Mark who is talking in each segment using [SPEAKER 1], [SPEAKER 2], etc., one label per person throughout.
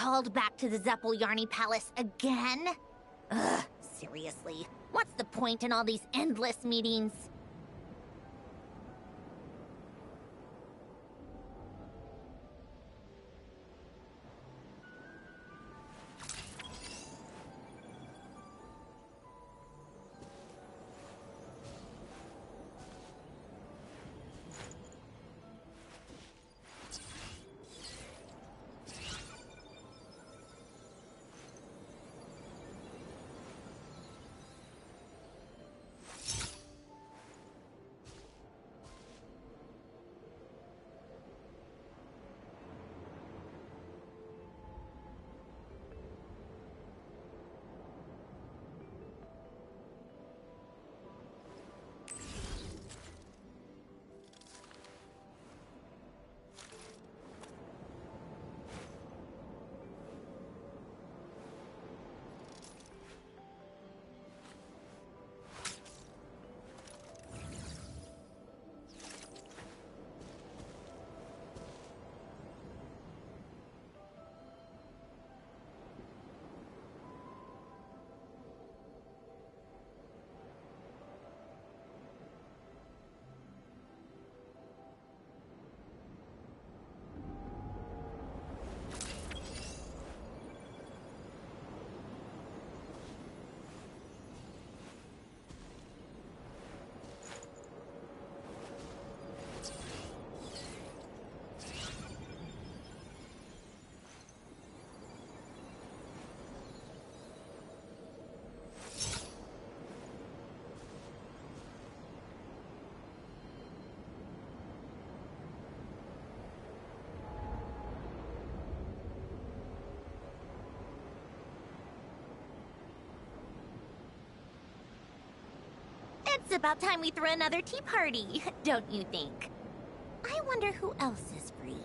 [SPEAKER 1] called back to the Zeppeljärni Palace again? Ugh, seriously. What's the point in all these endless meetings? It's about time we threw another tea party, don't you think? I wonder who else is free.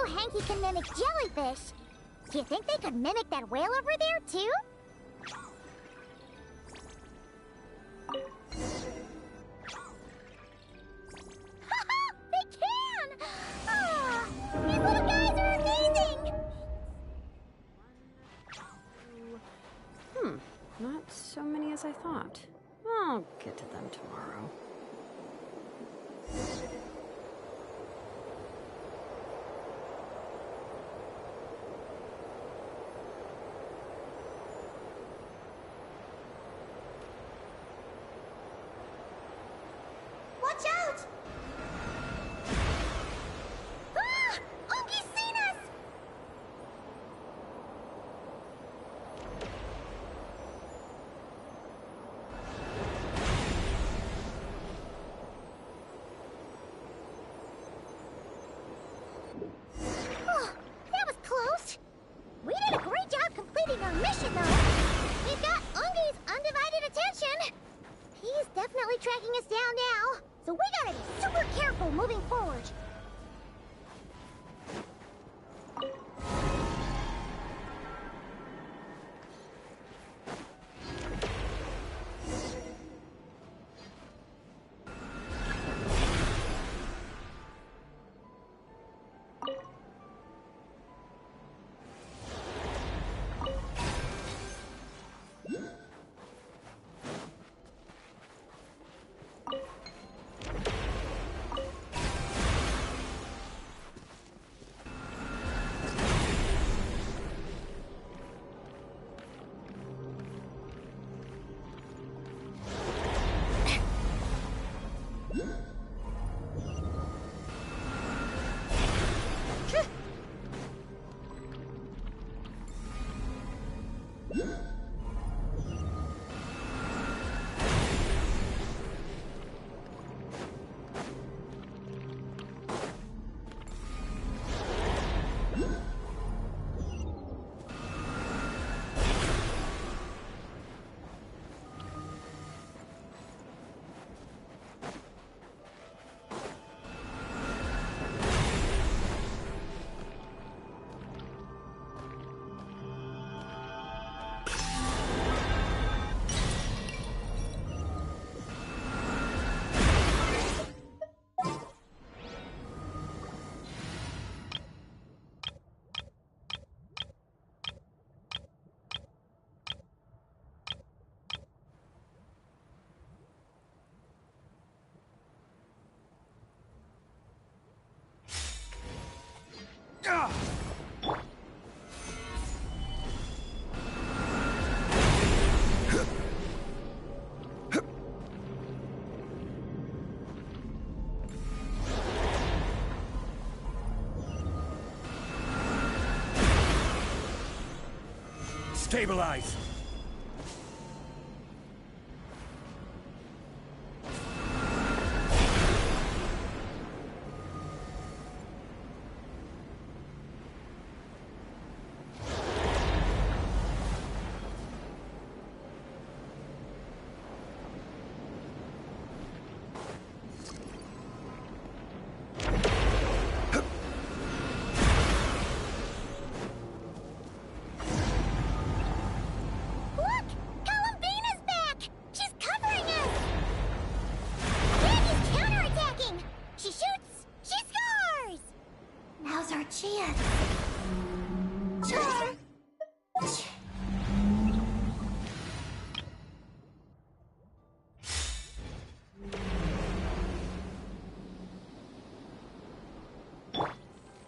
[SPEAKER 2] Hanky can mimic jellyfish. Do you think they could mimic that whale over there, too? Haha! They can! Ah, these little guys are amazing!
[SPEAKER 3] Not so many as I thought. I'll get to them tomorrow.
[SPEAKER 2] Watch out! Ah! Unky's seen us! Oh, that was close. We did a great job completing our mission, though. We've got Unky's undivided attention. He's definitely tracking us down now. So we gotta be super careful moving forward.
[SPEAKER 4] Stabilize!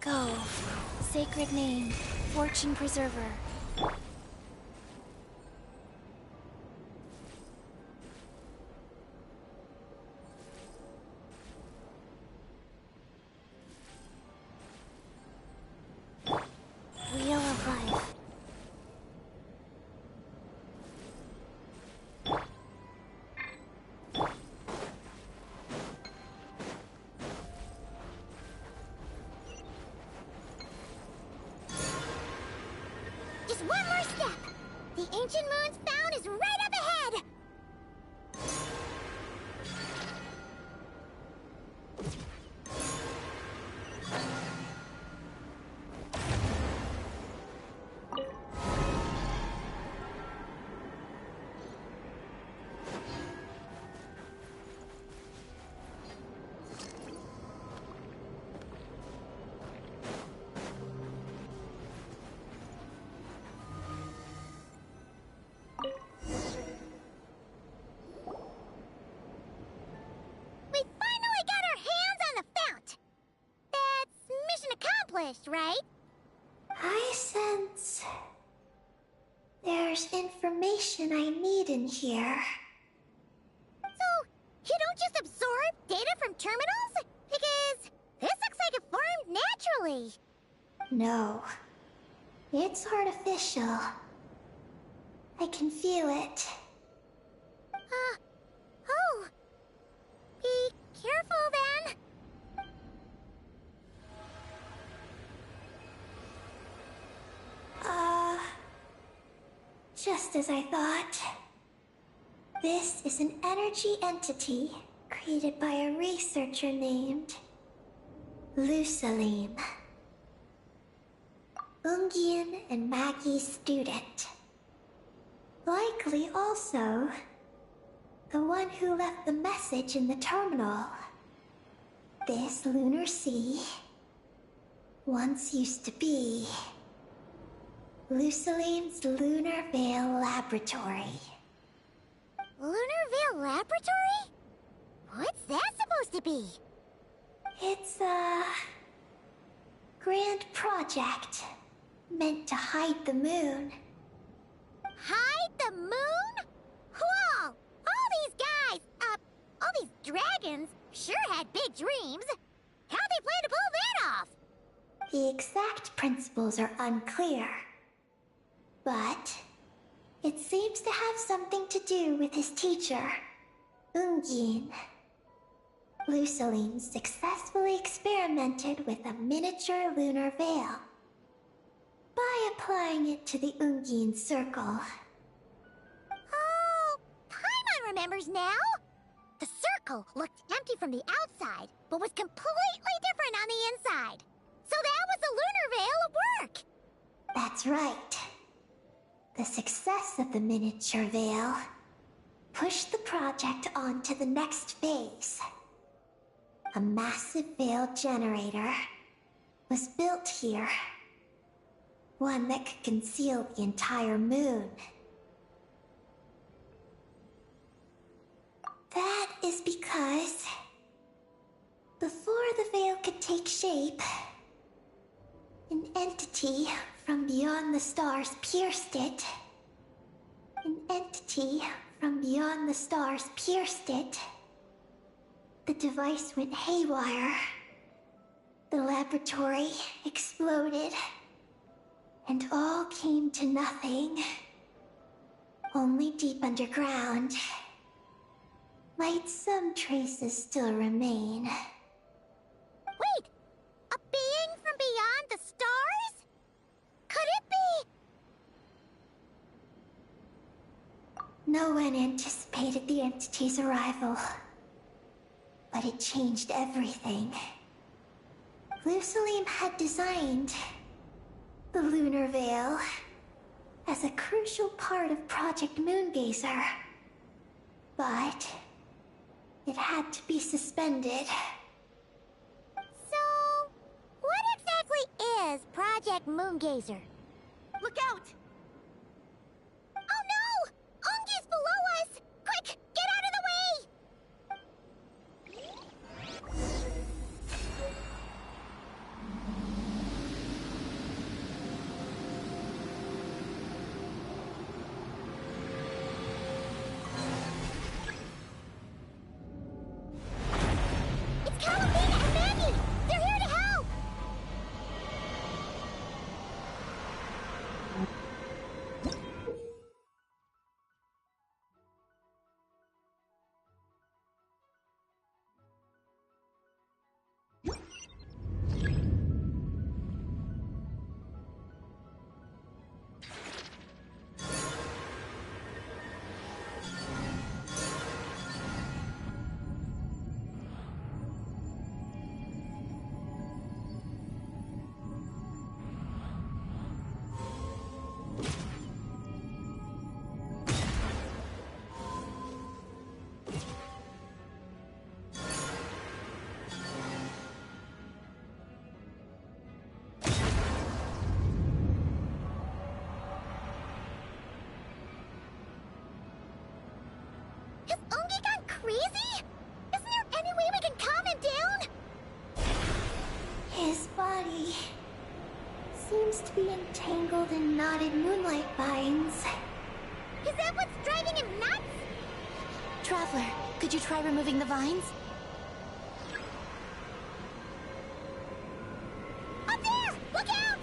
[SPEAKER 2] Go. Sacred name. Fortune Preserver. Wheel of Life. Just one more step. The ancient moon's found is right up ahead. We finally got our hands on the fount. That's mission accomplished, right?
[SPEAKER 5] I sense there's information I need in here.
[SPEAKER 2] So, you don't just absorb data from terminals? Because this looks like it formed naturally.
[SPEAKER 5] No, it's artificial. I can feel it.
[SPEAKER 2] Oh. Be careful then.
[SPEAKER 5] Just as I thought. This is an energy entity created by a researcher named Lusalim. Ungin and Maggie's student. Likely also the one who left the message in the terminal. This lunar sea once used to be Lusalim's Lunar Veil Laboratory.
[SPEAKER 2] Lunar Veil Laboratory? What's that supposed to be?
[SPEAKER 5] It's a grand project meant to hide the moon.
[SPEAKER 2] Hide the moon? Whoa! All these guys, all these dragons sure had big dreams. How'd they plan to pull that off?
[SPEAKER 5] The exact principles are unclear, but it seems to have something to do with his teacher, Ungin. Lusaline successfully experimented with a miniature lunar veil by applying it to the Ungin circle.
[SPEAKER 2] Oh, Paimon remembers now. The circle looked empty from the outside, but was completely different on the inside. So that was the lunar veil at work.
[SPEAKER 5] That's right. The success of the miniature veil pushed the project on to the next phase. A massive veil generator was built here. One that could conceal the entire moon. That is because before the veil could take shape, an entity from beyond the stars pierced it. An entity from beyond the stars pierced it. The device went haywire. The laboratory exploded. And all came to nothing. Only deep underground might some traces still remain.
[SPEAKER 2] Wait! A being from beyond the stars? Could it be?
[SPEAKER 5] No one anticipated the entity's arrival, but it changed everything. Lucilim had designed the Lunar Veil as a crucial part of Project Moongazer, but it had to be suspended.
[SPEAKER 2] So, what exactly is Project Moongazer?
[SPEAKER 1] Look out!
[SPEAKER 2] Oh no! Ungi's below us! Quick, get out of the way! It's Calabina and Maggie! They're here to help! Has Ungi gone crazy? Isn't there any way we can calm him down?
[SPEAKER 5] His body seems to be entangled in knotted moonlight vines.
[SPEAKER 2] Is that what's driving him nuts?
[SPEAKER 1] Traveler, could you try removing the vines?
[SPEAKER 2] Up there! Look out!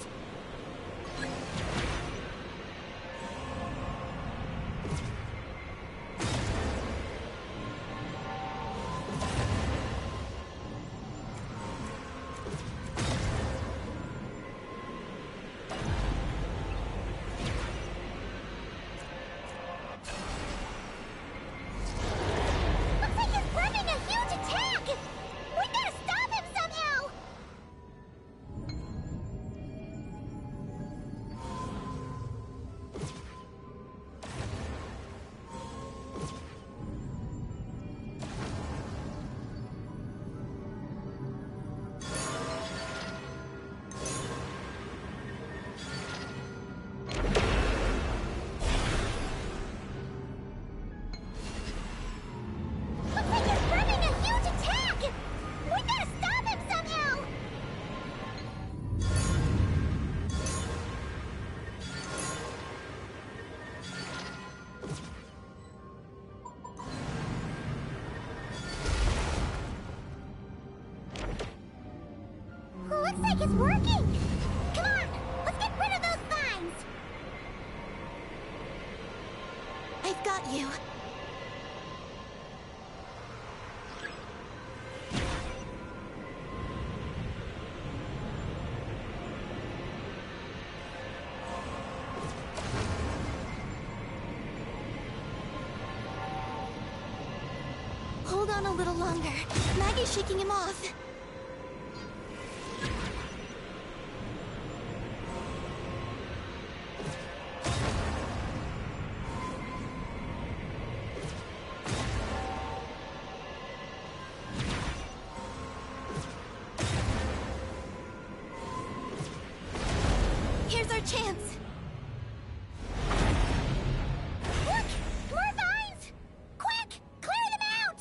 [SPEAKER 2] Looks like he's planning a huge attack! We gotta stop him somehow! Looks like he's planning a huge attack! We gotta stop him somehow! Looks like it's working! Come on, let's get rid of those vines!
[SPEAKER 1] I've got you. Hold on a little longer. Maggie's shaking him off. Here's our chance.
[SPEAKER 2] Look! More vines! Quick! Clear them out!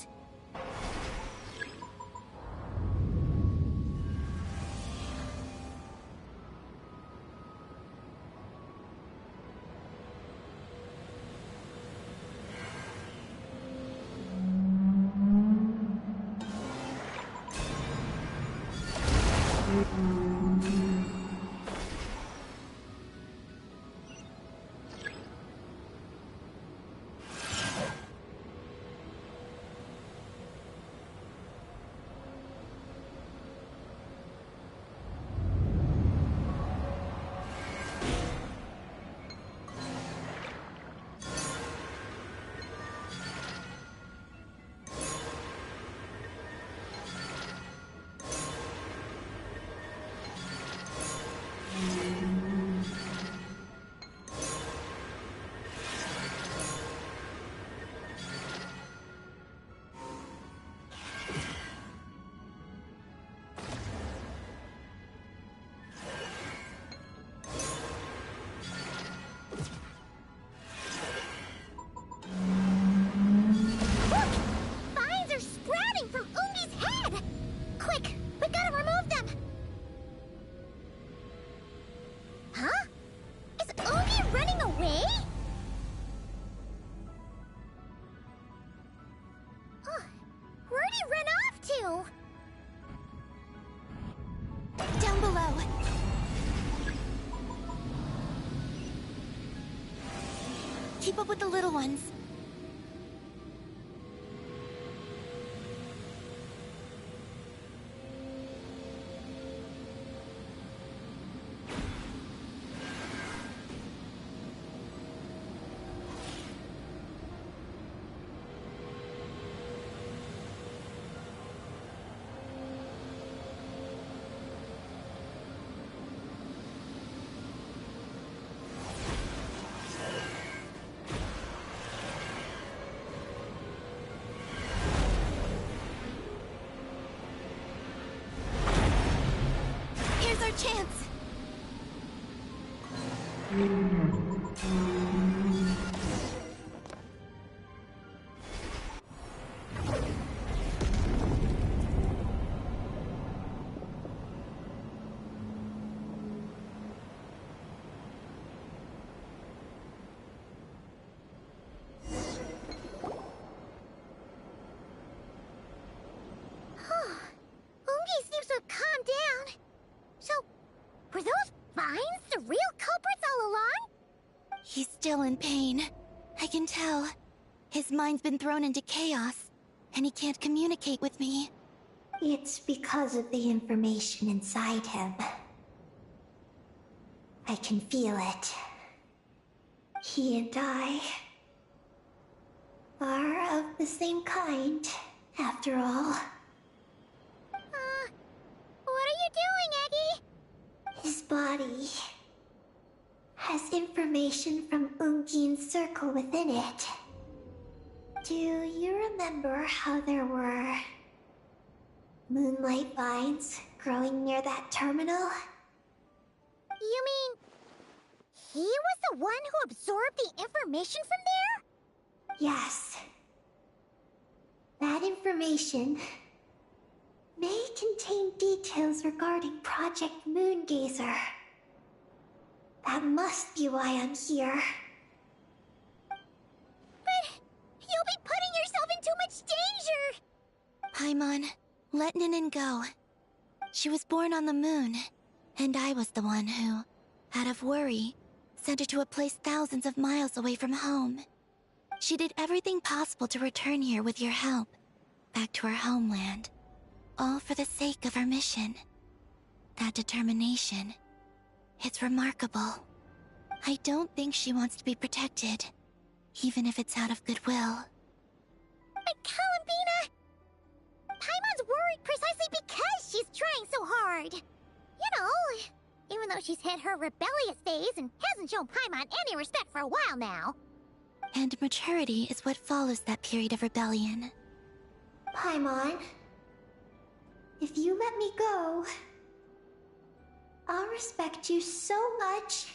[SPEAKER 2] Down below. Keep up with the little ones. Here's our chance. Ungi seems to have calmed down. So, were those vines the real culprits all along? He's still in pain. I can tell. His mind's been thrown into chaos, and he can't communicate with me.
[SPEAKER 5] It's because of the information inside him. I can feel it. He and I are of the same kind, after all.
[SPEAKER 2] What are you doing, Eggy?
[SPEAKER 5] His body has information from Ungin's circle within it. Do you remember how there were moonlight vines growing near that terminal?
[SPEAKER 2] You mean he was the one who absorbed the information from there?
[SPEAKER 5] Yes. That information may contain details regarding Project Moongazer. That must be why I'm here.
[SPEAKER 2] But you'll be putting yourself in too much danger! Paimon, let Ninin go. She was born on the moon, and I was the one who, out of worry, sent her to a place thousands of miles away from home. She did everything possible to return here with your help, back to her homeland. All for the sake of her mission. That determination, it's remarkable. I don't think she wants to be protected, even if it's out of goodwill. But Columbina! Paimon's worried precisely because she's trying so hard. You know, even though she's hit her rebellious phase and hasn't shown Paimon any respect for a while now. And maturity is what follows that period of rebellion.
[SPEAKER 5] Paimon, if you let me go, I'll respect you so much,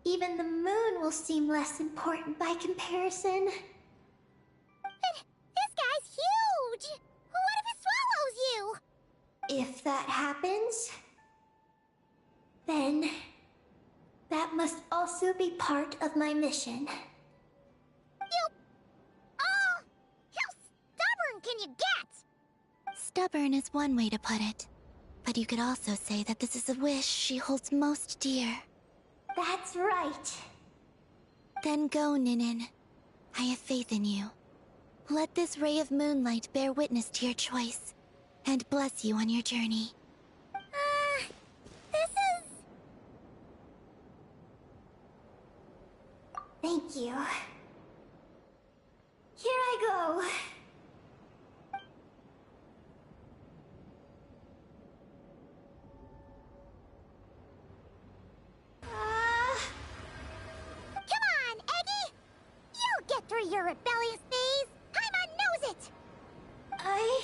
[SPEAKER 5] even the moon will seem less important by comparison.
[SPEAKER 2] But this guy's huge! What if it swallows you?
[SPEAKER 5] If that happens, then that must also be part of my mission.
[SPEAKER 2] How stubborn can you get? Stubborn is one way to put it. But you could also say that this is a wish she holds most dear.
[SPEAKER 5] That's right.
[SPEAKER 2] Then go, Ninin. I have faith in you. Let this ray of moonlight bear witness to your choice, and bless you on your journey.
[SPEAKER 1] This is...
[SPEAKER 5] Thank you. Here I go.
[SPEAKER 1] Come on, Eggy! You'll get through your rebellious phase! Paimon knows it!
[SPEAKER 5] I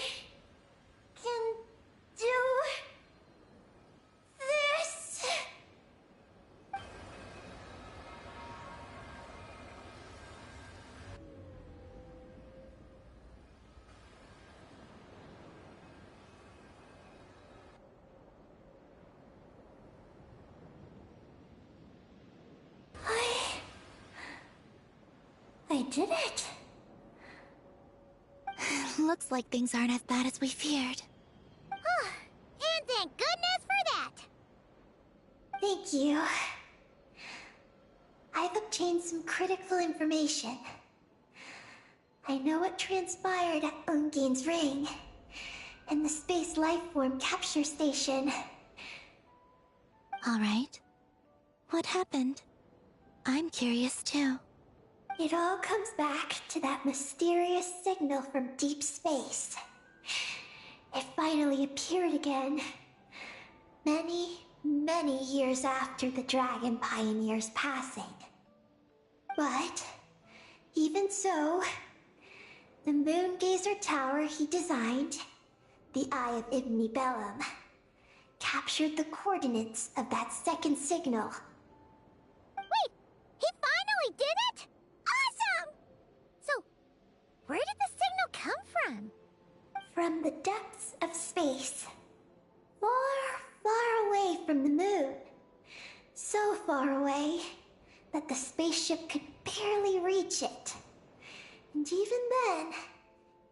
[SPEAKER 5] can do this. I did it.
[SPEAKER 2] Looks like things aren't as bad as we feared.
[SPEAKER 1] And thank goodness for that!
[SPEAKER 5] Thank you. I've obtained some critical information. I know what transpired at Ungain's ring and the space lifeform capture station.
[SPEAKER 2] Alright. What happened? I'm curious too.
[SPEAKER 5] It all comes back to that mysterious signal from deep space. It finally appeared again. Many years after the Dragon Pioneer's passing. But, even so, the Moongazer Tower he designed, the Eye of Ibni Bellum, captured the coordinates of that second signal.
[SPEAKER 1] Wait! He finally did it?! Awesome! So, where did the signal come from?
[SPEAKER 5] From the depths of space. Far away from the moon. So far away that the spaceship could barely reach it. And even then,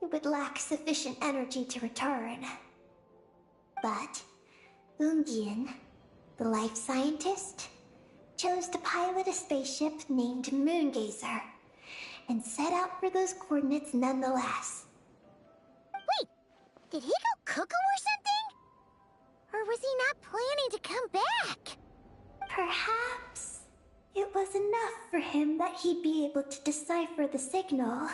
[SPEAKER 5] it would lack sufficient energy to return. But Ungian, the life scientist, chose to pilot a spaceship named Moongazer and set out for those coordinates nonetheless.
[SPEAKER 1] Wait! Did he go cuckoo or something? Or was he not planning to come back?
[SPEAKER 5] Perhaps it was enough for him that he'd be able to decipher the signal.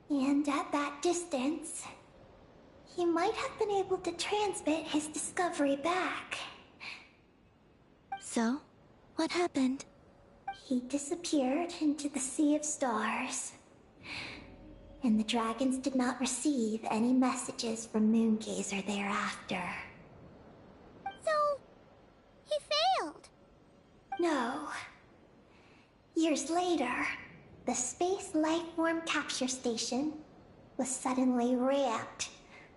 [SPEAKER 5] And at that distance, he might have been able to transmit his discovery back.
[SPEAKER 2] So, what happened?
[SPEAKER 5] He disappeared into the sea of stars. And the dragons did not receive any messages from Moongazer thereafter.
[SPEAKER 1] So, he failed.
[SPEAKER 5] No. Years later, the Space Lifeform Capture Station was suddenly ramped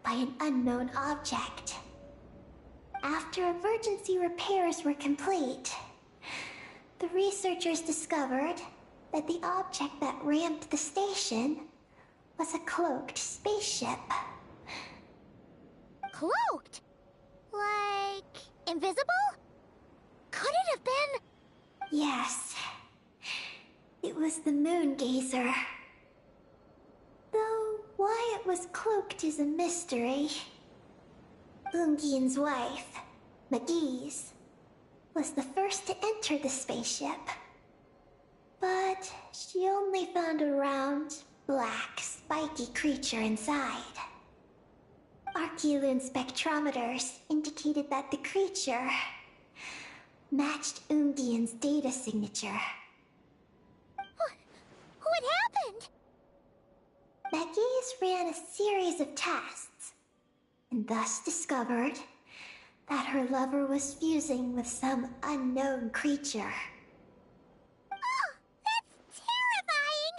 [SPEAKER 5] by an unknown object. After emergency repairs were complete, the researchers discovered that the object that ramped the station was a cloaked spaceship.
[SPEAKER 1] Cloaked? Like, invisible? Could it have been...
[SPEAKER 5] Yes. It was the Moongazer. Though why it was cloaked is a mystery. Ungian's wife, McGee's, was the first to enter the spaceship. But she only found a round, black, spiky creature inside. Archeloon spectrometers indicated that the creature matched Ungian's data signature.
[SPEAKER 1] What happened?
[SPEAKER 5] McGee's ran a series of tests, and thus discovered that her lover was fusing with some unknown creature.
[SPEAKER 1] Oh, that's terrifying!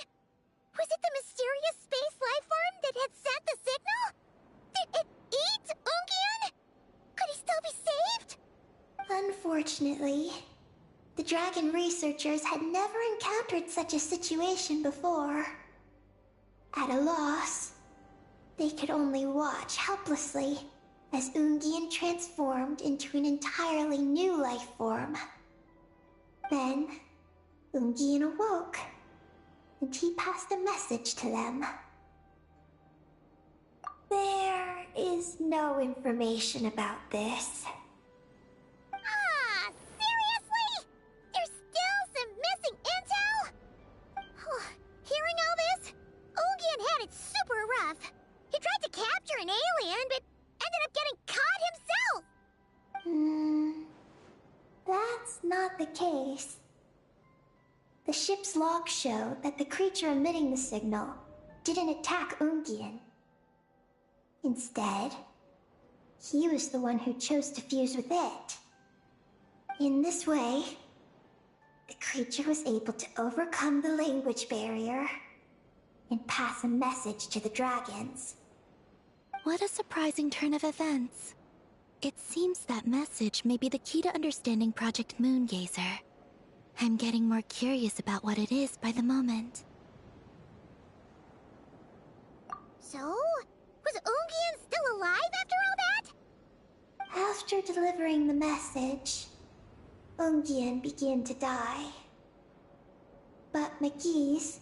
[SPEAKER 1] Was it the mysterious space lifeform that had sent the signal? Did it eat Ungian? Could he still be saved?
[SPEAKER 5] Unfortunately, the dragon researchers had never encountered such a situation before. At a loss, they could only watch helplessly as Ungian transformed into an entirely new life form. Then, Ungian awoke, and he passed a message to them. There is no information about this.
[SPEAKER 1] Ah, seriously? There's still some missing intel? Hearing all this, Ungian had it super rough. He tried to capture an alien, but ended up getting caught himself.
[SPEAKER 5] That's not the case. The ship's logs show that the creature emitting the signal didn't attack Ungian. Instead, he was the one who chose to fuse with it. In this way, the creature was able to overcome the language barrier and pass a message to the dragons.
[SPEAKER 2] What a surprising turn of events. It seems that message may be the key to understanding Project Moongazer. I'm getting more curious about what it is by the moment.
[SPEAKER 1] So, was Ungian still alive after all that?
[SPEAKER 5] After delivering the message, Ungian began to die. But McGee's,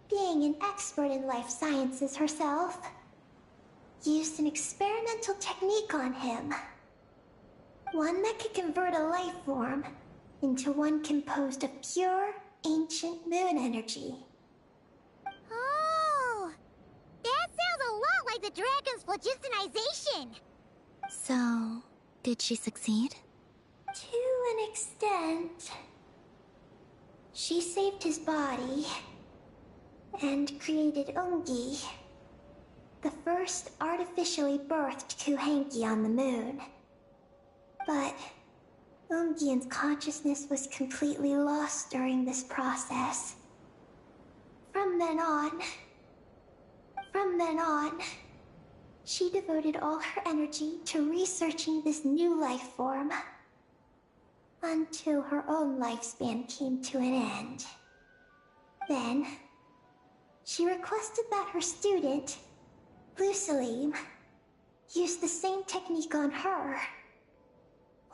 [SPEAKER 5] being an expert in life sciences herself, used an experimental technique on him. One that could convert a life form into one composed of pure, ancient moon energy.
[SPEAKER 1] Oh, that sounds a lot like the dragon's phlogistonization.
[SPEAKER 2] So, did she succeed?
[SPEAKER 5] To an extent. She saved his body and created Ungi, the first artificially birthed Kuhanki on the moon. But Ungian's consciousness was completely lost during this process. From then on, she devoted all her energy to researching this new life form, until her own lifespan came to an end. Then, she requested that her student, Lusalim, use the same technique on her,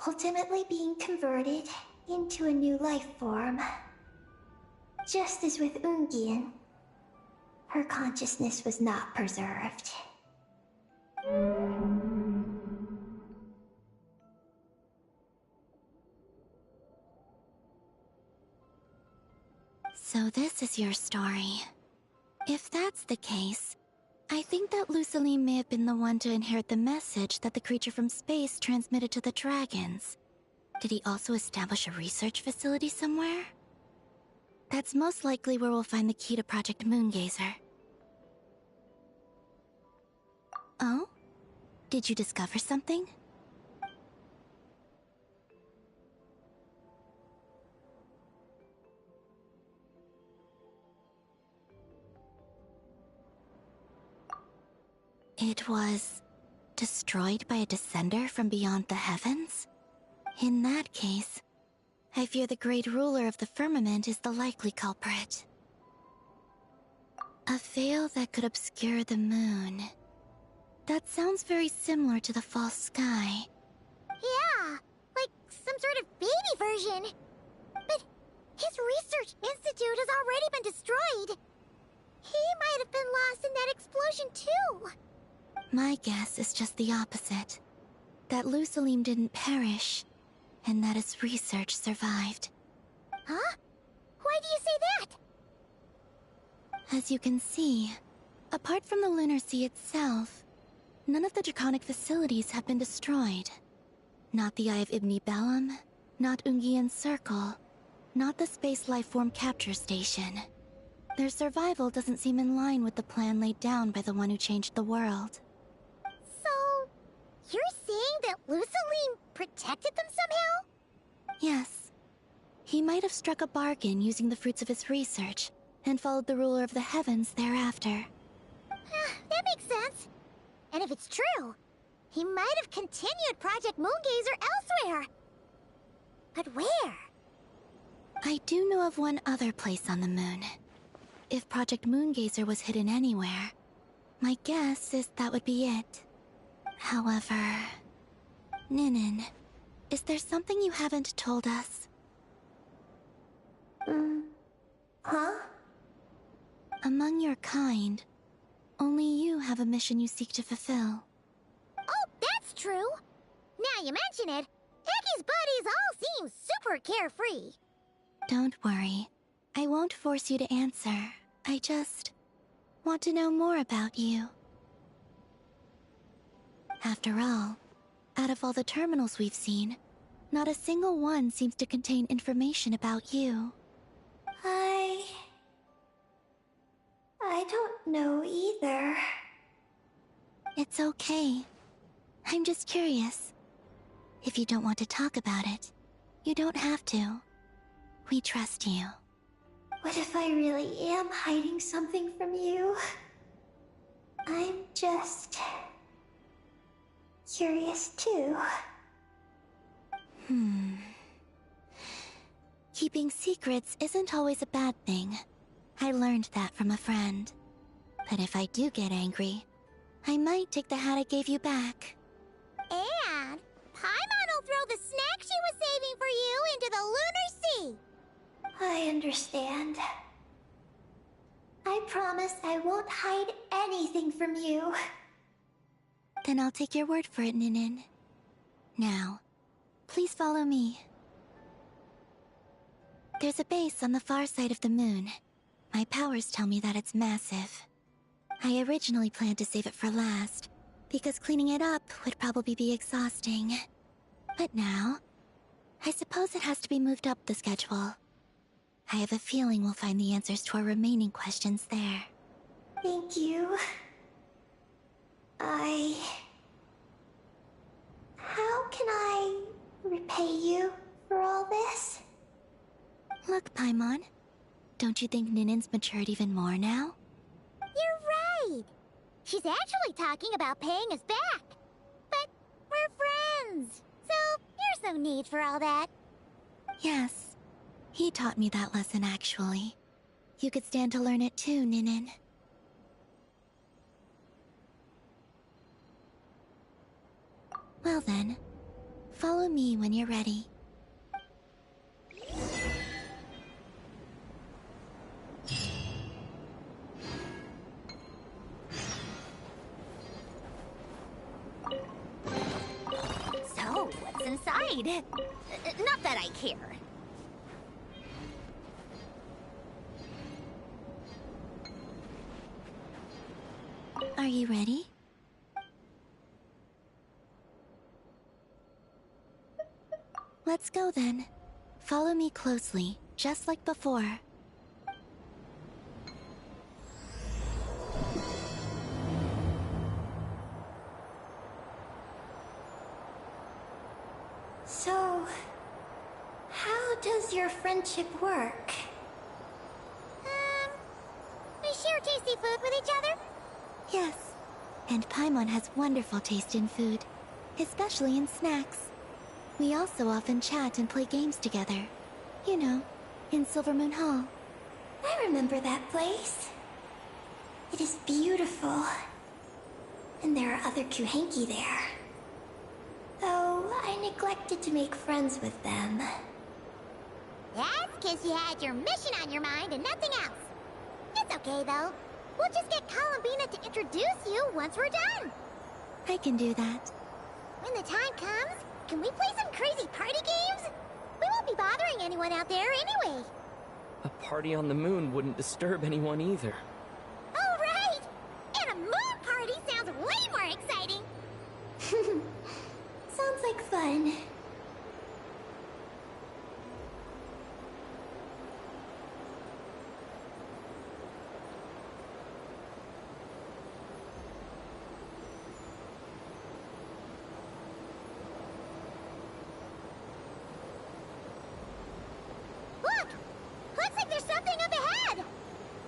[SPEAKER 5] ultimately being converted into a new life form. Just as with Ungian, her consciousness was not preserved.
[SPEAKER 2] So this is your story. If that's the case, I think that Lusaline may have been the one to inherit the message that the creature from space transmitted to the dragons. Did he also establish a research facility somewhere? That's most likely where we'll find the key to Project Moongazer. Oh? Did you discover something? It was destroyed by a descender from beyond the heavens? In that case, I fear the great ruler of the firmament is the likely culprit. A veil that could obscure the moon. That sounds very similar to the false sky.
[SPEAKER 1] Yeah, like some sort of baby version. But his research institute has already been destroyed. He might have been lost in that explosion too.
[SPEAKER 2] My guess is just the opposite. That Lusalim didn't perish, and that his research survived.
[SPEAKER 1] Huh? Why do you say that?
[SPEAKER 2] As you can see, apart from the Lunar Sea itself, none of the draconic facilities have been destroyed. Not the Eye of Ibni Bellum, not Ungian's Circle, not the Space Lifeform Capture Station. Their survival doesn't seem in line with the plan laid down by the one who changed the world.
[SPEAKER 1] So, you're saying that Lusaline protected them somehow?
[SPEAKER 2] Yes. He might have struck a bargain using the fruits of his research, and followed the ruler of the heavens thereafter.
[SPEAKER 1] That makes sense. And if it's true, he might have continued Project Moongazer elsewhere. But where?
[SPEAKER 2] I do know of one other place on the moon. If Project Moongazer was hidden anywhere, my guess is that would be it. However... Ninin, is there something you haven't told us?
[SPEAKER 5] Huh?
[SPEAKER 2] Among your kind, only you have a mission you seek to fulfill.
[SPEAKER 1] Oh, that's true. Now you mention it, Ecky's buddies all seem super carefree.
[SPEAKER 2] Don't worry. I won't force you to answer. I just want to know more about you. After all, out of all the terminals we've seen, not a single one seems to contain information about you.
[SPEAKER 5] I don't know either.
[SPEAKER 2] It's okay. I'm just curious. If you don't want to talk about it, you don't have to. We trust you.
[SPEAKER 5] What if I really am hiding something from you? I'm just... curious too.
[SPEAKER 2] Keeping secrets isn't always a bad thing. I learned that from a friend. But if I do get angry, I might take the hat I gave you back.
[SPEAKER 1] And Paimon will throw the snack she was saving for you into the Lunar Sea.
[SPEAKER 5] I understand. I promise I won't hide anything from you.
[SPEAKER 2] Then I'll take your word for it, Ninin. Now, please follow me. There's a base on the far side of the moon. My powers tell me that it's massive. I originally planned to save it for last, because cleaning it up would probably be exhausting. But now, I suppose it has to be moved up the schedule. I have a feeling we'll find the answers to our remaining questions there.
[SPEAKER 5] Thank you. How can I repay you for all this?
[SPEAKER 2] Look, Paimon. Don't you think Ninin's matured even more now?
[SPEAKER 1] You're right. She's actually talking about paying us back. But we're friends, so there's no need for all that.
[SPEAKER 2] Yes. He taught me that lesson, actually. You could stand to learn it too, Ninin. Well then, follow me when you're ready.
[SPEAKER 1] So, what's inside? Not that I care.
[SPEAKER 2] Are you ready? Let's go then. Follow me closely, just like before.
[SPEAKER 5] So, how does your friendship work?
[SPEAKER 1] We share tasty food with each other?
[SPEAKER 2] Yes. And Paimon has wonderful taste in food, especially in snacks. We also often chat and play games together. You know, in Silvermoon Hall.
[SPEAKER 5] I remember that place. It is beautiful. And there are other Kuhenki there. Though I neglected to make friends with them.
[SPEAKER 1] That's because you had your mission on your mind and nothing else. It's okay, though. We'll just get Columbina to introduce you once we're done.
[SPEAKER 2] I can do that.
[SPEAKER 1] When the time comes, can we play some crazy party games? We won't be bothering anyone out there anyway.
[SPEAKER 4] A party on the moon wouldn't disturb anyone either.
[SPEAKER 1] Oh, right! And a moon party sounds way more exciting.
[SPEAKER 5] Sounds like fun.
[SPEAKER 1] Look! Looks like there's something up ahead!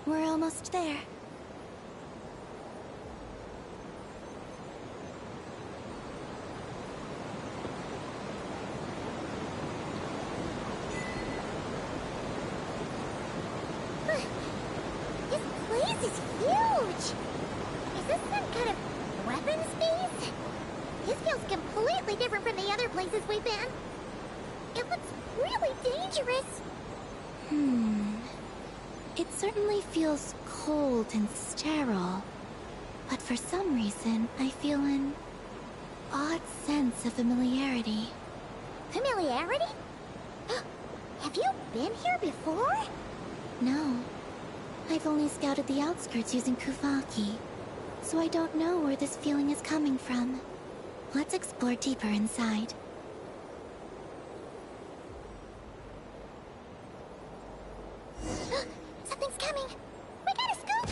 [SPEAKER 2] We're almost there.
[SPEAKER 1] This place is huge! Is this some kind of weapons base? completely different from the other places we've been. It looks really dangerous.
[SPEAKER 2] It certainly feels cold and sterile. But for some reason, I feel an odd sense of familiarity.
[SPEAKER 1] Familiarity? Have you been here before?
[SPEAKER 2] No. I've only scouted the outskirts using Kuvaki, so I don't know where this feeling is coming from. Let's explore deeper inside.
[SPEAKER 1] Something's coming. We gotta scoot!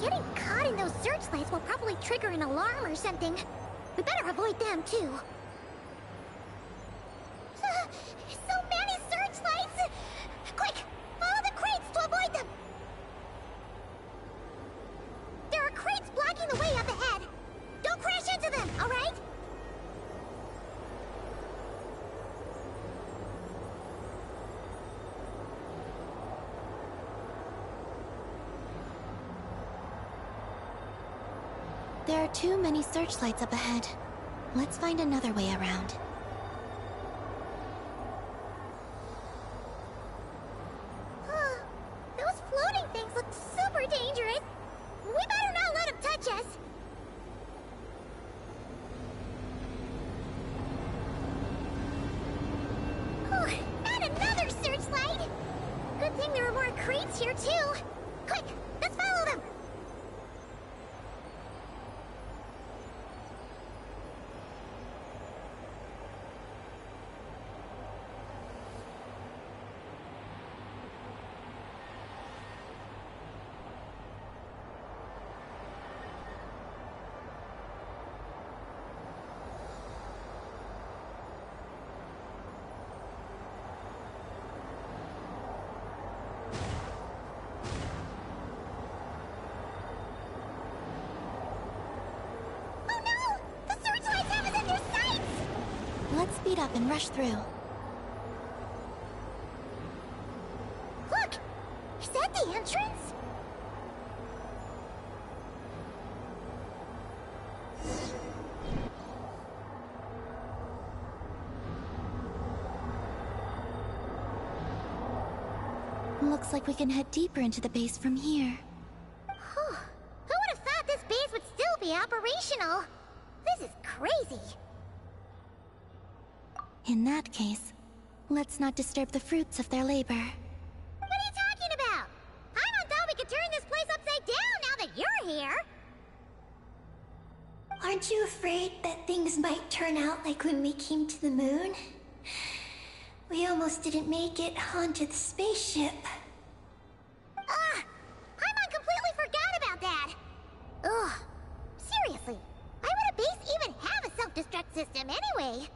[SPEAKER 1] Getting caught in those searchlights will probably trigger an alarm or something. We better avoid them, too. So many searchlights! Quick! Follow the crates to avoid them! There are crates blocking the way up ahead. Don't crash into them, alright?
[SPEAKER 2] There are too many searchlights up ahead. Let's find another way around.
[SPEAKER 1] Those floating things look super dangerous. We better not let them touch us. And another searchlight! Good thing there are more crates here, too. Quick, let's follow them.
[SPEAKER 2] Let's speed up and rush through.
[SPEAKER 1] Look! Is that the entrance?
[SPEAKER 2] Looks like we can head deeper into the base from here.
[SPEAKER 1] Who would have thought this base would still be operational? This is crazy.
[SPEAKER 2] In that case, let's not disturb the fruits of their labor.
[SPEAKER 1] What are you talking about? I thought we could turn this place upside down now that you're here.
[SPEAKER 5] Aren't you afraid that things might turn out like when we came to the moon? We almost didn't make it onto the spaceship.
[SPEAKER 1] I completely forgot about that. Ugh. Seriously, why would a base even have a self-destruct system anyway?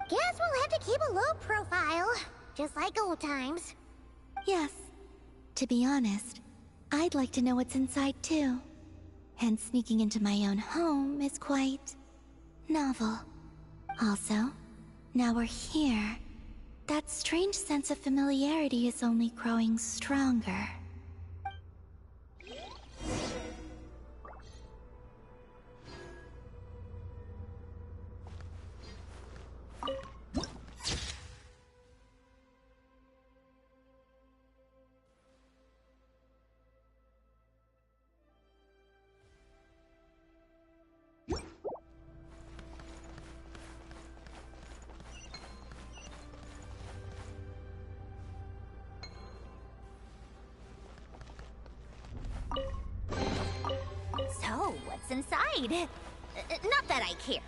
[SPEAKER 1] Guess we'll have to keep a low profile, just like old times.
[SPEAKER 2] Yes. To be honest, I'd like to know what's inside too. And sneaking into my own home is quite novel. Also, now we're here. That strange sense of familiarity is only growing stronger.
[SPEAKER 1] So, what's inside? Not that I care.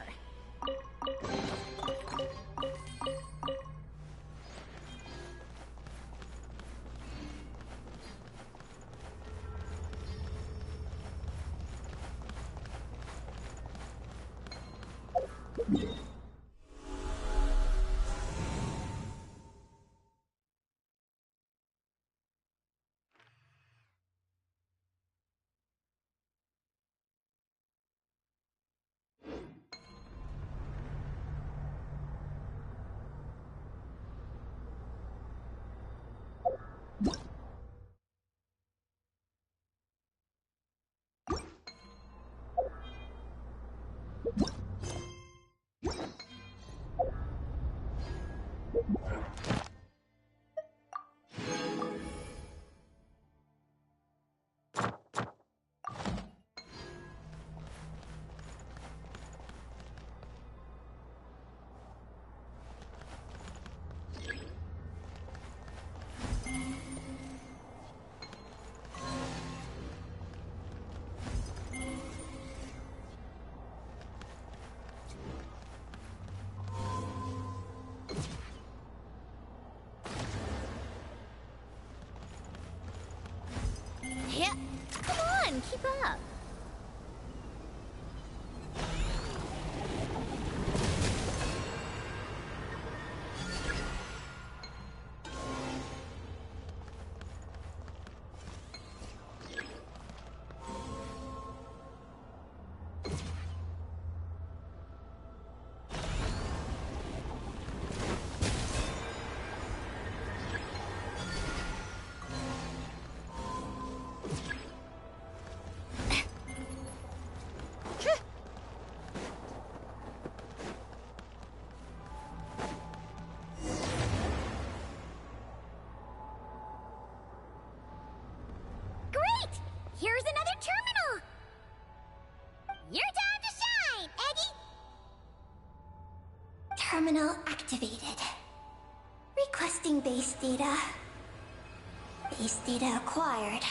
[SPEAKER 5] terminal activated. Requesting base data. Base data acquired.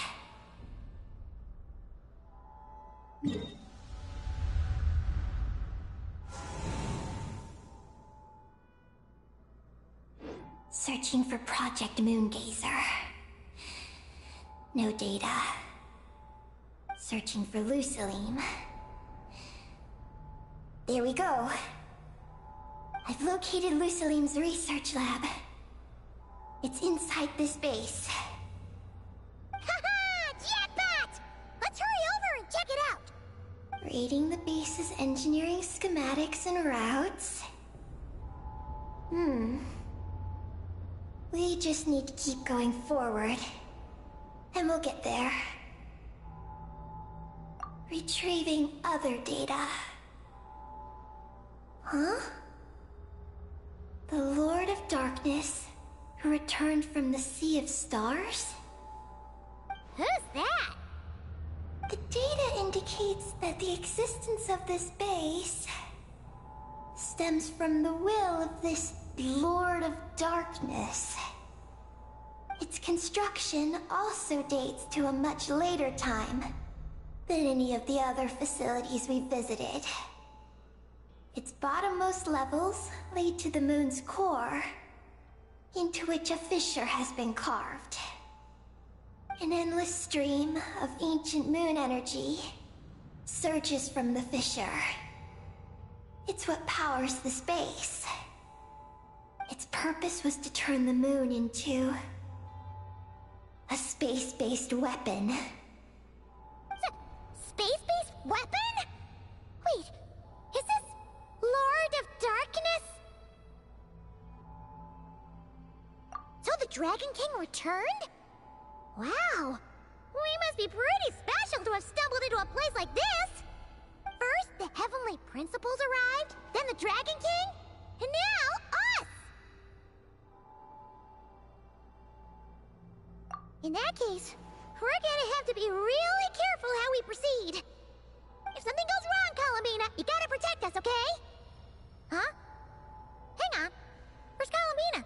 [SPEAKER 5] Searching for Project Moongazer. No data. Searching for Luciline. There we go. I've located Luciline's research lab. It's inside this base.
[SPEAKER 1] Haha! Jackpot! Let's hurry over and check it out!
[SPEAKER 5] Reading the base's engineering schematics and routes. We just need to keep going forward. And we'll get there. Retrieving other data. Huh? The Lord of Darkness, who returned from the Sea of Stars?
[SPEAKER 1] Who's that?
[SPEAKER 5] The data indicates that the existence of this base stems from the will of this Lord of Darkness. Its construction also dates to a much later time than any of the other facilities we visited. Its bottommost levels lead to the moon's core, into which a fissure has been carved. An endless stream of ancient moon energy surges from the fissure. It's what powers the space. Its purpose was to turn the moon into a space-based weapon.
[SPEAKER 1] Space-based weapon? Wait, is this Lord of Darkness? So the Dragon King returned? Wow, we must be pretty special to have stumbled into a place like this! First, the Heavenly Principles arrived, then the Dragon King, and now us! In that case, we're gonna have to be really careful how we proceed. If something goes wrong, Columbina, you gotta protect us, okay? Huh? Hang on. Where's Columbina?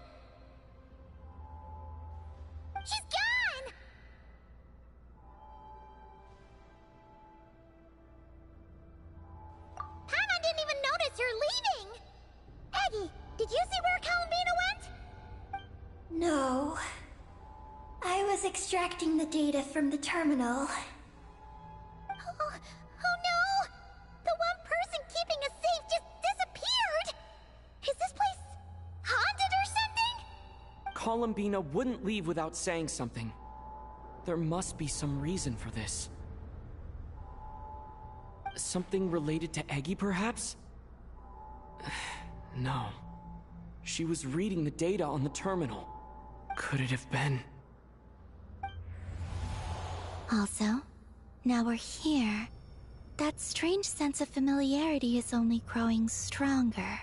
[SPEAKER 1] She's gone! Paimon didn't even notice her leaving! Aggie, did you see where Columbina went?
[SPEAKER 5] No. I was extracting the data from the terminal.
[SPEAKER 1] Oh no! The one person keeping us safe just disappeared! Is this place haunted or something?
[SPEAKER 4] Columbina wouldn't leave without saying something. There must be some reason for this. Something related to Eggy, perhaps? No. She was reading the data on the terminal. Could it have been?
[SPEAKER 2] Also, now we're here. That strange sense of familiarity is only growing stronger.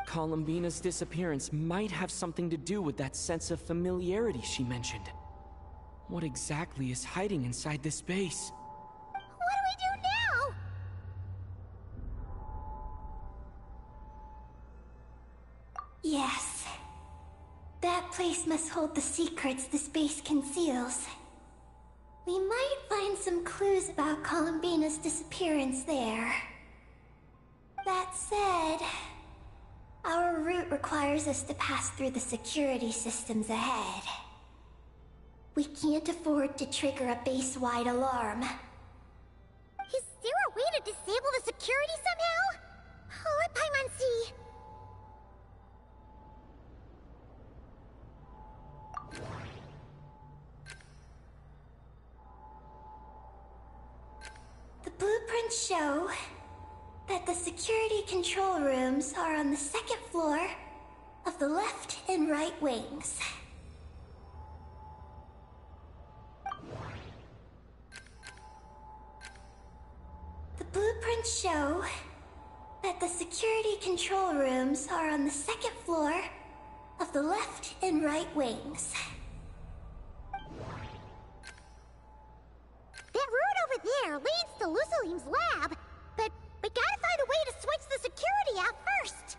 [SPEAKER 4] Columbina's disappearance might have something to do with that sense of familiarity she mentioned. What exactly is hiding inside this base?
[SPEAKER 1] What do we do now?
[SPEAKER 5] Yes. That place must hold the secrets the space conceals. We might find some clues about Columbina's disappearance there. That said, our route requires us to pass through the security systems ahead. We can't afford to trigger a base-wide alarm.
[SPEAKER 1] Is there a way to disable the security somehow? Let Paimon see.
[SPEAKER 5] The blueprints show that the security control rooms are on the second floor of the left and right wings. The blueprints show that the security control rooms are on the second floor of the left and right wings.
[SPEAKER 1] That route over there leads to Luciline's lab, but we gotta find a way to switch the security out first.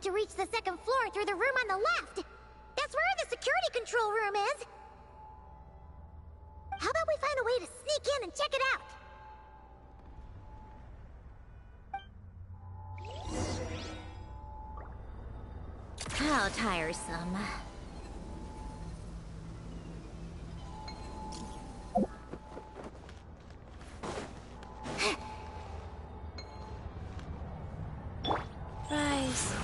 [SPEAKER 1] to reach the second floor through the room on the left. That's where the security control room is. How about we find a way to sneak in and check it out? How tiresome.
[SPEAKER 2] Rise.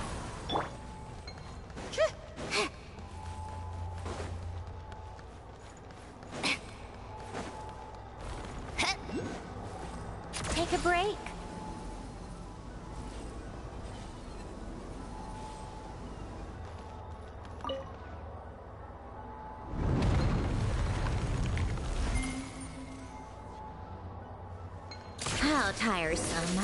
[SPEAKER 1] Take a break. How tiresome.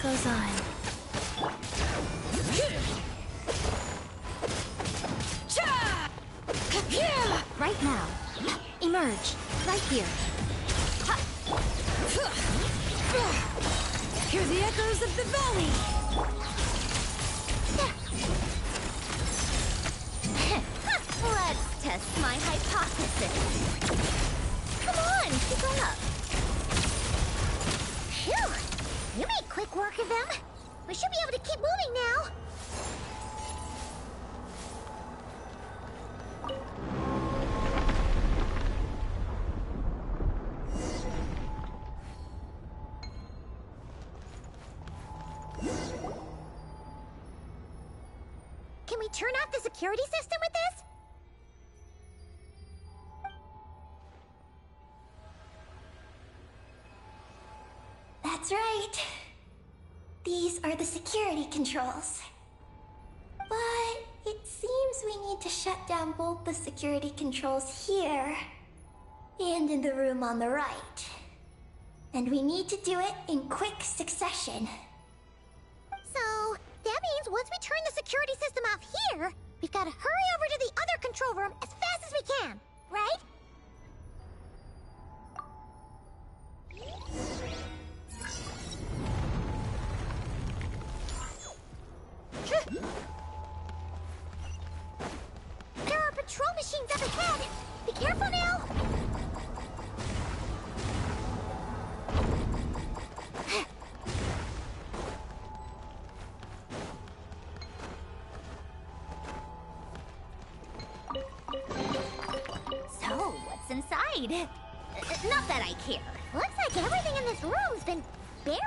[SPEAKER 2] goes on.
[SPEAKER 1] Right now. Emerge. Right here.
[SPEAKER 3] Hear the echoes of the valley!
[SPEAKER 1] Let's test my hypothesis. Come on, keep up. Phew! You made quick work of them. We should be able to keep moving now. Can we turn off the security system with this?
[SPEAKER 5] That's right. These are the security controls. But it seems we need to shut down both the security controls here and in the room on the right. And we need to do it in quick succession.
[SPEAKER 1] So, that means once we turn the security system off here, we've got to hurry over to the other control room as fast as we can, right? There are patrol machines up ahead. Be careful now. So, what's inside? Not that I care. Looks like everything in this room's been buried.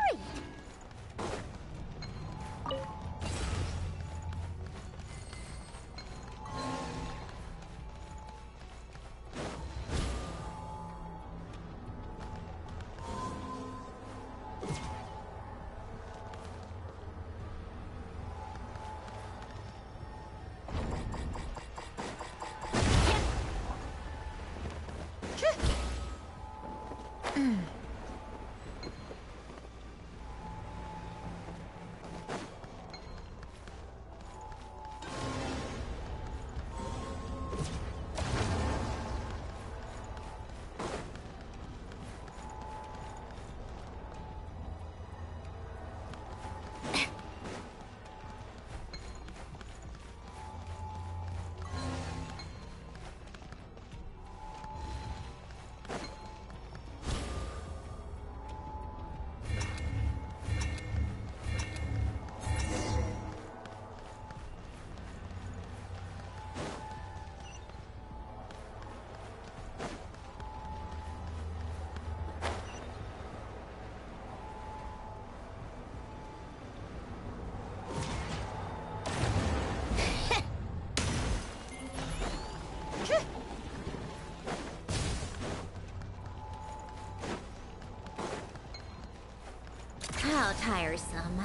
[SPEAKER 1] How tiresome.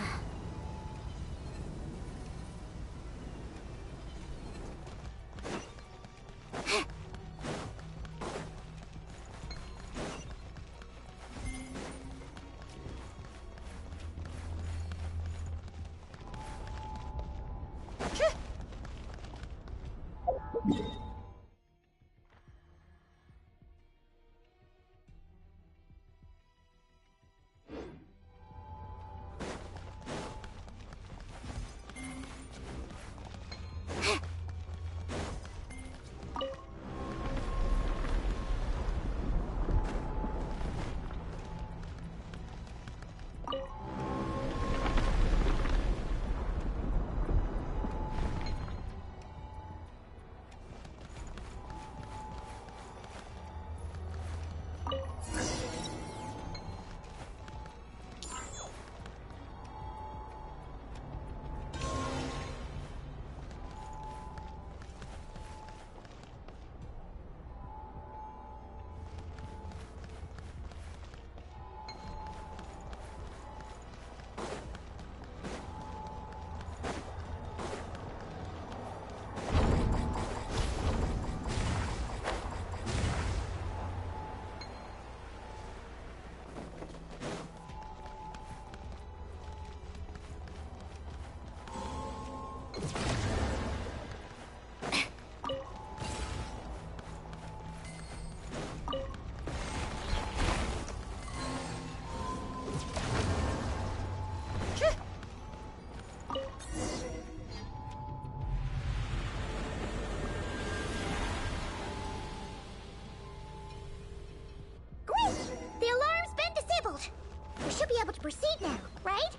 [SPEAKER 1] proceed now, right?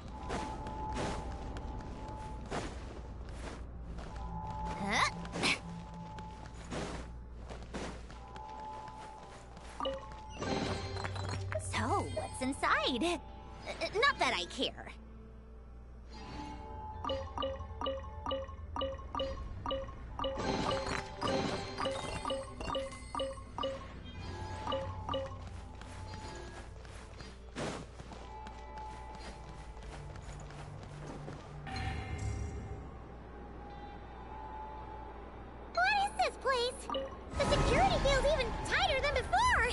[SPEAKER 1] Huh? So, what's inside? Not that I care. Place. The security feels even tighter than before!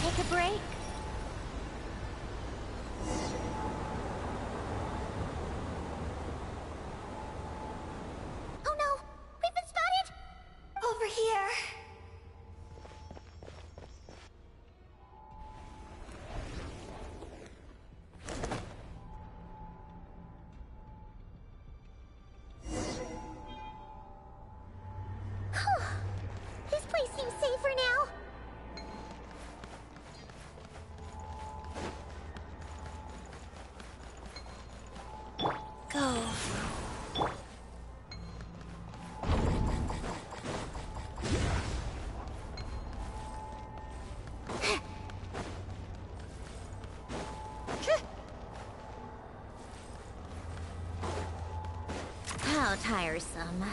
[SPEAKER 1] Take a break? Oh no! We've been spotted!
[SPEAKER 5] Over here.
[SPEAKER 1] This place seems safer now.
[SPEAKER 2] Go.
[SPEAKER 1] How tiresome.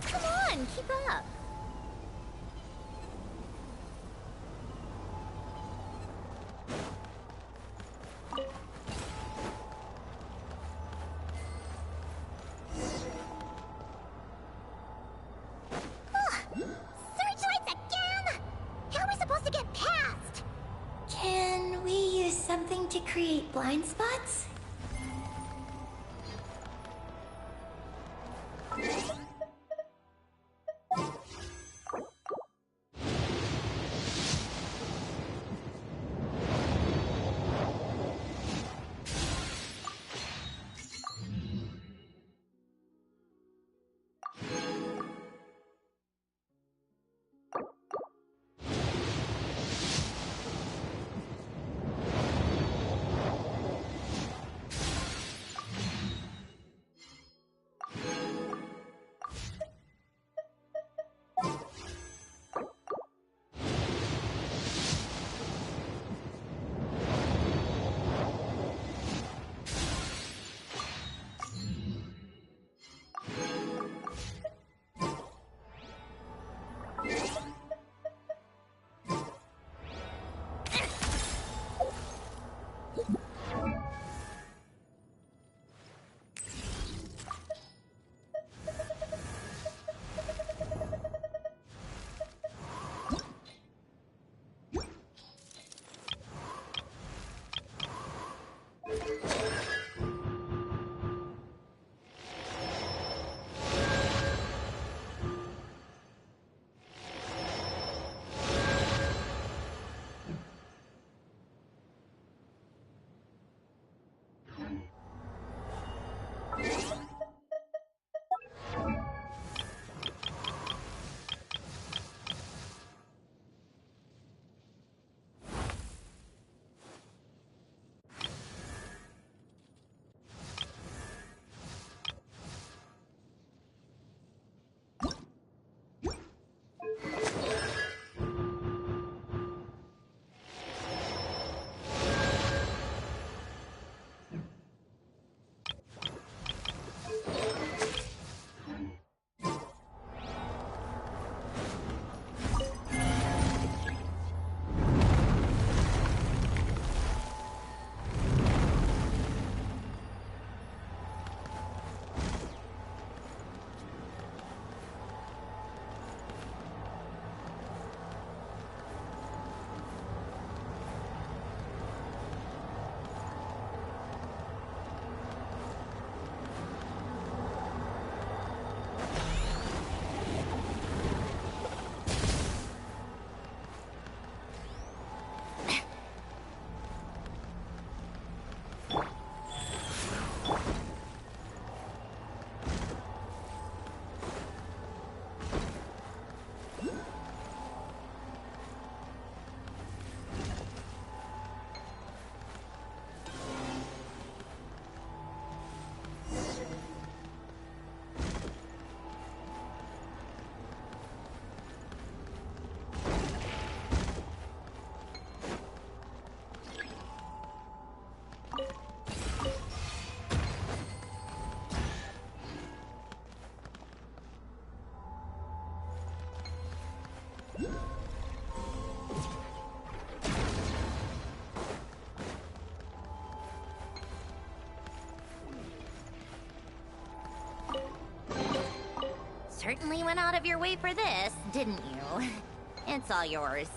[SPEAKER 1] Come on, keep up. Searchlights again? How are we supposed to get past?
[SPEAKER 5] Can we use something to create blind spots?
[SPEAKER 1] Certainly went out of your way for this, didn't you? It's all yours.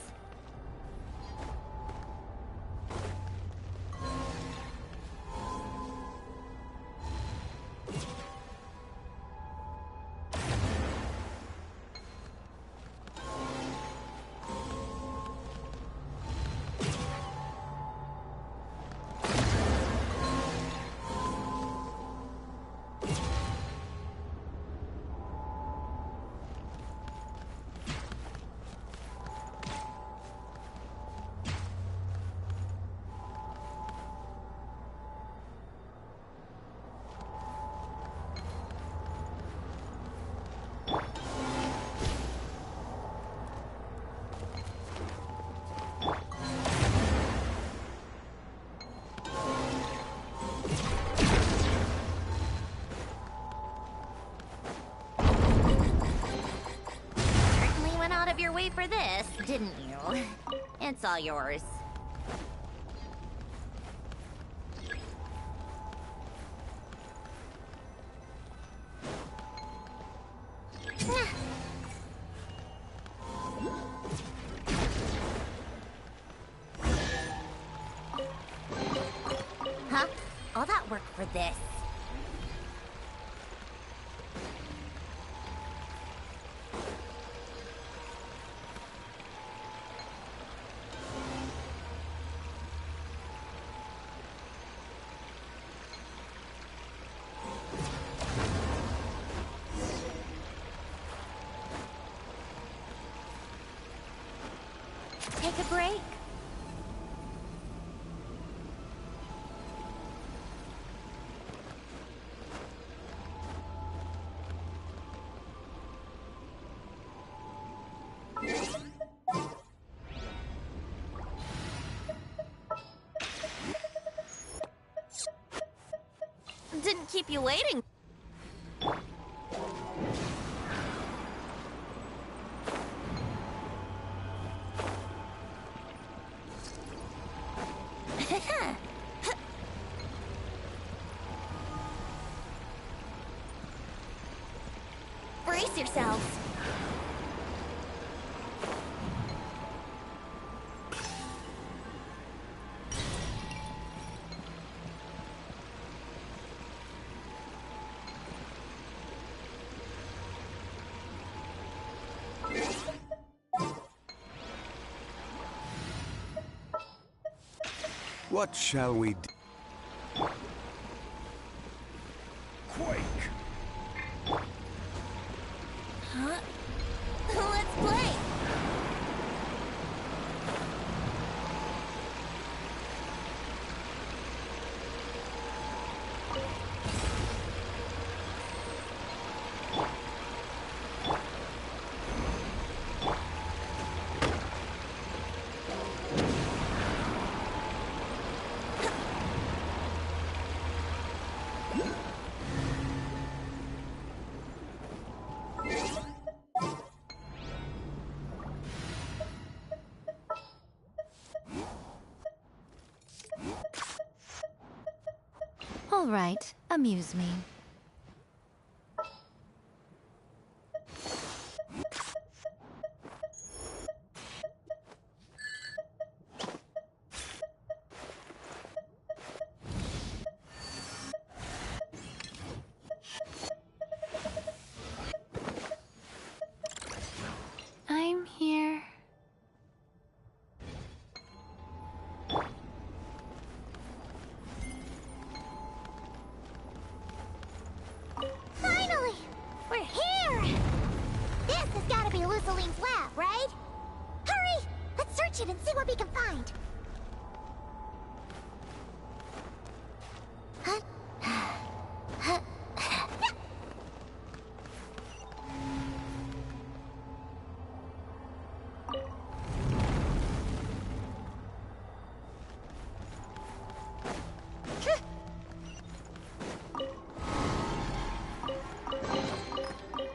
[SPEAKER 1] Your way for this, didn't you? It's all yours. Huh? All that work for this? Take a break. Didn't keep you waiting. Brace yourselves.
[SPEAKER 6] What shall we do? Quake!
[SPEAKER 1] Huh? Let's play!
[SPEAKER 2] All right, amuse me. I'm here.
[SPEAKER 1] Finally! We're here! This has got to be Luciline's lab, right? Hurry! Let's search it and see what we can find.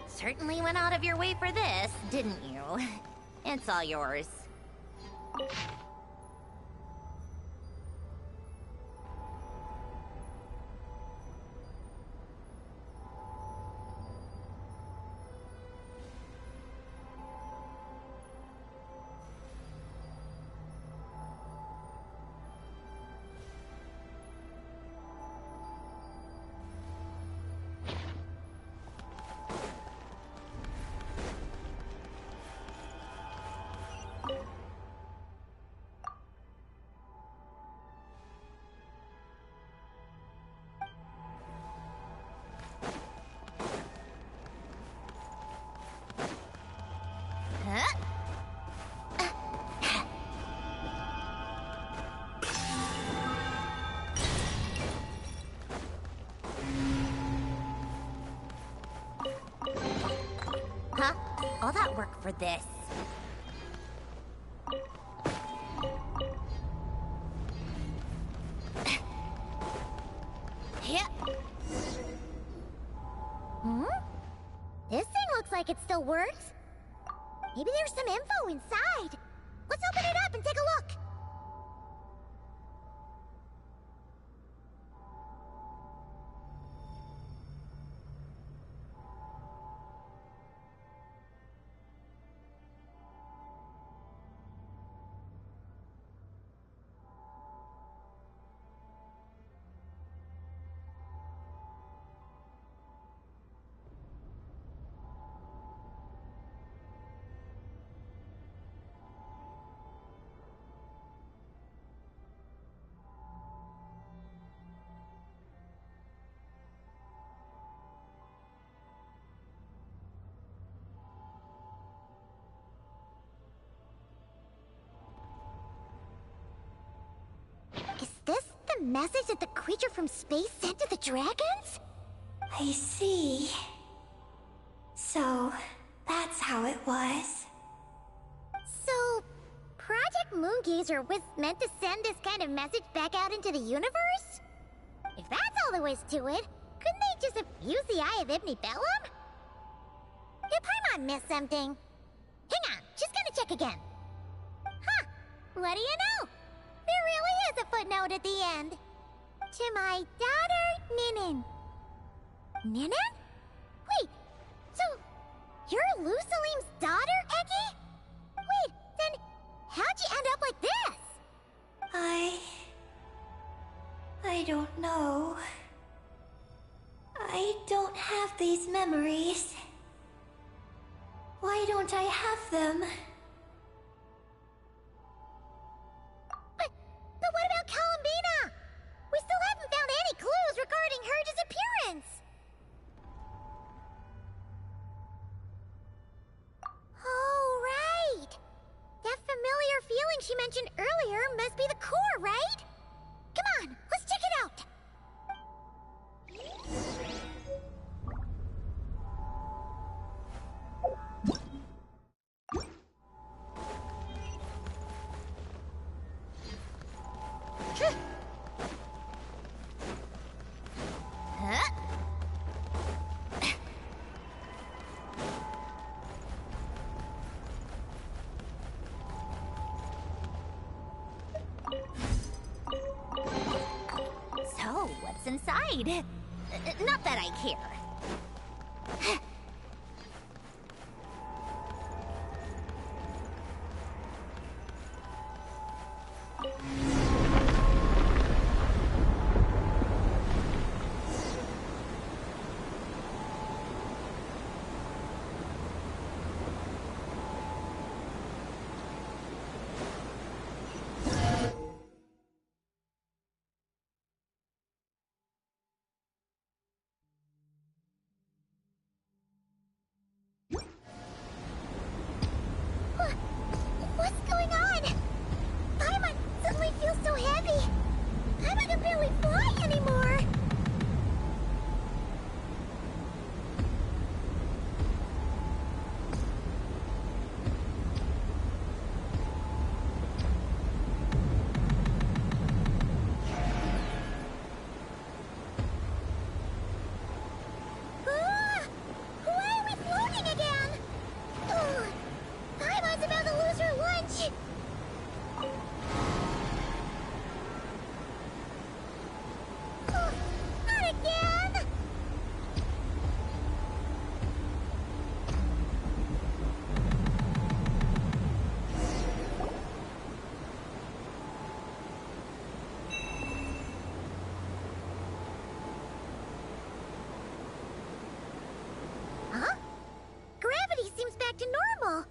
[SPEAKER 1] Certainly went out of your way for this, didn't you? It's all yours. all that work for this. Yeah. Hmm? This thing looks like it still works. Maybe there's some info inside. Let's open it up and take a look. Is this the message that the creature from space sent to the dragons?
[SPEAKER 5] I see. So, that's how it was.
[SPEAKER 1] So, Project Moongazer was meant to send this kind of message back out into the universe? If that's all there was to it, couldn't they just have used the Eye of Ibnibellum? Did Paimon miss something? Hang on, just gonna check again. Huh, what do you know? There really is a footnote at the end. To my daughter, Ninin. Ninin? Wait, so you're Lusalim's daughter, Eggy? Wait, then how'd you end up like this?
[SPEAKER 5] I don't know. I don't have these memories. Why don't I have them?
[SPEAKER 1] But what about Columbina? We still haven't found any clues regarding her disappearance. Oh, right. That familiar feeling she mentioned earlier must be the core, right? Come on, let's check it out. Huh? So, what's inside? Not that I care. What's going on? Paimon suddenly feels so heavy. Paimon can barely fly anymore. Ah! Why are we floating again? Ugh. Paimon's about to lose her lunch. Ugh, not again. Huh? Gravity seems back to normal.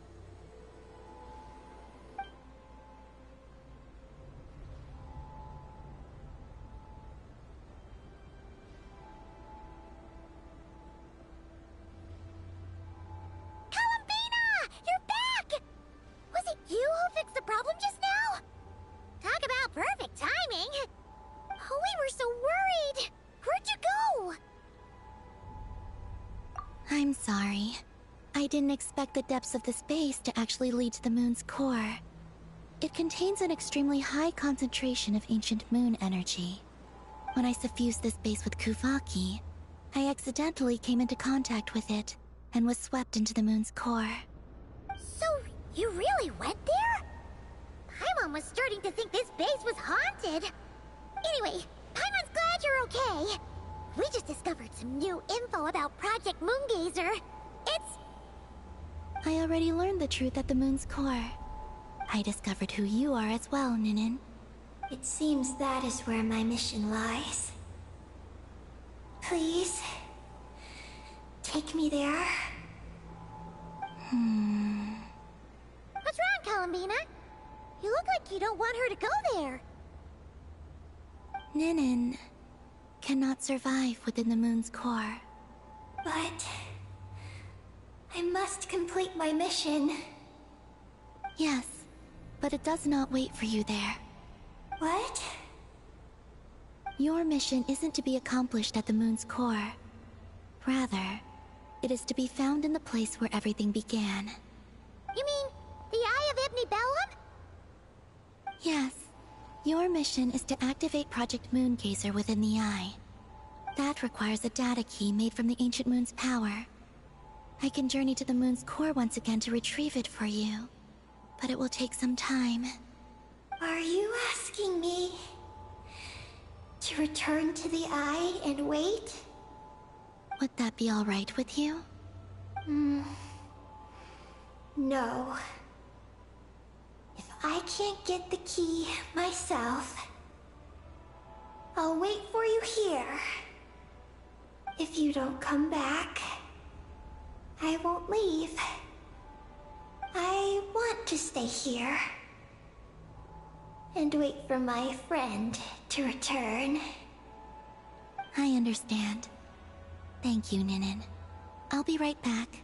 [SPEAKER 1] Columbina! You're back! Was it you who fixed the problem just now? Talk about perfect timing. Oh, we were so worried. Where'd you go?
[SPEAKER 2] I'm sorry. I didn't expect the depths of the space to actually lead to the moon's core. It contains an extremely high concentration of ancient moon energy. When I suffused this base with Kuvaki, I accidentally came into contact with it and was swept into the moon's core.
[SPEAKER 1] So, you really went there? Paimon was starting to think this base was haunted. Anyway, Paimon's glad you're okay. We just discovered some new info about Project Moongazer.
[SPEAKER 2] I already learned the truth at the moon's core. I discovered who you are as well, Ninin.
[SPEAKER 5] It seems that is where my mission lies. Please, take me there.
[SPEAKER 1] What's wrong, Columbina? You look like you don't want her to go there.
[SPEAKER 2] Ninin cannot survive within the moon's core.
[SPEAKER 5] But I must complete my mission.
[SPEAKER 2] Yes, but it does not wait for you there.
[SPEAKER 5] What?
[SPEAKER 2] Your mission isn't to be accomplished at the moon's core. Rather, it is to be found in the place where everything began.
[SPEAKER 1] You mean the Eye of Ibn Bellum?
[SPEAKER 2] Yes. Your mission is to activate Project Moongazer within the Eye. That requires a data key made from the ancient moon's power. I can journey to the moon's core once again to retrieve it for you, but it will take some time.
[SPEAKER 5] Are you asking me to return to the Eye and wait?
[SPEAKER 2] Would that be all right with you?
[SPEAKER 5] No. If I can't get the key myself, I'll wait for you here. If you don't come back, I won't leave. I want to stay here and wait for my friend to return.
[SPEAKER 2] I understand. Thank you, Ninin. I'll be right back.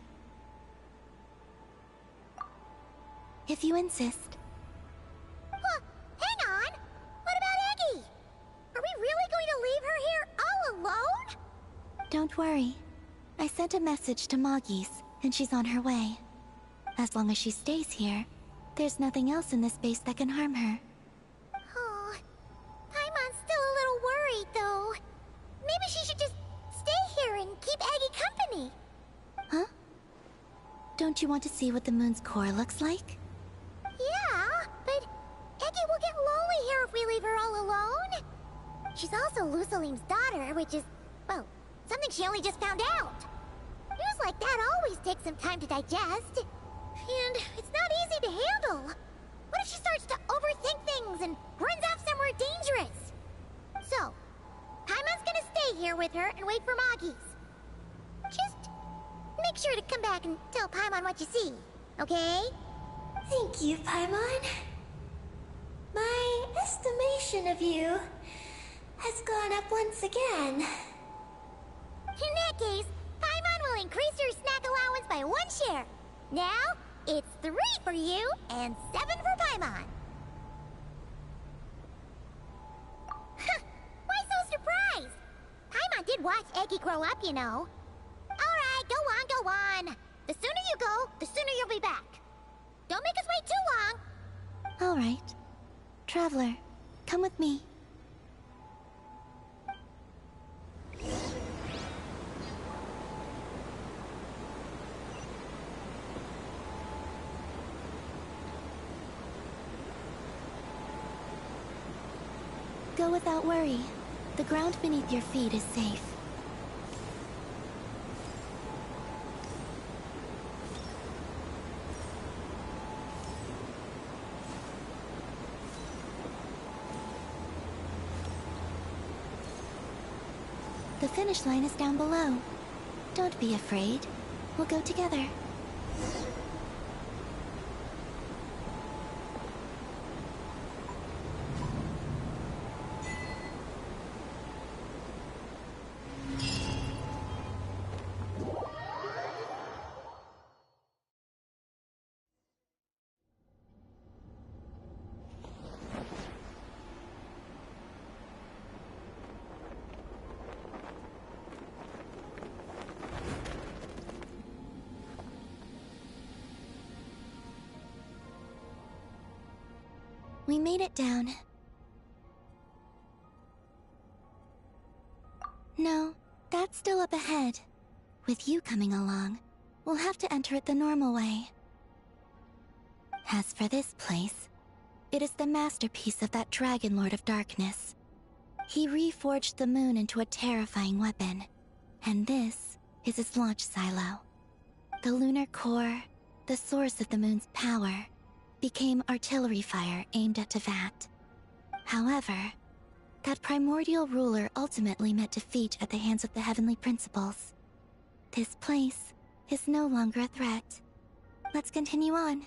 [SPEAKER 2] If you insist.
[SPEAKER 1] Huh, hang on! What about Eggy? Are we really going to leave her here all alone?
[SPEAKER 2] Don't worry. I sent a message to Moggy's, and she's on her way. As long as she stays here, there's nothing else in this base that can harm her.
[SPEAKER 1] Oh, Paimon's still a little worried, though. Maybe she should just stay here and keep Eggy company.
[SPEAKER 2] Huh? Don't you want to see what the moon's core looks like?
[SPEAKER 1] Yeah, but Eggy will get lonely here if we leave her all alone. She's also Lusalim's daughter, which is, well, something she only just found out. News like that always takes some time to digest. And it's not easy to handle. What if she starts to overthink things and runs off somewhere dangerous? So, Paimon's gonna stay here with her and wait for Moggy's. Just make sure to come back and tell Paimon what you see, okay?
[SPEAKER 5] Thank you, Paimon. My estimation of you has gone up once again.
[SPEAKER 1] In that case, Paimon will increase your snack allowance by 1 share. Now, it's 3 for you and 7 for Paimon. Why so surprised? Paimon did watch Eggy grow up, you know. Alright, go on. The sooner you go, the sooner you'll be back. Don't make us wait too long.
[SPEAKER 2] All right. Traveler, come with me. Go without worry. The ground beneath your feet is safe. The finish line is down below. Don't be afraid. We'll go together. We made it down. No, that's still up ahead. With you coming along, we'll have to enter it the normal way. As for this place, it is the masterpiece of that Dragon Lord of Darkness. He reforged the moon into a terrifying weapon, and this is his launch silo. The lunar core, the source of the moon's power, became artillery fire aimed at Tevat. However, that primordial ruler ultimately met defeat at the hands of the heavenly principles. This place is no longer a threat. Let's continue on.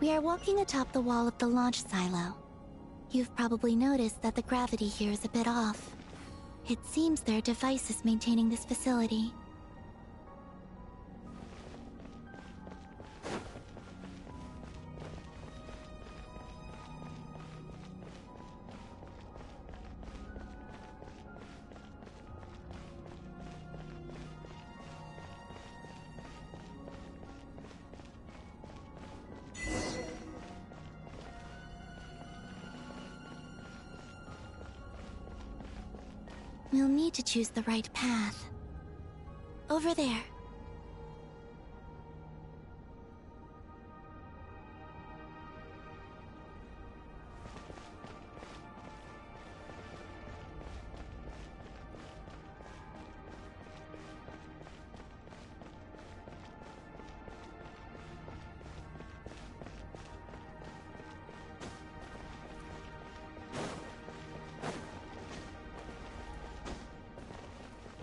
[SPEAKER 2] We are walking atop the wall of the launch silo. You've probably noticed that the gravity here is a bit off. It seems there are devices maintaining this facility. We'll need to choose the right path. Over there.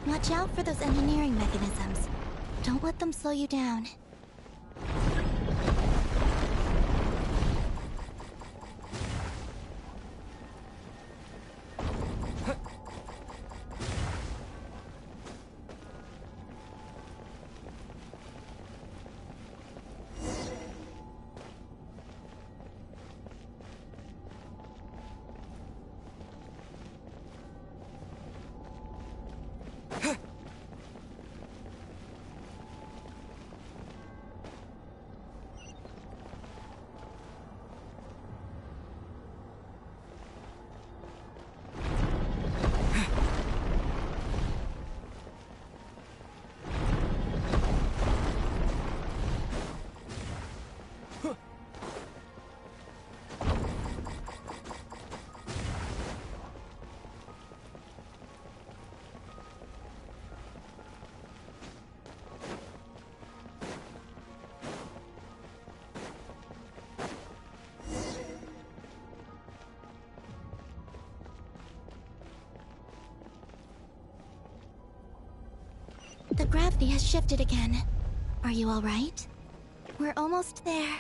[SPEAKER 2] Watch out for those engineering mechanisms. Don't let them slow you down. The gravity has shifted again. Are you all right? We're almost there.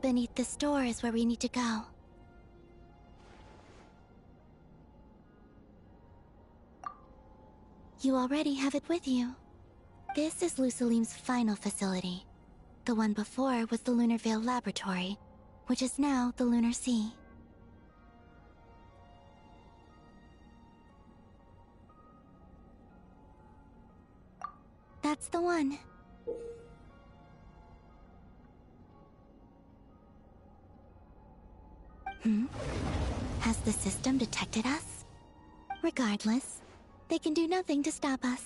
[SPEAKER 2] Beneath this door is where we need to go. You already have it with you. This is Lucilim's final facility. The one before was the Lunar Veil Laboratory, which is now the Lunar Sea. That's the one. Has the system detected us? Regardless, they can do nothing to stop us.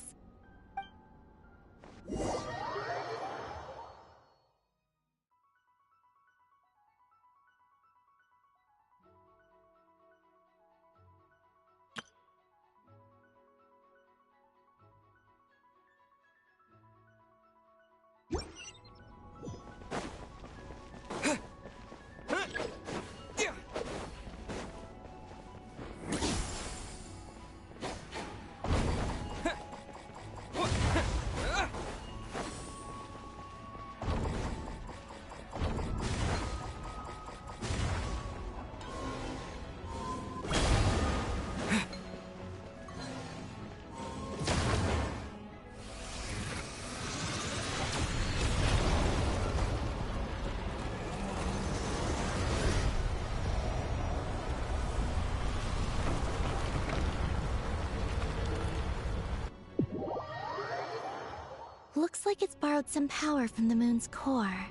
[SPEAKER 2] Looks like it's borrowed some power from the moon's core.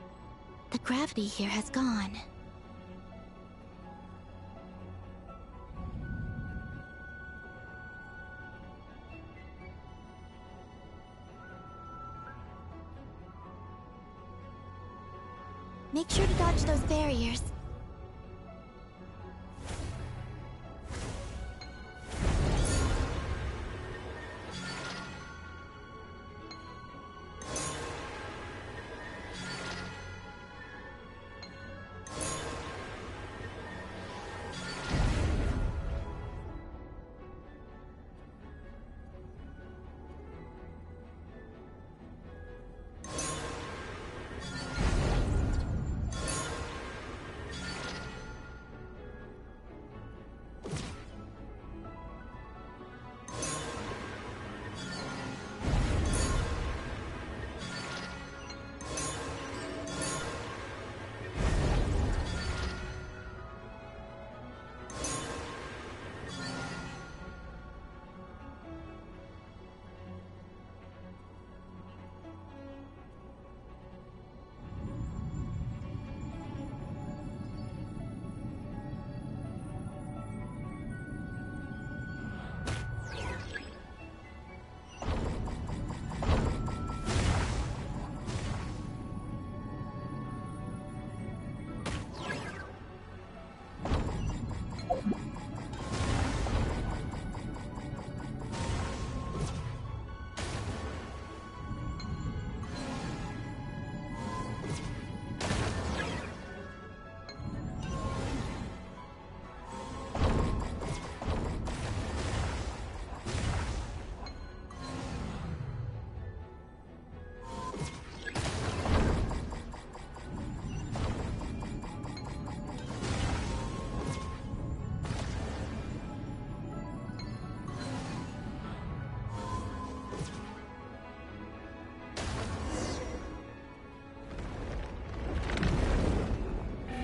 [SPEAKER 2] The gravity here has gone. Make sure to dodge those barriers.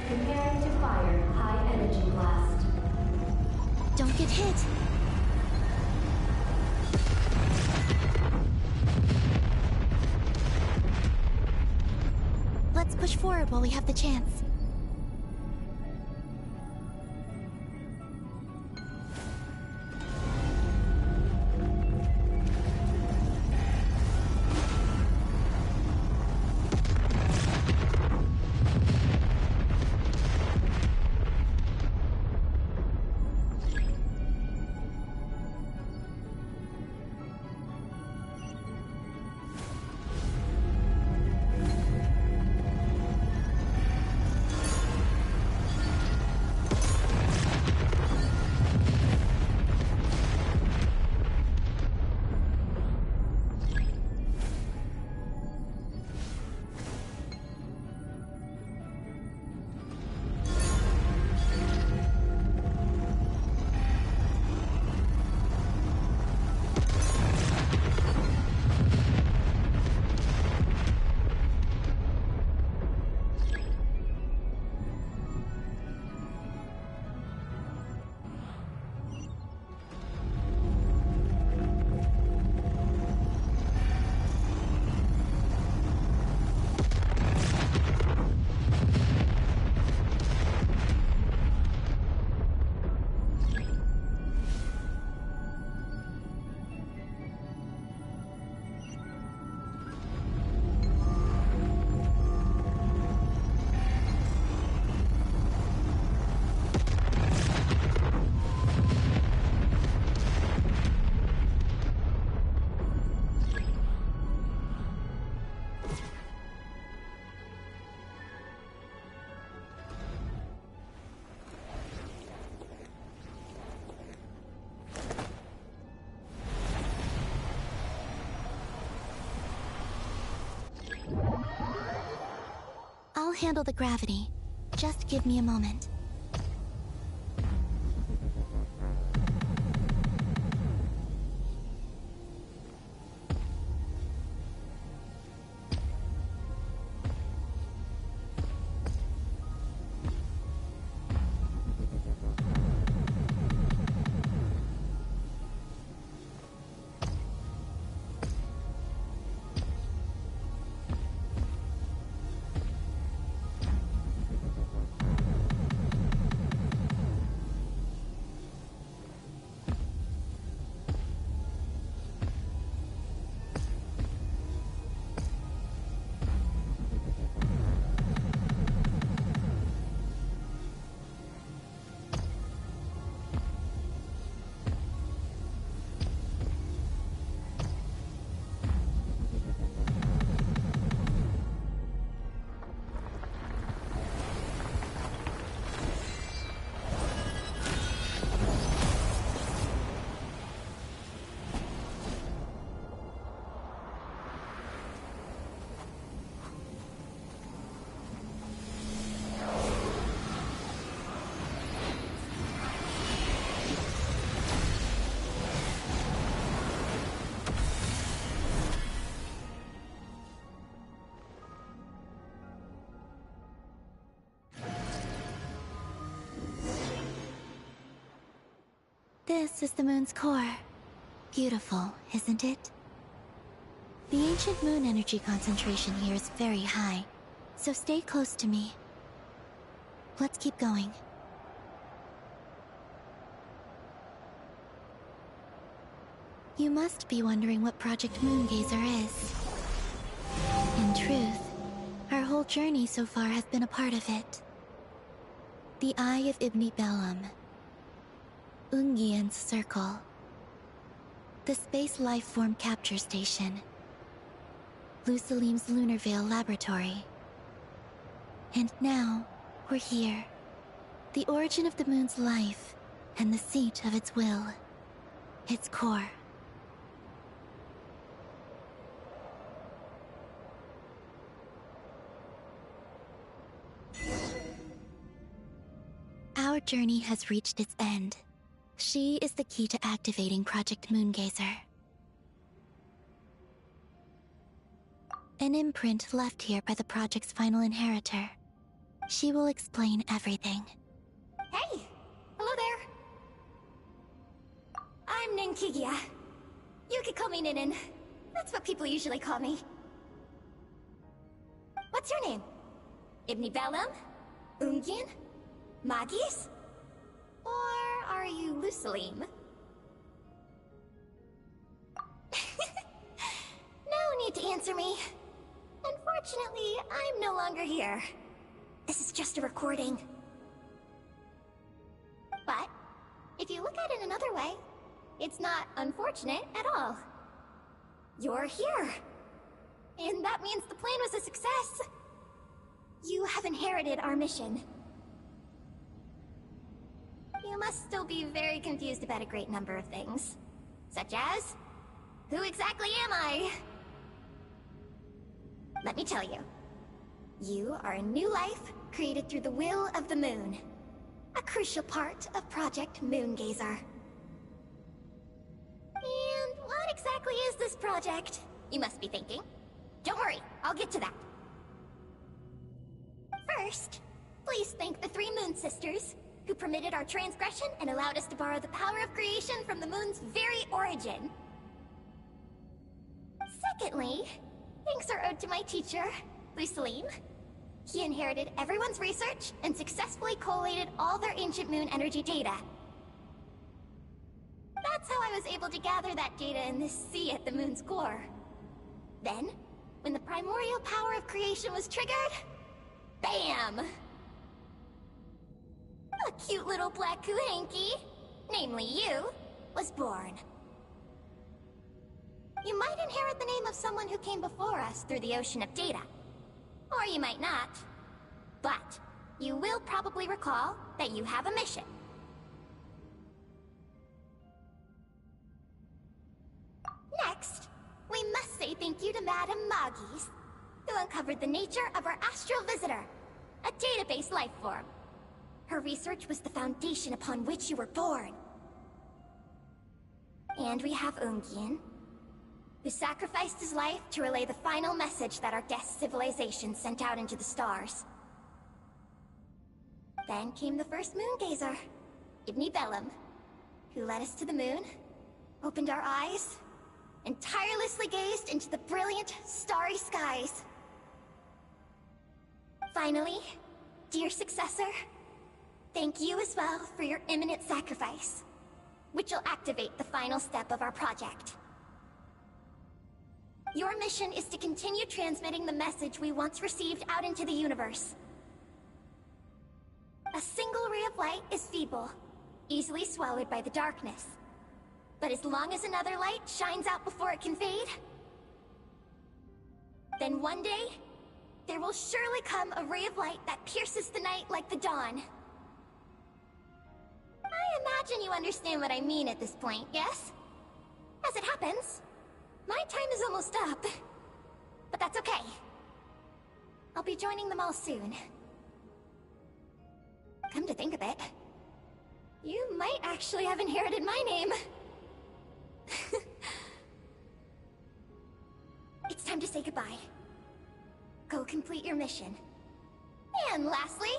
[SPEAKER 7] Preparing to fire high energy blast.
[SPEAKER 2] Don't get hit. Let's push forward while we have the chance. I'll handle the gravity. Just give me a moment. This is the moon's core. Beautiful, isn't it? The ancient moon energy concentration here is very high, so stay close to me. Let's keep going. You must be wondering what Project Moongazer is. In truth, our whole journey so far has been a part of it. The Eye of Ibni Bellum, Ungian's Circle, the Space Lifeform Capture Station, Lusalim's Lunar Veil Laboratory. And now, we're here. The origin of the moon's life, and the seat of its will. Its core. Our journey has reached its end. She is the key to activating Project Moongazer. An imprint left here by the project's final inheritor. She will explain everything.
[SPEAKER 1] Hey! Hello there! I'm Ninkigia. You could call me Ninin. That's what people usually call me. What's your name? Ibni Bellum? Ungian? Magis? Or are you Lusalim? No need to answer me. Unfortunately, I'm no longer here. This is just a recording. But, if you look at it another way, it's not unfortunate at all. You're here. And that means the plan was a success. You have inherited our mission. You must still be very confused about a great number of things. Such as, who exactly am I? Let me tell you. You are a new life created through the will of the moon. A crucial part of Project Moongazer. And what exactly is this project? You must be thinking. Don't worry, I'll get to that. First, please thank the 3 Moon Sisters, who permitted our transgression and allowed us to borrow the power of creation from the moon's very origin. Secondly, thanks are owed to my teacher, Lusalim. He inherited everyone's research and successfully collated all their ancient moon energy data. That's how I was able to gather that data in this sea at the moon's core. Then, when the primordial power of creation was triggered, BAM! A cute little black Kuhanky, namely you, was born. You might inherit the name of someone who came before us through the ocean of data. Or you might not. But, you will probably recall that you have a mission. Next, we must say thank you to Madame Magis, who uncovered the nature of our astral visitor, a database life form. Her research was the foundation upon which you were born. And we have Ungian, who sacrificed his life to relay the final message that our guest civilization sent out into the stars. Then came the first Moongazer, Ibni Bellum, who led us to the moon, opened our eyes, and tirelessly gazed into the brilliant, starry skies. Finally, dear successor, thank you as well for your imminent sacrifice, which will activate the final step of our project. Your mission is to continue transmitting the message we once received out into the universe. A single ray of light is feeble, easily swallowed by the darkness. But as long as another light shines out before it can fade, then one day, there will surely come a ray of light that pierces the night like the dawn. I imagine you understand what I mean at this point, yes? As it happens, my time is almost up. But that's okay. I'll be joining them all soon. Come to think of it, you might actually have inherited my name. It's time to say goodbye. Go complete your mission. And lastly,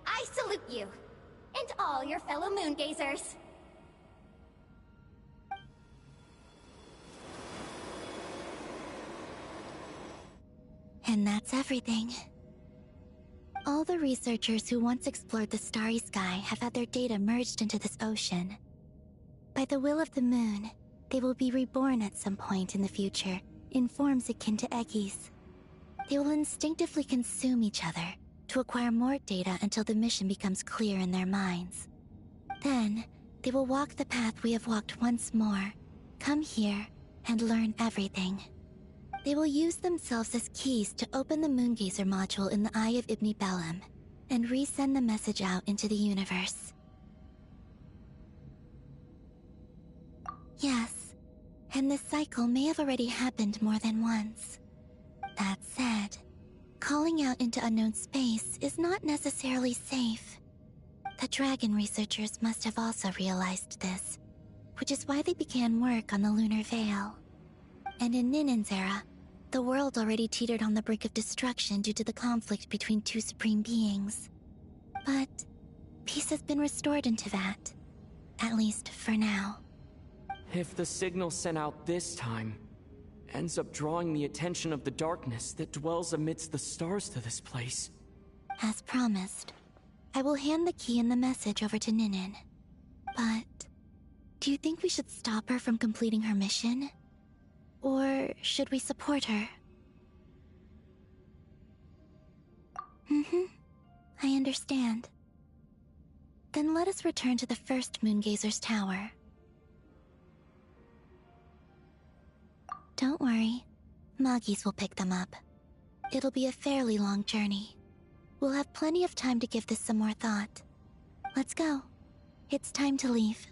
[SPEAKER 1] I salute you, and all your fellow Moongazers.
[SPEAKER 2] And that's everything. All the researchers who once explored the starry sky have had their data merged into this ocean. By the will of the moon, they will be reborn at some point in the future, in forms akin to Eggies. They will instinctively consume each other to acquire more data until the mission becomes clear in their minds. Then, they will walk the path we have walked once more, come here, and learn everything. They will use themselves as keys to open the Moongazer module in the Eye of Ibn Bellum, and resend the message out into the universe. Yes, and this cycle may have already happened more than once. That said, calling out into unknown space is not necessarily safe. The dragon researchers must have also realized this, which is why they began work on the lunar veil. And in Ninen's era, the world already teetered on the brink of destruction due to the conflict between two supreme beings. But peace has been restored into that, at least for now.
[SPEAKER 4] If the signal sent out this time ends up drawing the attention of the darkness that dwells amidst the stars to this place.
[SPEAKER 2] As promised, I will hand the key and the message over to Ninen. But do you think we should stop her from completing her mission? Or should we support her? I understand. Then let us return to the first Moongazer's tower. Don't worry, Moggies will pick them up. It'll be a fairly long journey. We'll have plenty of time to give this some more thought. Let's go. It's time to leave.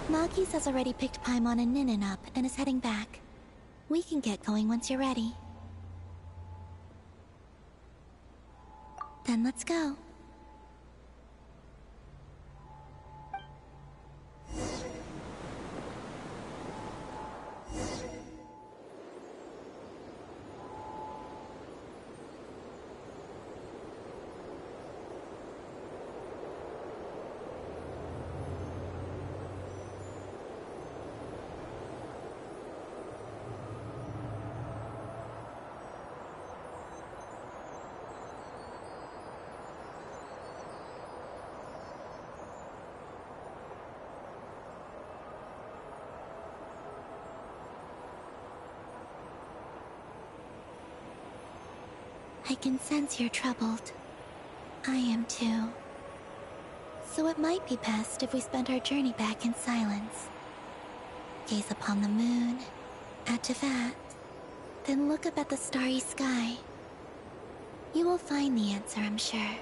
[SPEAKER 2] Moggies has already picked Paimon and Ninen up and is heading back. We can get going once you're ready. Then let's go. I can sense you're troubled. I am too. So it might be best if we spend our journey back in silence. Gaze upon the moon, add to that, then look up at the starry sky. You will find the answer, I'm sure.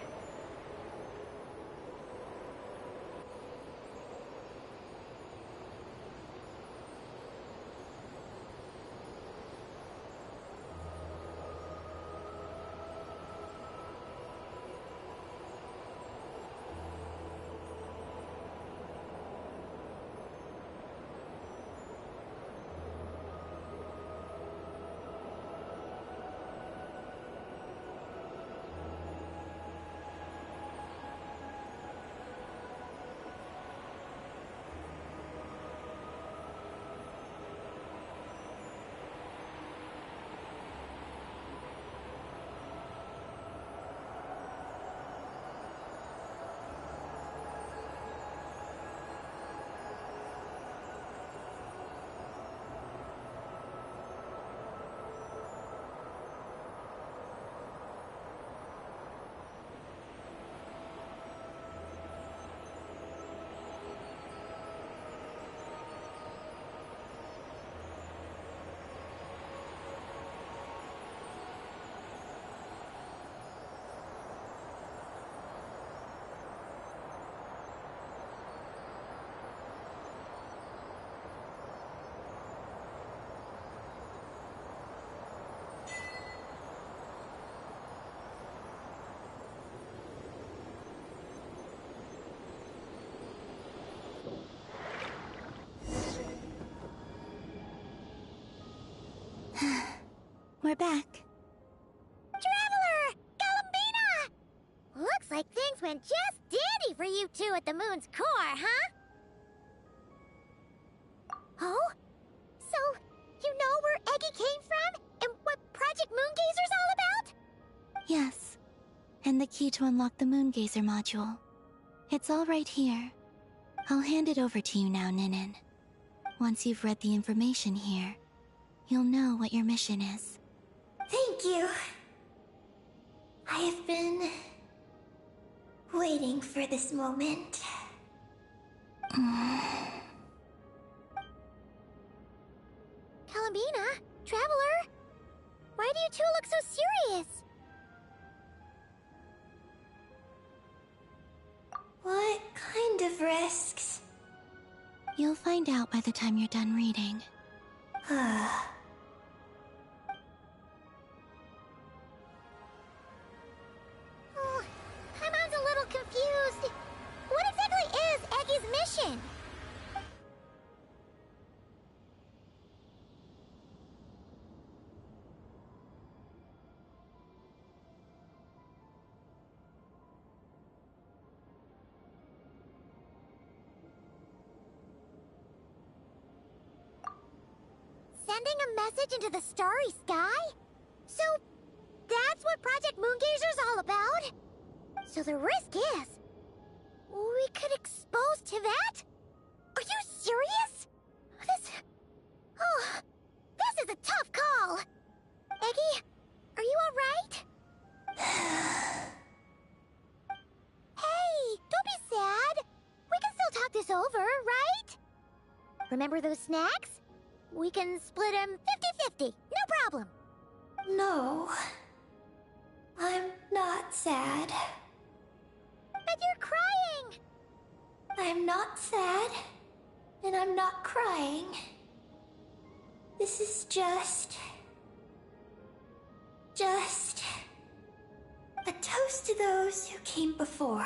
[SPEAKER 2] We're back.
[SPEAKER 1] Traveler! Galambina! Looks like things went just dandy for you two at the moon's core, huh? Oh? So, you know where Eggy came from? And what Project Moongazer's all about?
[SPEAKER 2] Yes, and the key to unlock the Moongazer module. It's all right here. I'll hand it over to you now, Ninin. Once you've read the information here, you'll know what your mission is.
[SPEAKER 5] Thank you. I have been waiting for this moment.
[SPEAKER 1] Columbina, Traveler, why do you two look so serious?
[SPEAKER 5] What kind of risks?
[SPEAKER 2] You'll find out by the time you're done reading.
[SPEAKER 1] Oh, Paimon's a little confused. What exactly is Eggy's mission? Sending a message into the starry sky? So, that's what Project Moongazer's all about? So the risk is... we could expose to that? Are you serious? This is a tough call! Eggy, are you alright? Hey, don't be sad! We can still talk this over, right? Remember those snacks? We can split them 50-50, no problem.
[SPEAKER 5] No. I'm not sad.
[SPEAKER 1] But you're crying!
[SPEAKER 5] I'm not sad, and I'm not crying. This is just a toast to those who came before.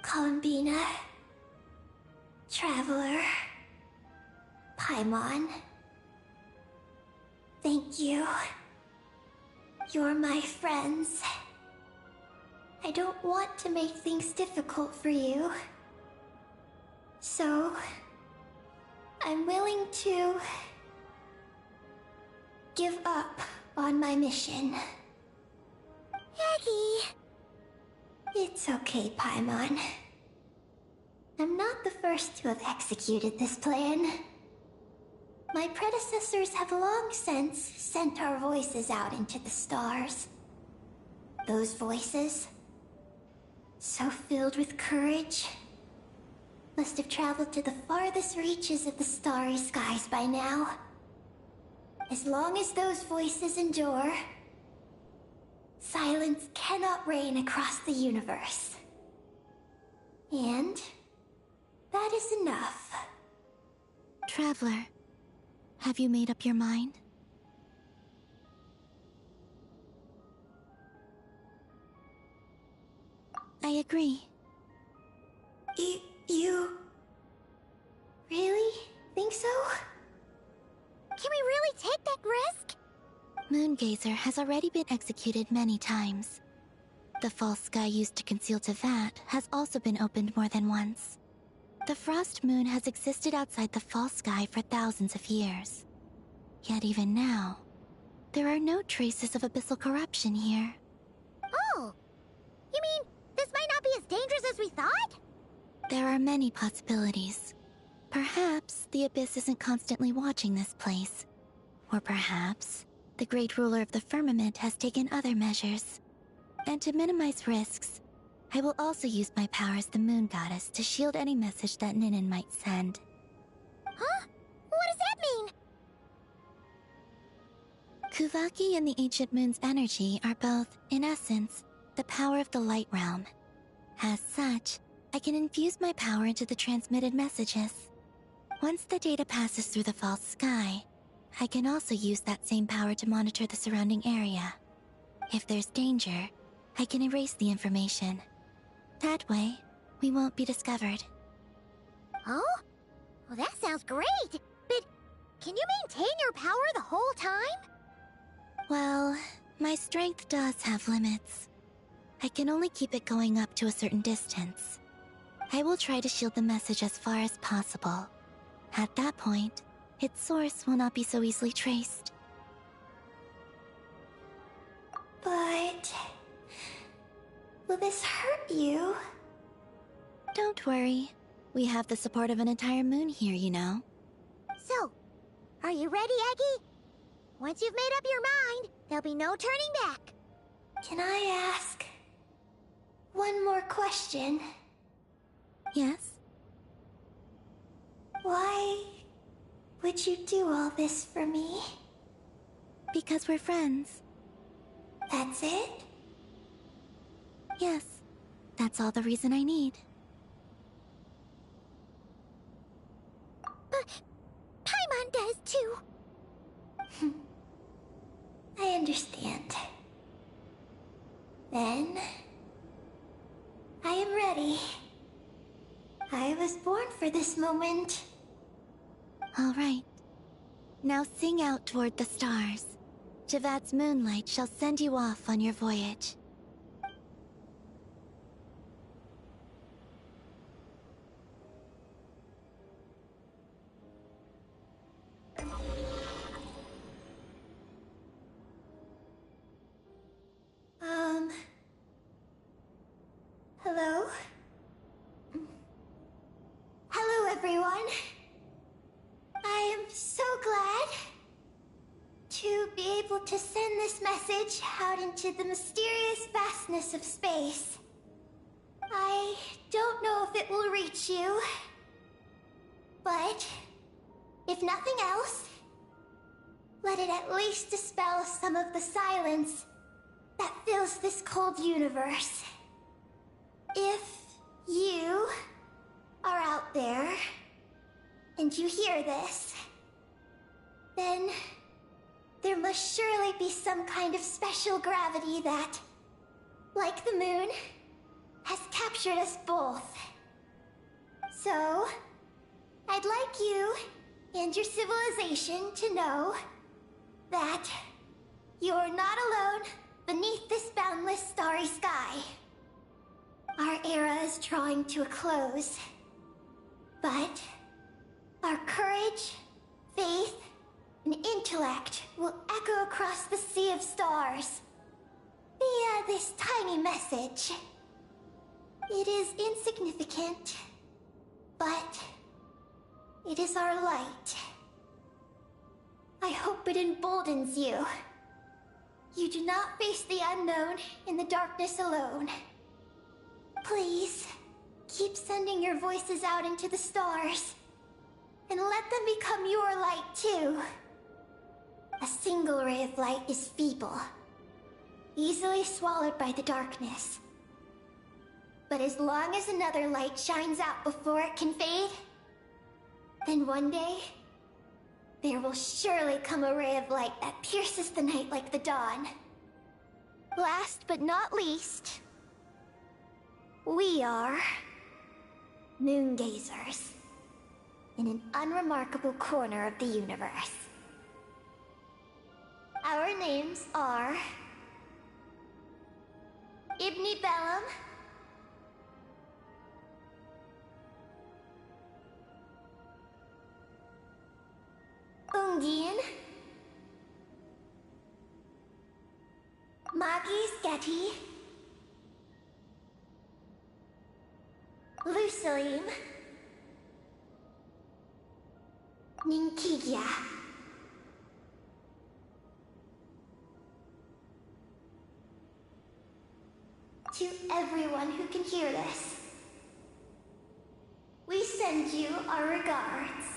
[SPEAKER 5] Columbina, Traveler, Paimon. Thank you. You're my friends. I don't want to make things difficult for you. So, I'm willing to give up on my mission.
[SPEAKER 1] Eggy!
[SPEAKER 5] It's okay, Paimon. I'm not the first to have executed this plan. My predecessors have long since sent our voices out into the stars. Those voices, so filled with courage, must have traveled to the farthest reaches of the starry skies by now. As long as those voices endure, silence cannot reign across the universe. And that is enough.
[SPEAKER 2] Traveler, have you made up your mind? I agree.
[SPEAKER 5] You really think so?
[SPEAKER 1] Can we really take that risk?
[SPEAKER 2] Moongazer has already been executed many times. The false sky used to conceal Tevat has also been opened more than once. The frost moon has existed outside the false sky for thousands of years. Yet even now, there are no traces of abyssal corruption here.
[SPEAKER 1] Oh! You mean, this might not be as dangerous as we thought?
[SPEAKER 2] There are many possibilities. Perhaps the Abyss isn't constantly watching this place. Or perhaps the Great Ruler of the Firmament has taken other measures. And to minimize risks, I will also use my power as the Moon Goddess to shield any message that Ninin might send.
[SPEAKER 1] Huh? What does that mean?
[SPEAKER 2] Kuvaki and the Ancient Moon's energy are both, in essence, the power of the Light Realm. As such, I can infuse my power into the transmitted messages. Once the data passes through the false sky, I can also use that same power to monitor the surrounding area. If there's danger, I can erase the information. That way, we won't be discovered.
[SPEAKER 1] Oh? Well, that sounds great! But can you maintain your power the whole time?
[SPEAKER 2] Well, my strength does have limits. I can only keep it going up to a certain distance. I will try to shield the message as far as possible. At that point, its source will not be so easily traced.
[SPEAKER 5] But... will this hurt you?
[SPEAKER 2] Don't worry. We have the support of an entire moon here, you know.
[SPEAKER 1] So, are you ready, Eggy? Once you've made up your mind, there'll be no turning back.
[SPEAKER 5] Can I ask one more question?
[SPEAKER 2] Yes?
[SPEAKER 5] Why would you do all this for me?
[SPEAKER 2] Because we're friends.
[SPEAKER 5] That's it?
[SPEAKER 2] Yes. That's all the reason I need.
[SPEAKER 1] But Paimon does too.
[SPEAKER 5] I understand. Then... I am ready. I was born for this moment.
[SPEAKER 2] All right. Now sing out toward the stars. Javat's moonlight shall send you off on your voyage.
[SPEAKER 5] Hello? Hello, everyone. I am so glad to be able to send this message out into the mysterious vastness of space. I don't know if it will reach you, but if nothing else, let it at least dispel some of the silence that fills this cold universe. If you are out there and you hear this, then there must surely be some kind of special gravity that, like the moon, has captured us both. So, I'd like you and your civilization to know that you're not alone beneath this boundless starry sky. Our era is drawing to a close, but our courage, faith, and intellect will echo across the sea of stars via this tiny message. It is insignificant, but it is our light. I hope it emboldens you. You do not face the unknown in the darkness alone. Please, keep sending your voices out into the stars, and let them become your light too. A single ray of light is feeble, easily swallowed by the darkness. But as long as another light shines out before it can fade, then one day, there will surely come a ray of light that pierces the night like the dawn. Last but not least, we are moon gazers in an unremarkable corner of the universe. Our names are Ibni Bellum, Ungian, Magi Sketi, Lusalim, Ninkigia. To everyone who can hear this, we send you our regards.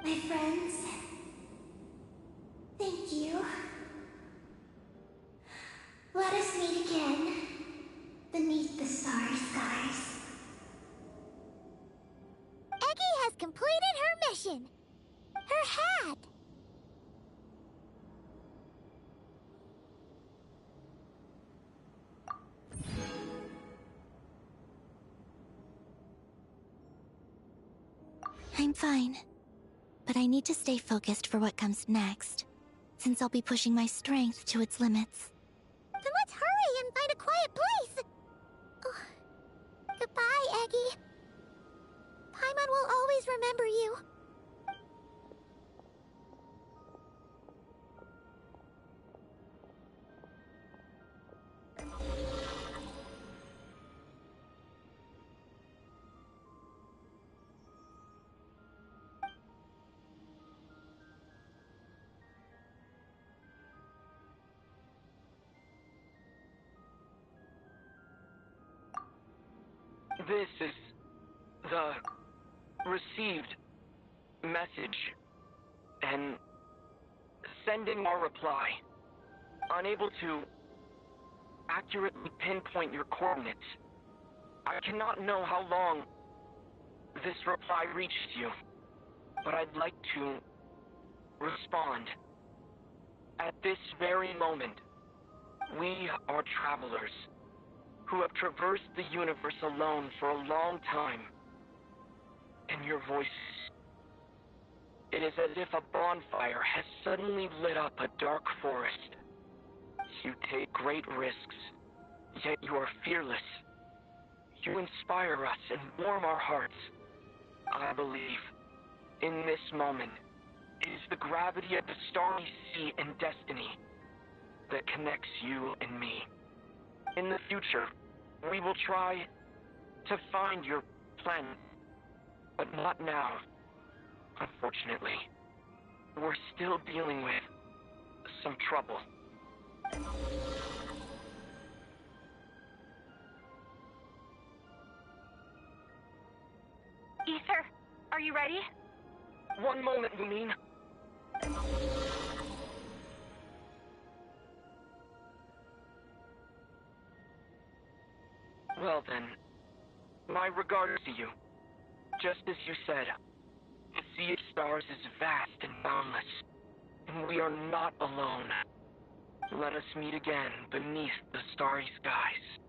[SPEAKER 5] My friends, thank you. Let us meet again beneath the starry skies.
[SPEAKER 1] Eggy has completed her mission. Her hat.
[SPEAKER 2] I'm fine. But I need to stay focused for what comes next, since I'll be pushing my strength to its limits.
[SPEAKER 1] Then let's hurry and find a quiet place. Oh. Goodbye, Eggy. Paimon remember you.
[SPEAKER 8] This is the received message, and sending our reply. Unable to accurately pinpoint your coordinates. I cannot know how long this reply reached you, but I'd like to respond. At this very moment, we are travelers who have traversed the universe alone for a long time. And your voices, it is as if a bonfire has suddenly lit up a dark forest. You take great risks, yet you are fearless. You inspire us and warm our hearts. I believe, in this moment, it is the gravity of the starry sea and destiny that connects you and me. In the future, we will try to find your planet, but not now. Unfortunately, we're still dealing with some trouble.
[SPEAKER 9] Ether, are you ready?
[SPEAKER 8] One moment, you mean? Well then, my regards to you. Just as you said, the sea of stars is vast and boundless, and we are not alone. Let us meet again beneath the starry skies.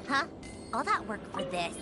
[SPEAKER 1] Huh? All that work for this?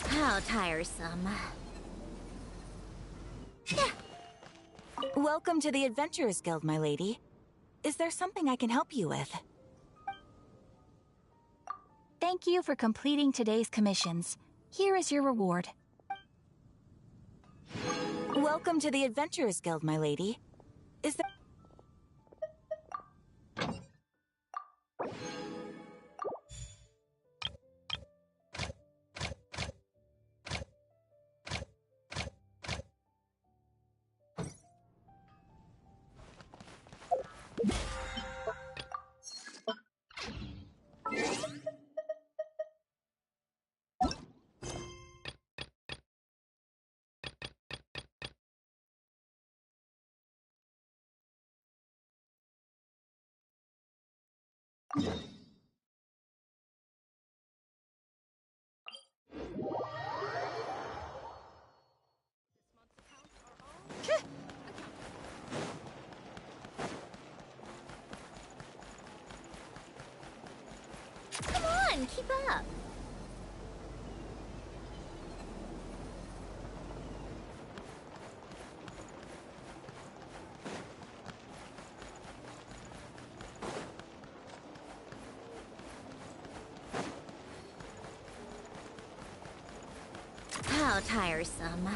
[SPEAKER 1] How tiresome.
[SPEAKER 10] Welcome to the Adventurers Guild, my lady. Is there something I can help you with? thank you for completing today's commissions. Here is your reward. Welcome to the Adventurers Guild, my lady. Is that...
[SPEAKER 1] Come on, keep up. How tiresome.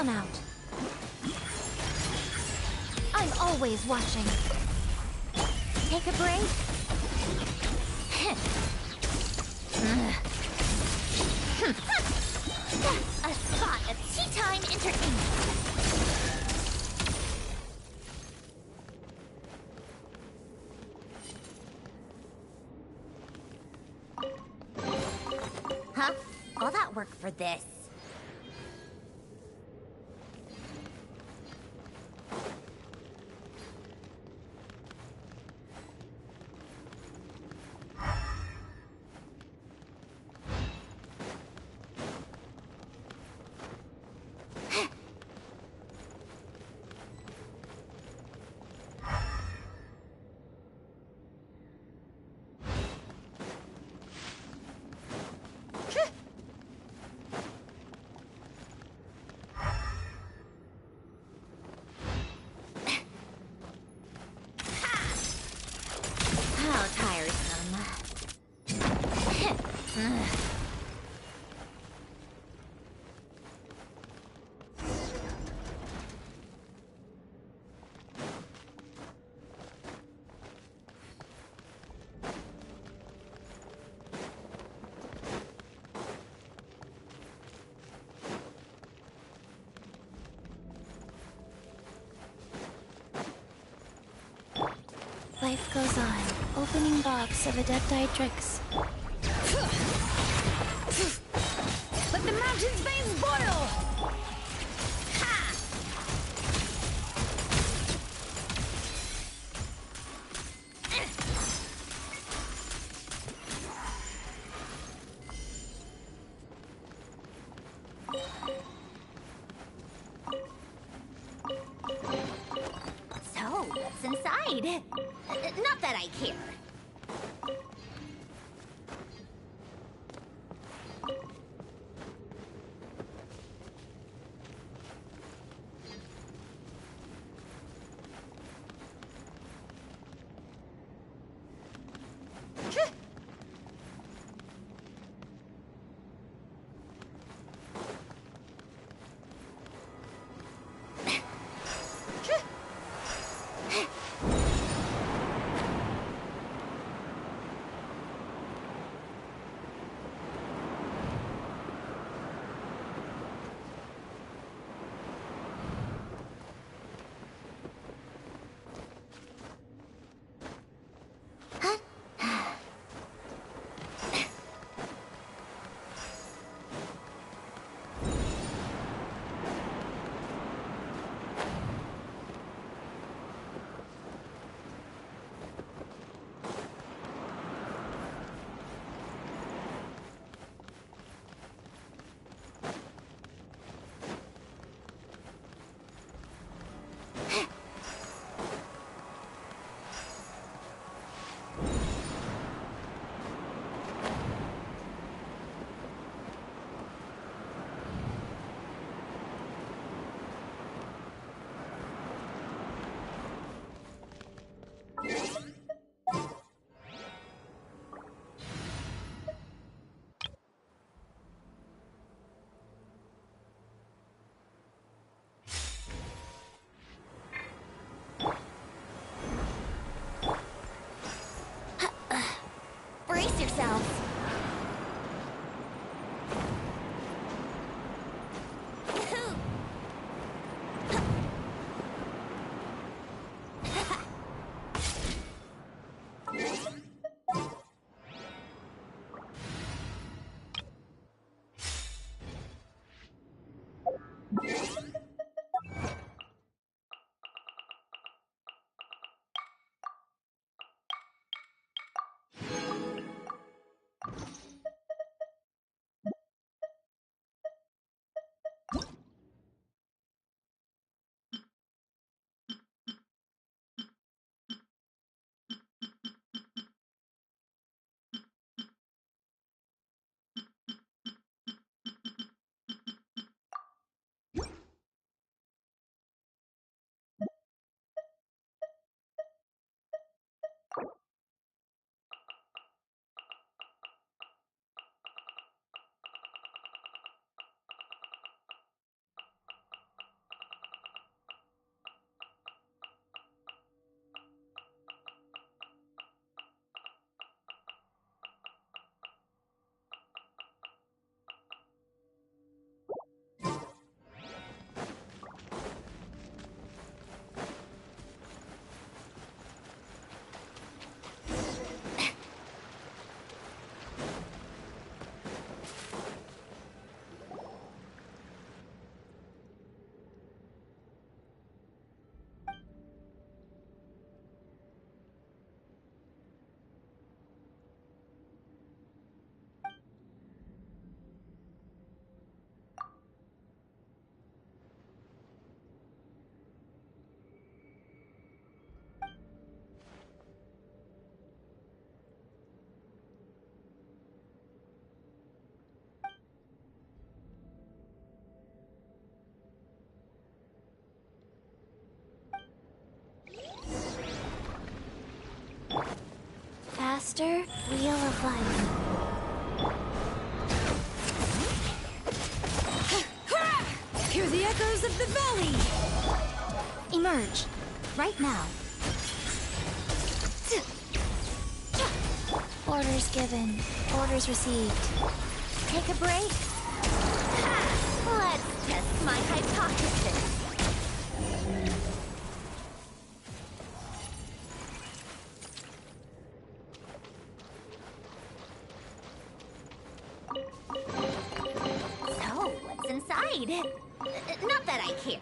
[SPEAKER 2] come out. I'm always watching. Take a break. A spot of tea time entertainment.
[SPEAKER 1] Huh? All that work for this? How tiresome.
[SPEAKER 2] Life goes on. Opening box of Adepti-Trix.
[SPEAKER 1] Let the mountain's veins boil! Ha! So, what's inside? Not that I care.
[SPEAKER 2] Master, Wheel of Life.
[SPEAKER 11] Hear the echoes of the valley!
[SPEAKER 2] Emerge. Right now. Orders given. Orders received. Take a break.
[SPEAKER 1] Let's test my hypothesis. So, what's inside? Not that I care.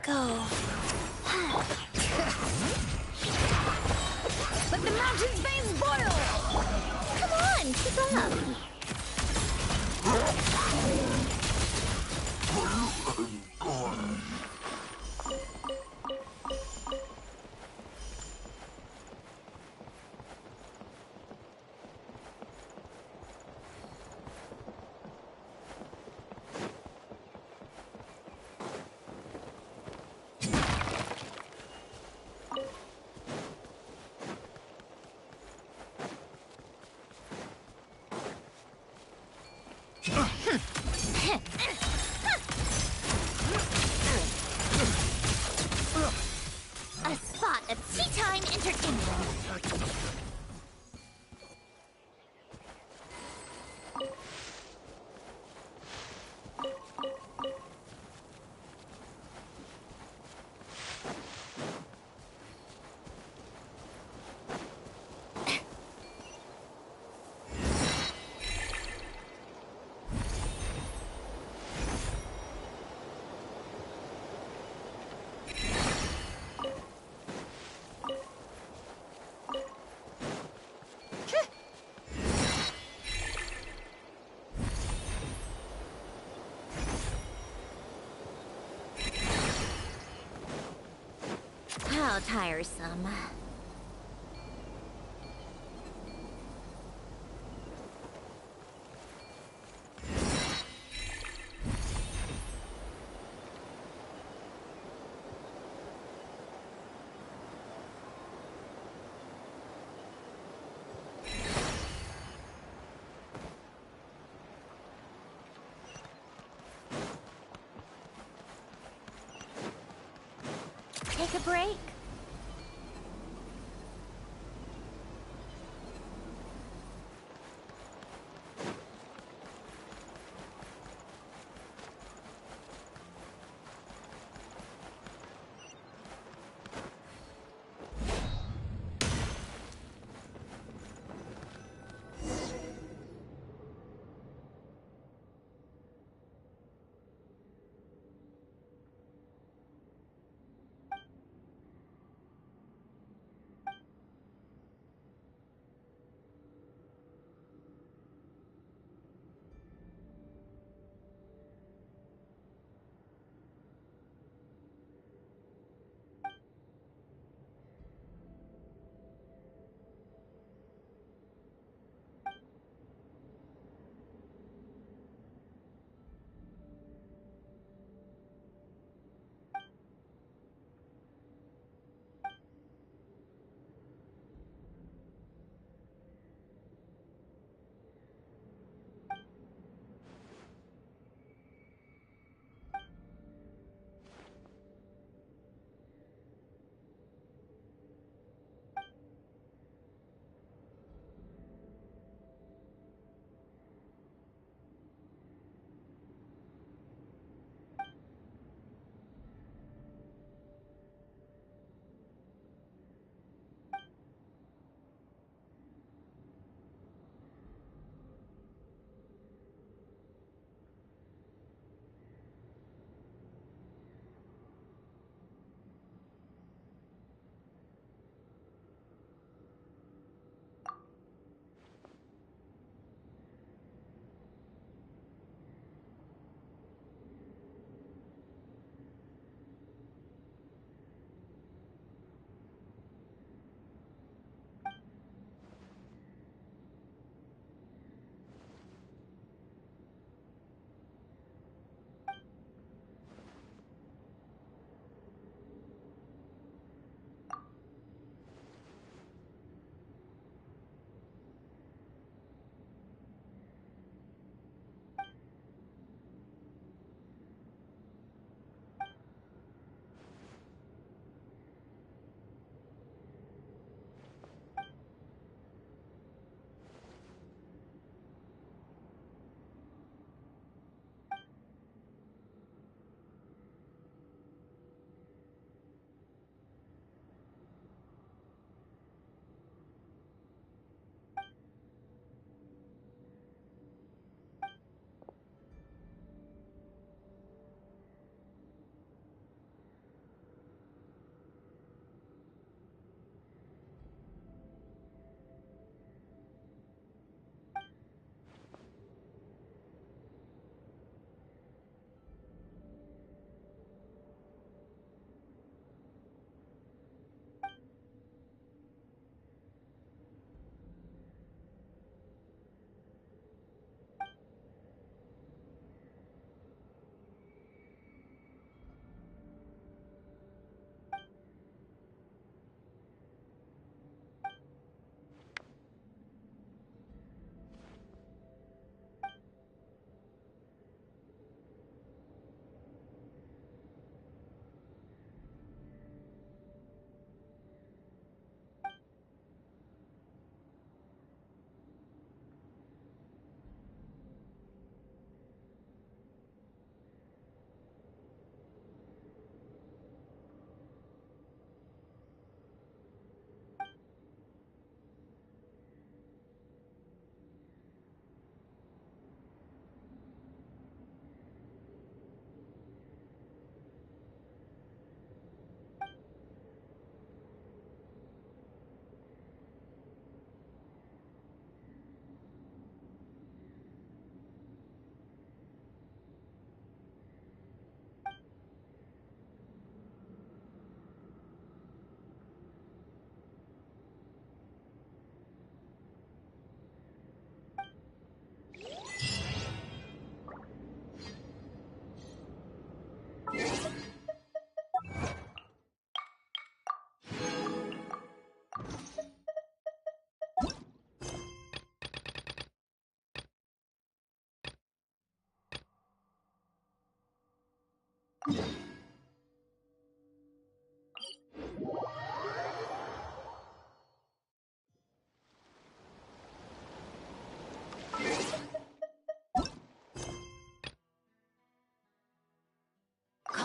[SPEAKER 2] Go.
[SPEAKER 11] Let the mountain's veins boil!
[SPEAKER 1] Come on, keep up. A spot of tea time entertainment. How tiresome. Take a break.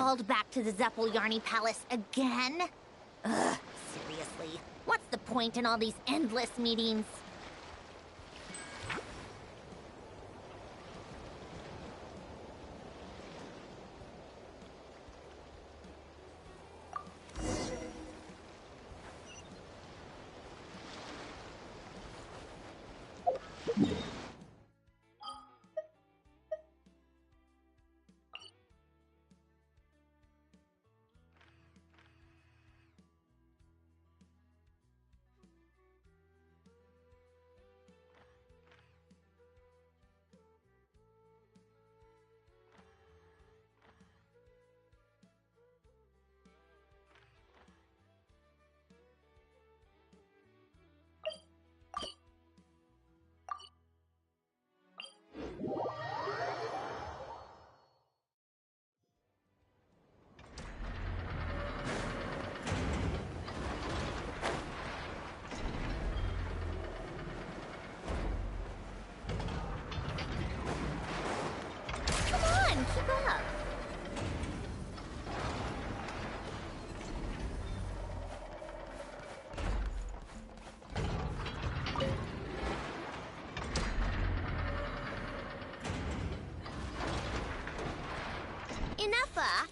[SPEAKER 1] called back to the Zeppeljärni Palace again? Ugh, seriously. What's the point in all these endless meetings? Keep up. Enough.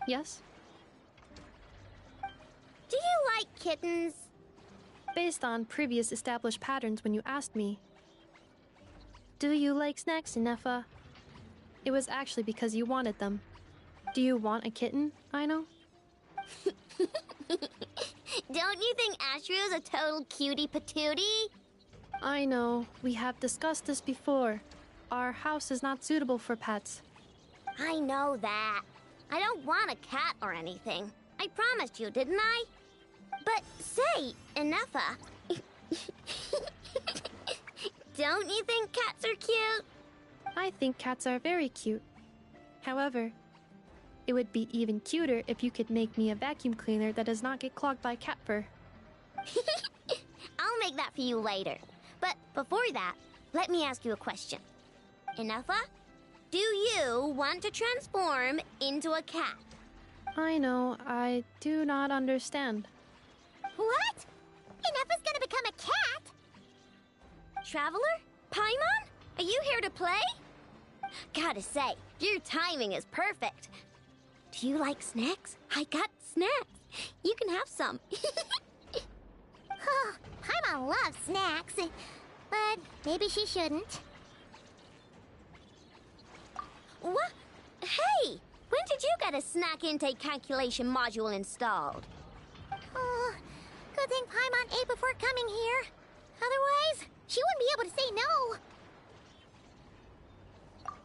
[SPEAKER 3] Yes?
[SPEAKER 1] Do you like kittens?
[SPEAKER 3] Based on previous established patterns when you asked me, do you like snacks, Inefa? It was actually because you wanted them. Do you want a kitten, Aino?
[SPEAKER 1] Don't you think Ashrio's a total cutie patootie?
[SPEAKER 3] I know. We have discussed this before. Our house is not suitable for pets.
[SPEAKER 1] I know that. I don't want a cat or anything. I promised you, didn't I? But say, Inefa, don't you think cats are cute?
[SPEAKER 3] I think cats are very cute. However, it would be even cuter if you could make me a vacuum cleaner that does not get clogged by cat fur.
[SPEAKER 1] I'll make that for you later. But before that, let me ask you a question. Inefa, do you want to transform into a cat?
[SPEAKER 3] I know, I do not understand.
[SPEAKER 1] What? Inefa's gonna become a cat? Traveler? Paimon? Are you here to play? Gotta say, your timing is perfect. Do you like snacks? I got snacks. You can have some. Oh, Paimon loves snacks, but maybe she shouldn't. What? Hey! When did you get a snack intake calculation module installed? Oh, good thing Paimon ate before coming here. Otherwise, she wouldn't be able to say no.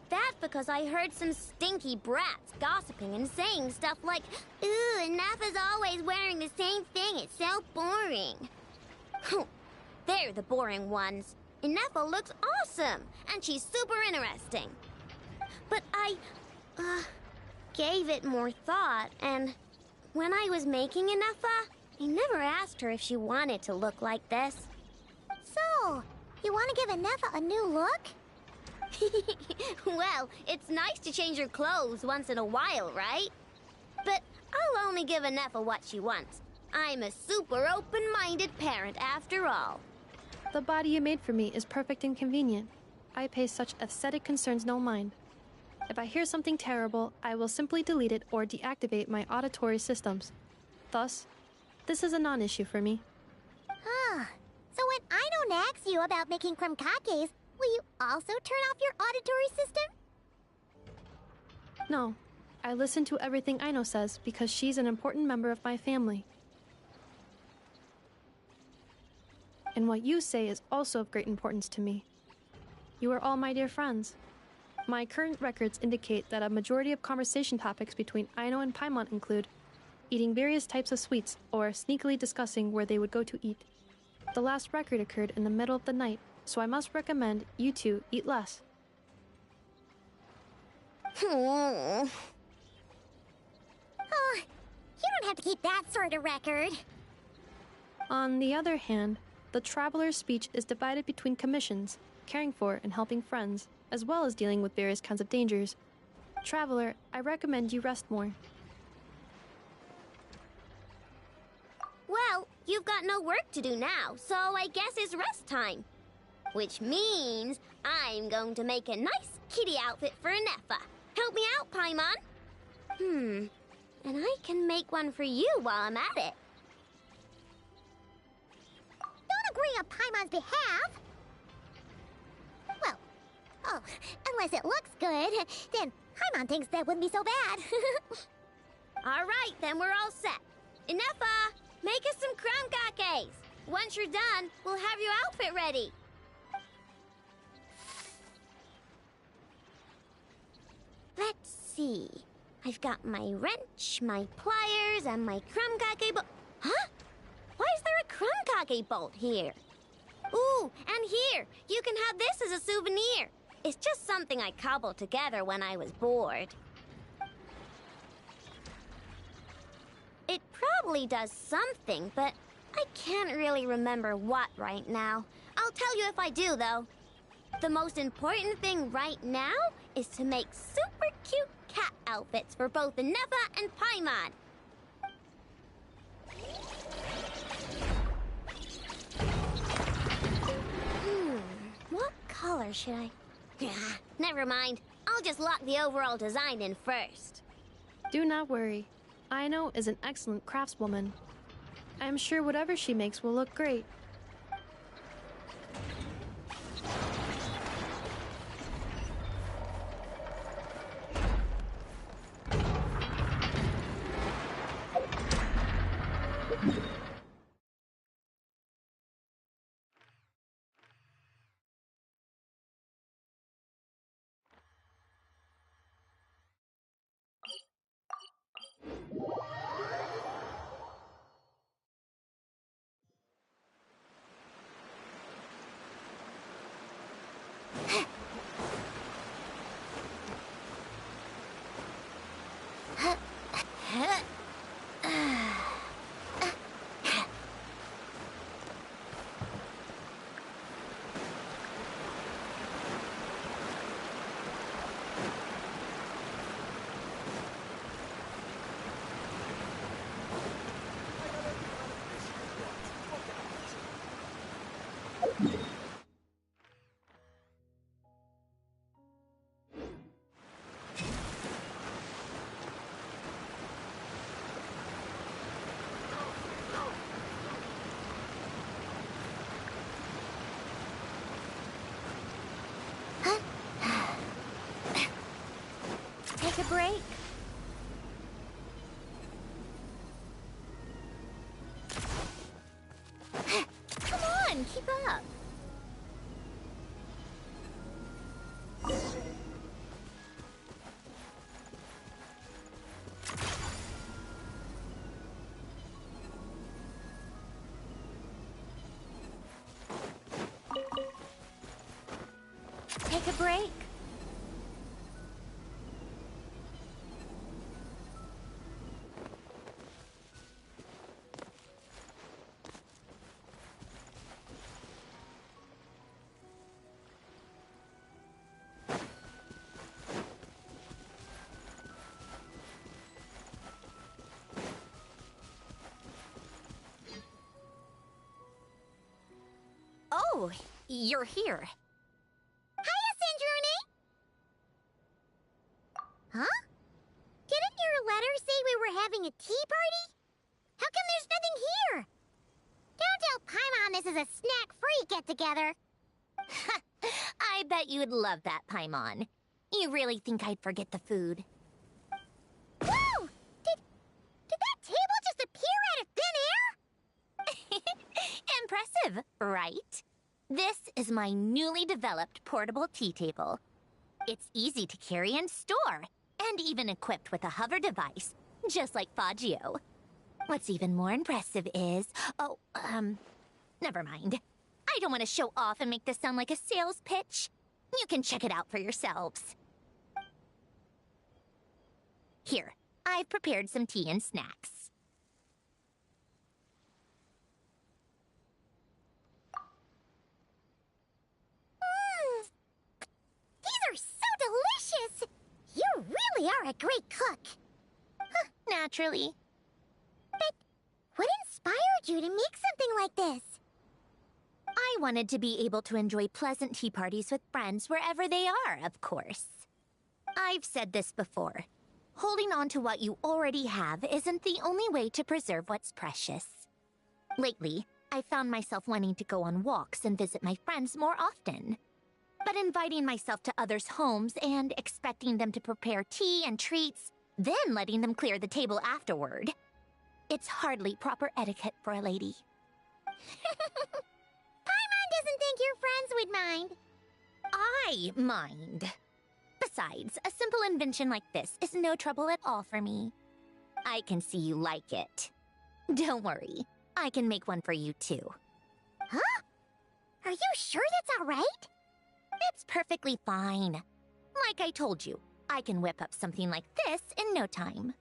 [SPEAKER 1] That's because I heard some stinky brats gossiping and saying stuff like, "Ooh, Inefa's always wearing the same thing. It's so boring." They're the boring ones. Inefa looks awesome, and she's super interesting. But I, gave it more thought, and when I was making Inefa, I never asked her if she wanted to look like this. So, you want to give Inefa a new look? Well, it's nice to change her clothes once in a while, right? But I'll only give Inefa what she wants. I'm a super open-minded parent after all.
[SPEAKER 3] The body you made for me is perfect and convenient. I pay such aesthetic concerns no mind. If I hear something terrible, I will simply delete it or deactivate my auditory systems. Thus, this is a non-issue for me.
[SPEAKER 1] So when Aino nags you about making krumkakes, will you also turn off your auditory system?
[SPEAKER 3] No, I listen to everything Aino says because she's an important member of my family. And what you say is also of great importance to me. You are all my dear friends. My current records indicate that a majority of conversation topics between Aino and Paimon include eating various types of sweets or sneakily discussing where they would go to eat. The last record occurred in the middle of the night, so I must recommend you two eat less.
[SPEAKER 1] Oh, you don't have to keep that sort of record.
[SPEAKER 3] On the other hand, the traveler's speech is divided between commissions, caring for and helping friends, as well as dealing with various kinds of dangers. Traveler, I recommend you rest more.
[SPEAKER 1] Well, you've got no work to do now, so I guess it's rest time. Which means I'm going to make a nice kitty outfit for Nefa. Help me out, Paimon. And I can make one for you while I'm at it. Don't agree on Paimon's behalf. Well, unless it looks good, then Paimon thinks that wouldn't be so bad. All right, then we're all set. Nefa, make us some crumb cakes. Once you're done, we'll have your outfit ready. Let's see. I've got my wrench, my pliers, and my crumb bolt. Huh? Why is there a crumb bolt here? Ooh, and here, you can have this as a souvenir. It's just something I cobbled together when I was bored. It probably does something, but I can't really remember what right now. I'll tell you if I do, though. The most important thing right now is to make super cute cat outfits for both the Nefa and Paimon. What color should I... Never mind. I'll just lock the overall design in first.
[SPEAKER 3] Do not worry. Aino is an excellent craftswoman. I am sure whatever she makes will look great.
[SPEAKER 1] Take a break. Come on, keep up. Take a break. Oh, you're here. Hiya, Sandruni! Huh? Didn't your letter say we were having a tea party? How come there's nothing here? Don't tell Paimon this is a snack-free get-together. I bet you'd love that, Paimon. You really think I'd forget the food? Whoa! Did that table just appear out of thin air? Impressive, right? This is my newly developed portable tea table. It's easy to carry and store, and even equipped with a hover device, just like Faggio. What's even more impressive is... never mind. I don't want to show off and make this sound like a sales pitch. You can check it out for yourselves. Here, I've prepared some tea and snacks. These really are a great cook.
[SPEAKER 2] Naturally.
[SPEAKER 1] But what inspired you to make something like this?
[SPEAKER 2] I wanted to be able to enjoy pleasant tea parties with friends wherever they are, of course. I've said this before. Holding on to what you already have isn't the only way to preserve what's precious. Lately, I found myself wanting to go on walks and visit my friends more often. But inviting myself to others' homes and expecting them to prepare tea and treats, then letting them clear the table afterward. It's hardly proper etiquette for a lady.
[SPEAKER 1] Paimon doesn't think your friends would mind.
[SPEAKER 2] I mind. Besides, a simple invention like this is no trouble at all for me. I can see you like it. Don't worry, I can make one for you too.
[SPEAKER 1] Huh? Are you sure that's alright?
[SPEAKER 2] It's perfectly fine. Like I told you, I can whip up something like this in no time.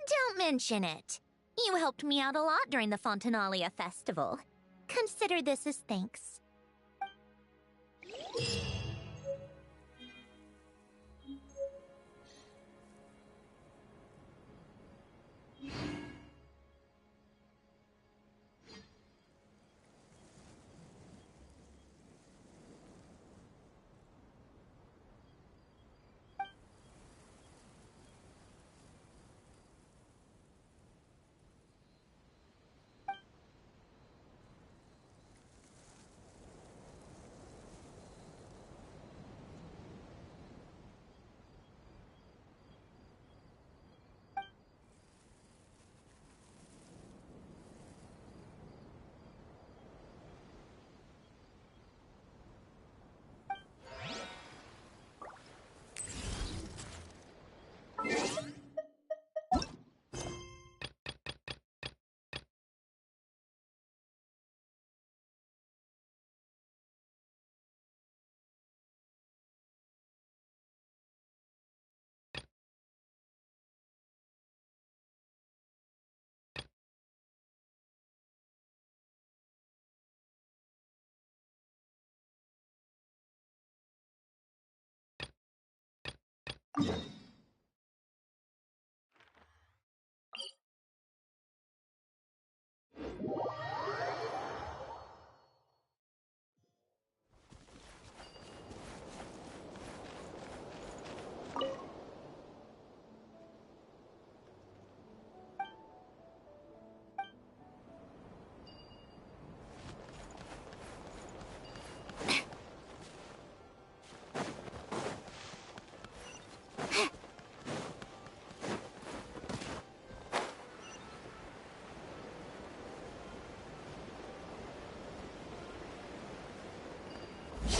[SPEAKER 2] Don't mention it. You helped me out a lot during the Fontanalia festival. Consider this as thanks.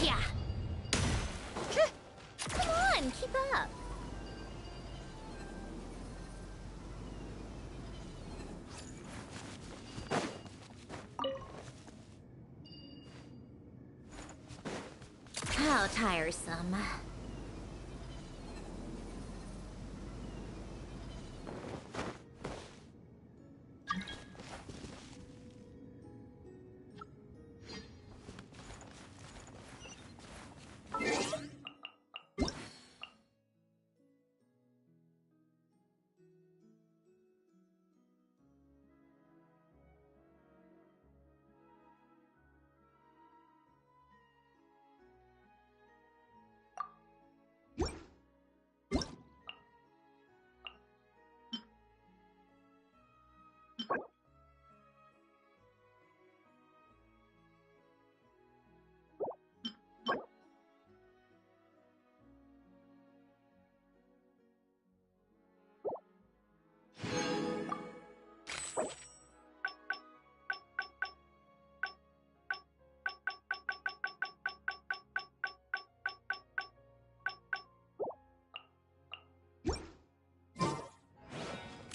[SPEAKER 2] Yeah. Come on, keep up. How tiresome.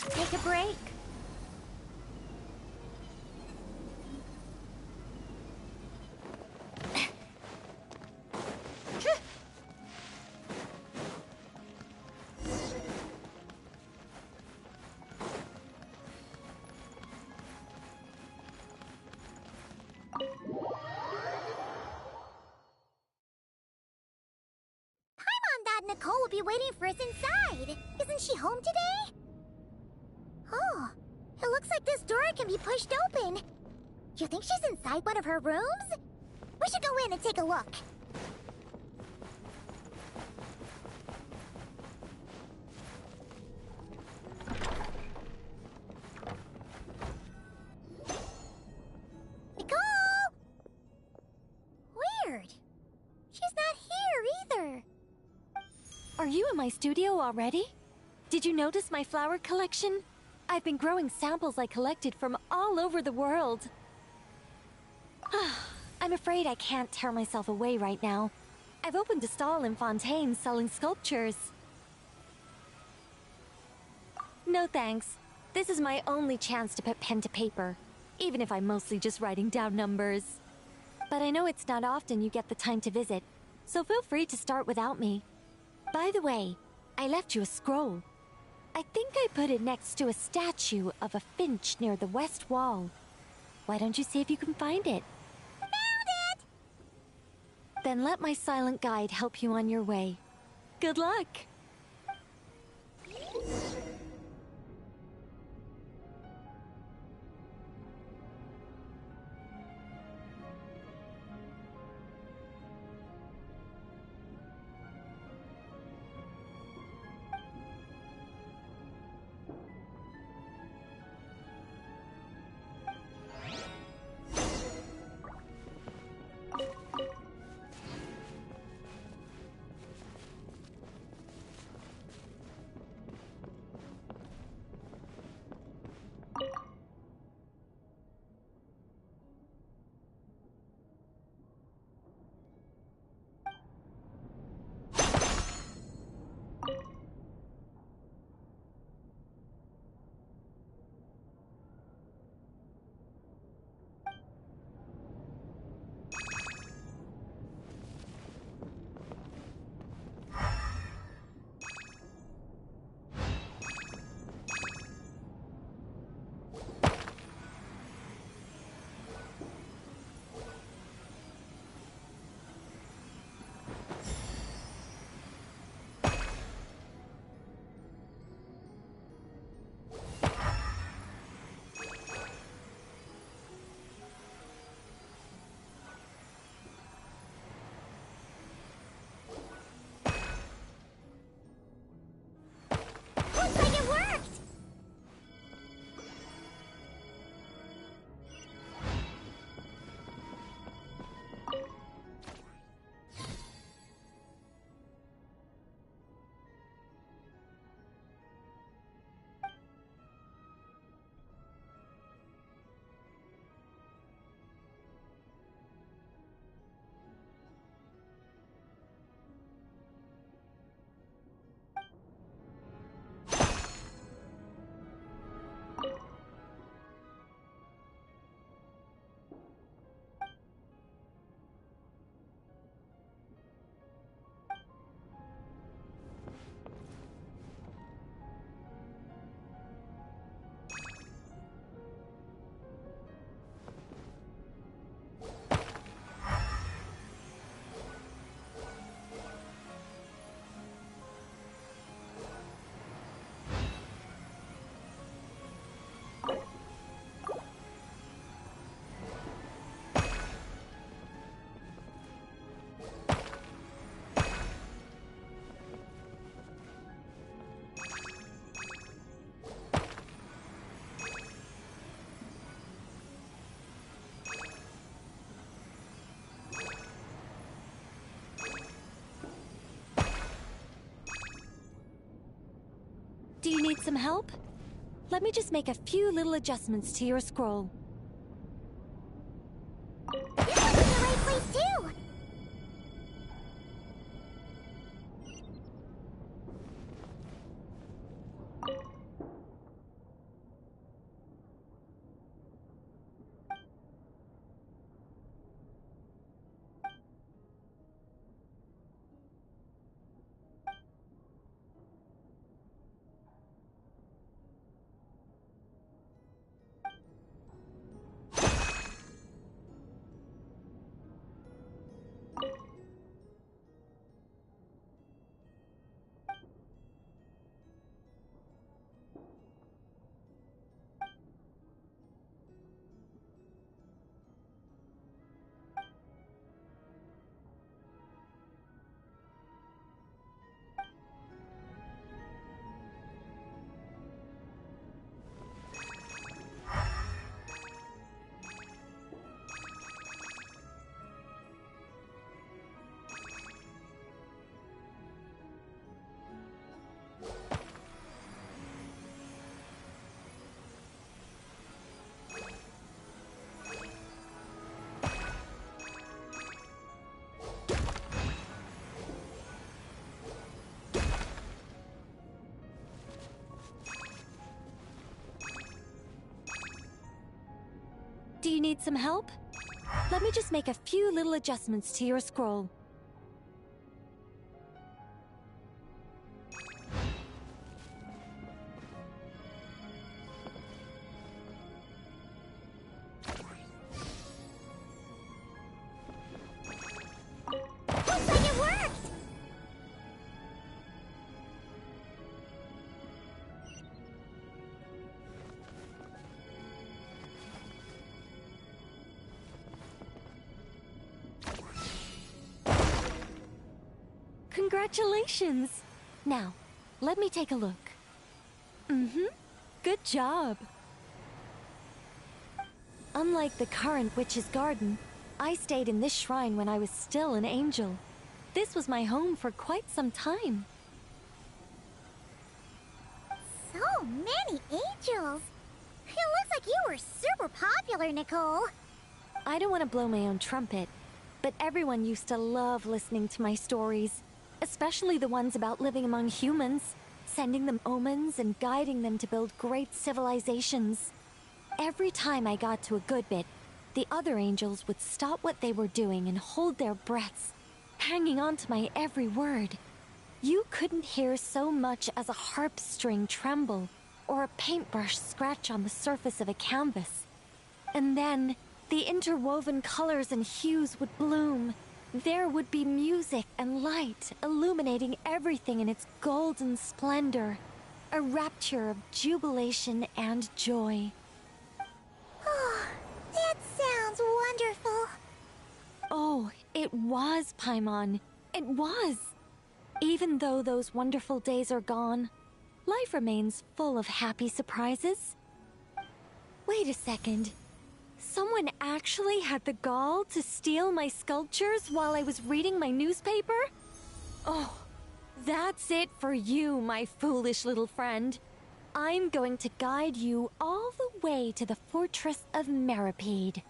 [SPEAKER 2] Take a break.
[SPEAKER 1] Paimon thought Nicole Nicole will be waiting for us inside. Isn't she home today? Oh, it looks like this door can be pushed open. You think she's inside one of her rooms? We should go in and take a look. Nicole! Weird. She's not here either.
[SPEAKER 12] Are you in my studio already? Did you notice my flower collection? I've been growing samples I collected from all over the world. I'm afraid I can't tear myself away right now. I've opened a stall in Fontaine selling sculptures. No thanks. This is my only chance to put pen to paper, even if I'm mostly just writing down numbers. But I know it's not often you get the time to visit, so feel free to start without me. By the way, I left you a scroll. I think I put it next to a statue of a finch near the west wall. Why don't you see if you can find it?
[SPEAKER 1] Found it!
[SPEAKER 12] Then let my silent guide help you on your way. Good luck!
[SPEAKER 1] Looks like it worked!
[SPEAKER 12] Do you need some help? Let me just make a few little adjustments to your scroll.
[SPEAKER 1] This one's in the right place too!
[SPEAKER 12] you need some help? Let me just make a few little adjustments to your scroll.
[SPEAKER 1] Looks like it worked!
[SPEAKER 12] Congratulations! Now, let me take a look. Good job. Unlike the current witch's garden, I stayed in this shrine when I was still an angel. This was my home for quite some time.
[SPEAKER 1] So many angels! It looks like you were super popular, Nicole.
[SPEAKER 12] I don't want to blow my own trumpet, but everyone used to love listening to my stories, especially the ones about living among humans, sending them omens and guiding them to build great civilizations. Every time I got to a good bit, the other angels would stop what they were doing and hold their breaths, hanging on to my every word. You couldn't hear so much as a harp string tremble or a paintbrush scratch on the surface of a canvas. And then, the interwoven colors and hues would bloom. There would be music and light illuminating everything in its golden splendor. A rapture of jubilation and joy.
[SPEAKER 1] Oh, that sounds wonderful.
[SPEAKER 12] Oh, it was, Paimon. It was. Even though those wonderful days are gone, life remains full of happy surprises. Wait a second. Someone actually had the gall to steal my sculptures while I was reading my newspaper? Oh, that's it for you, my foolish little friend. I'm going to guide you all the way to the fortress of Meripede.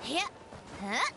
[SPEAKER 2] Yeah. Huh?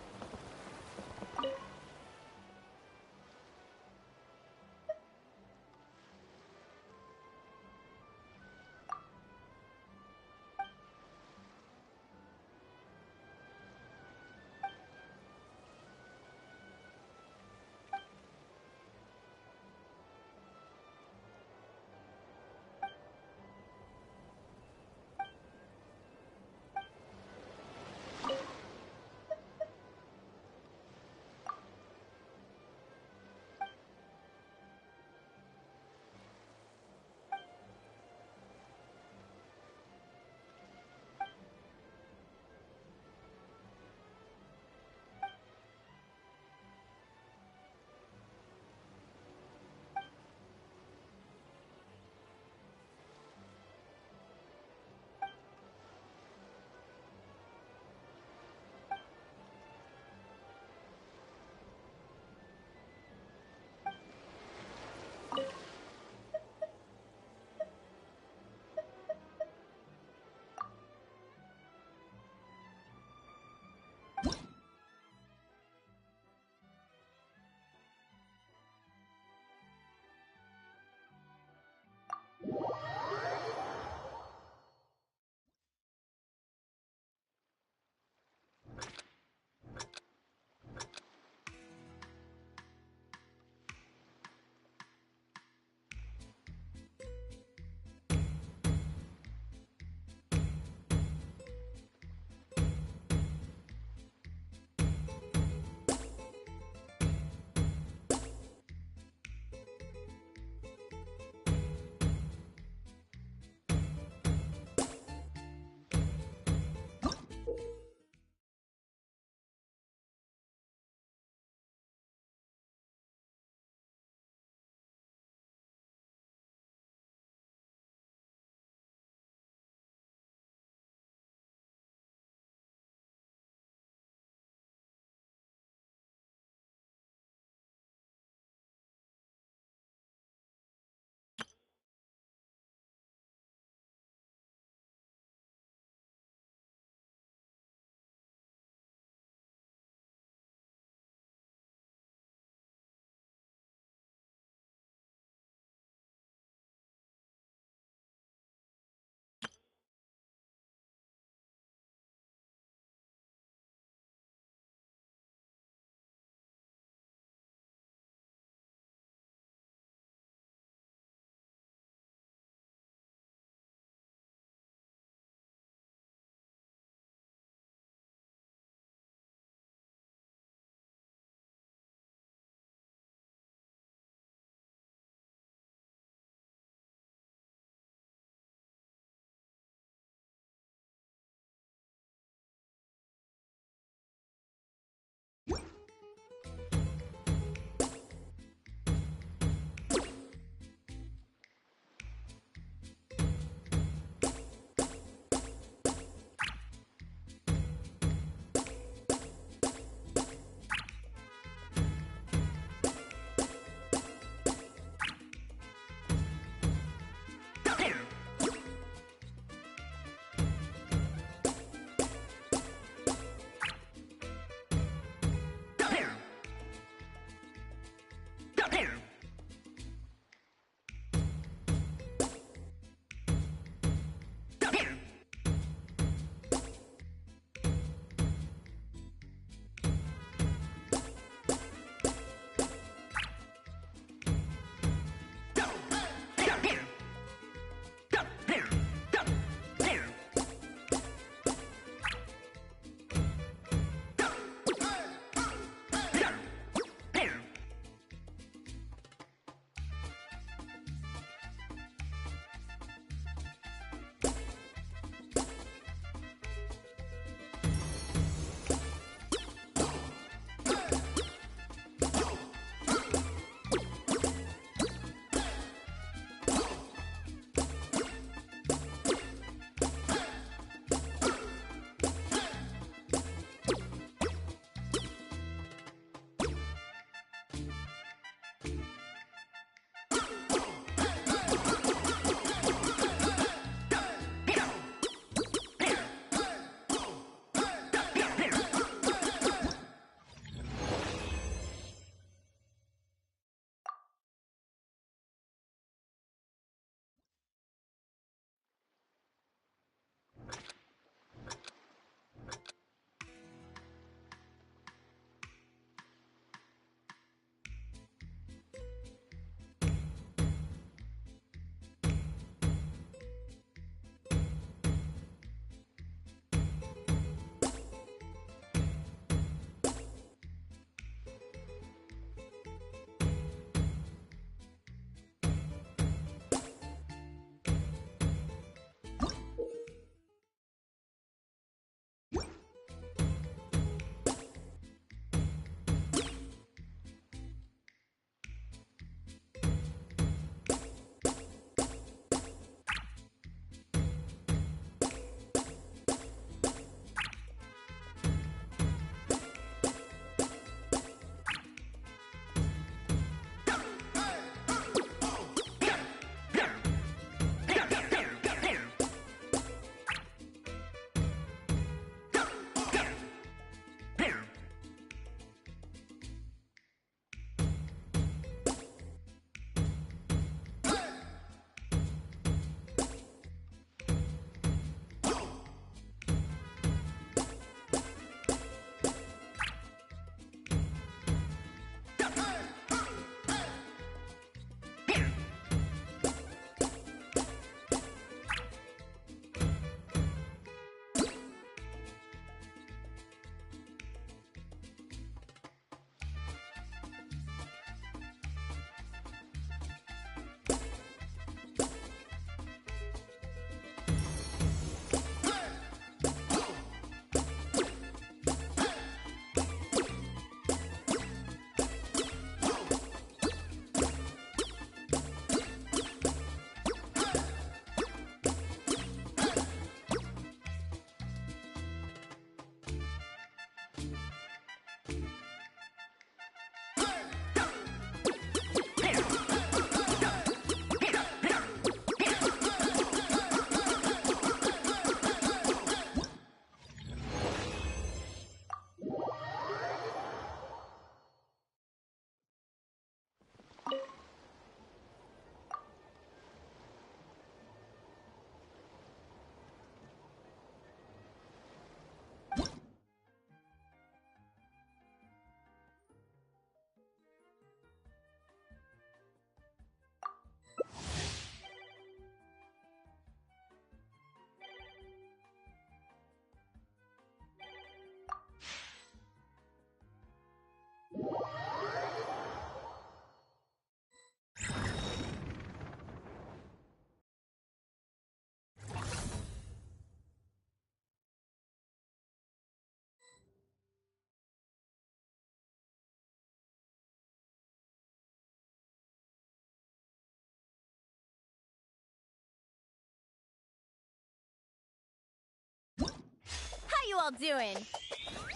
[SPEAKER 11] all doing?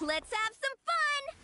[SPEAKER 11] Let's have some fun!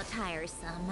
[SPEAKER 11] How tiresome.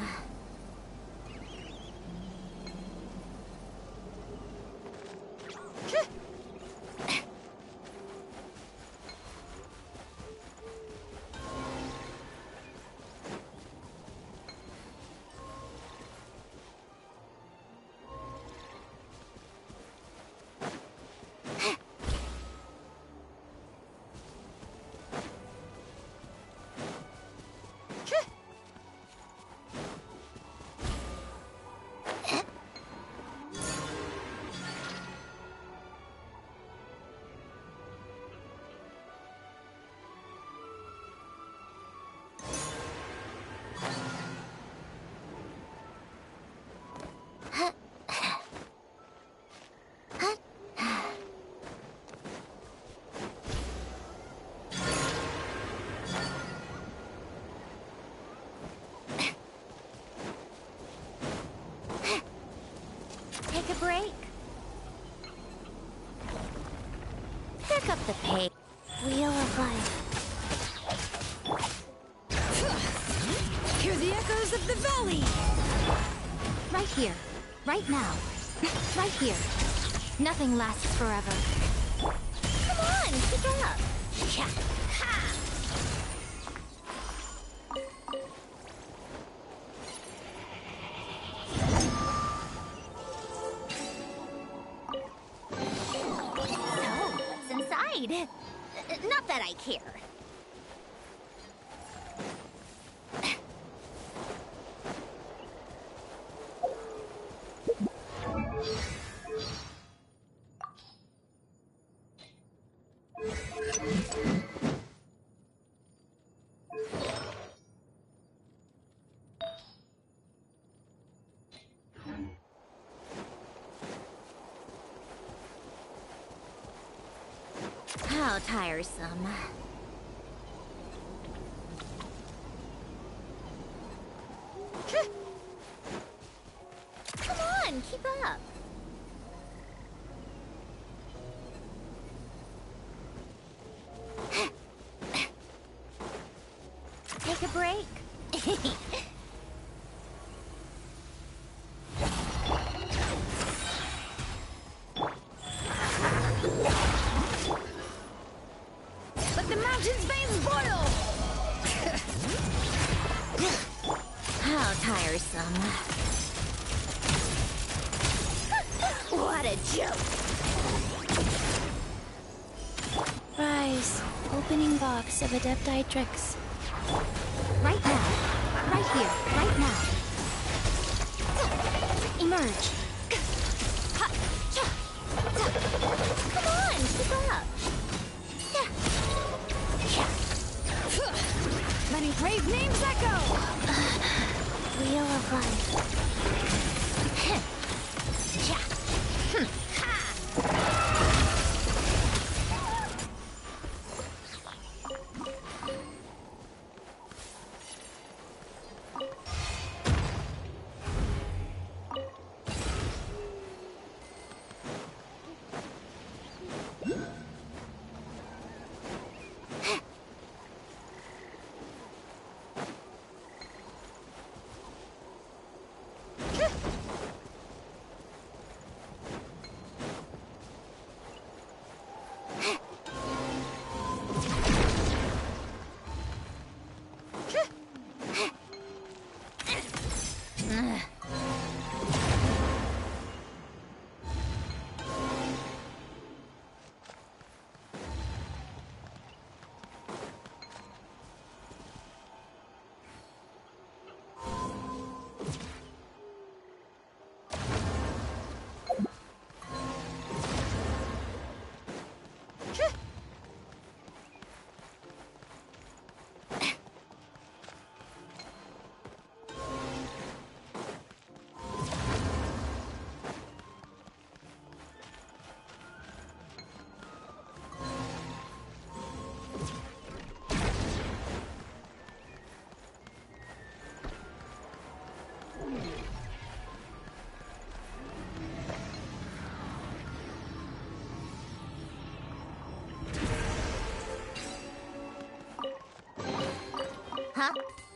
[SPEAKER 11] Take a break. Pick up the pace.
[SPEAKER 5] Wheel of Life.
[SPEAKER 11] Hear the echoes of the valley! Right here. Right now. Right here. Nothing lasts forever. Come on, pick up! Yeah. Ha! So, what's inside? Not that I care. How tiresome. Come on, keep up. Take a break. Let the mountain's veins boil! How tiresome. What a joke!
[SPEAKER 2] Rise. Opening box of Adepti tricks.
[SPEAKER 11] Right now. Right here. Right now. Emerge. Come on, keep up. Let engraved names echo!
[SPEAKER 5] Wheel of Life.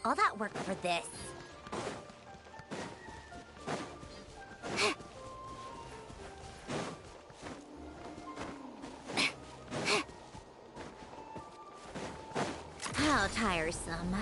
[SPEAKER 1] All that work for this. How tiresome.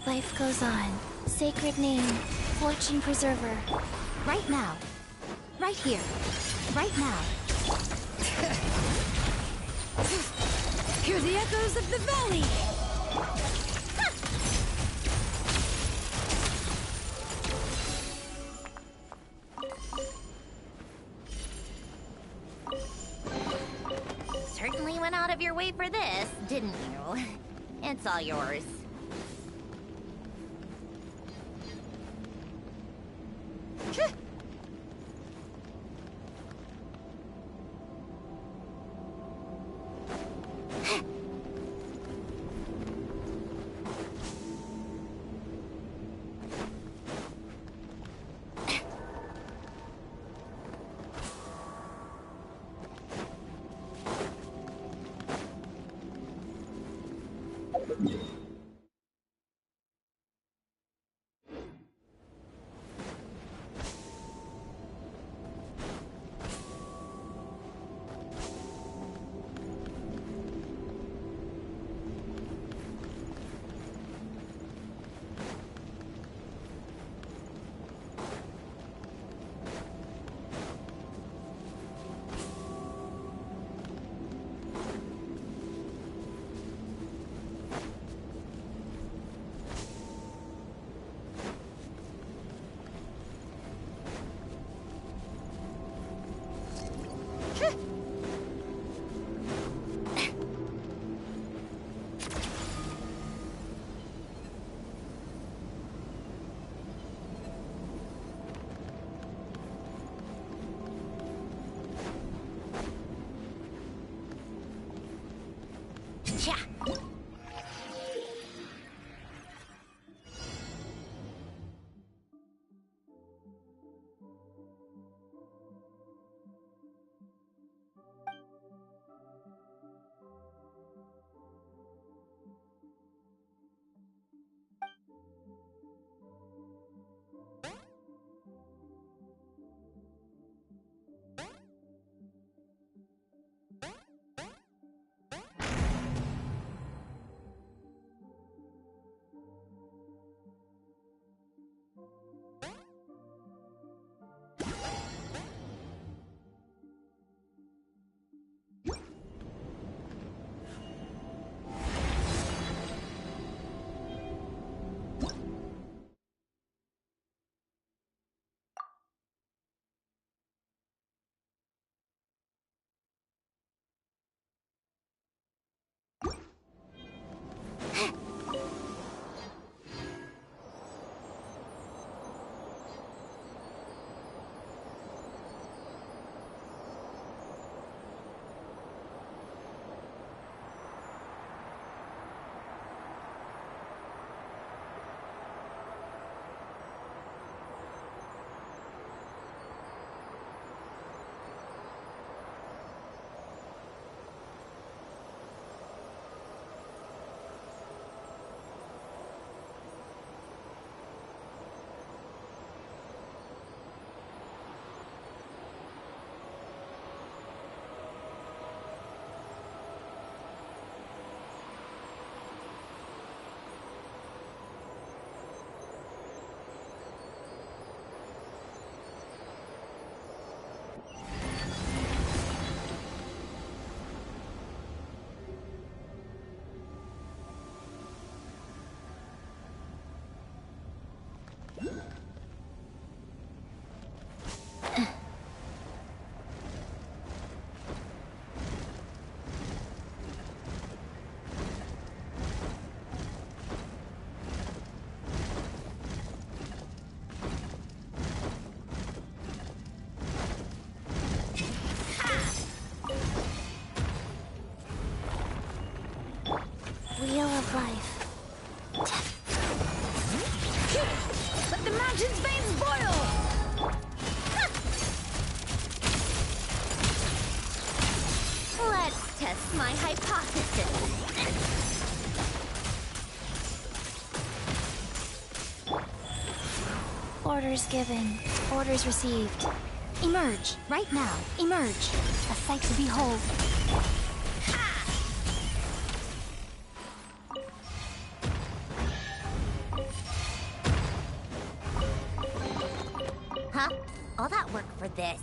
[SPEAKER 11] Life goes on. Sacred name, Fortune Preserver. Right now. Right here. Right now.
[SPEAKER 13] Hear the echoes of the valley!
[SPEAKER 1] Certainly went out of your way for this, didn't you? It's all yours.
[SPEAKER 13] Conscience veins boil!
[SPEAKER 1] Let's test my hypothesis.
[SPEAKER 11] Orders given. Orders received. Emerge. Right now. Emerge. A sight to behold.
[SPEAKER 1] Huh? All that work for this?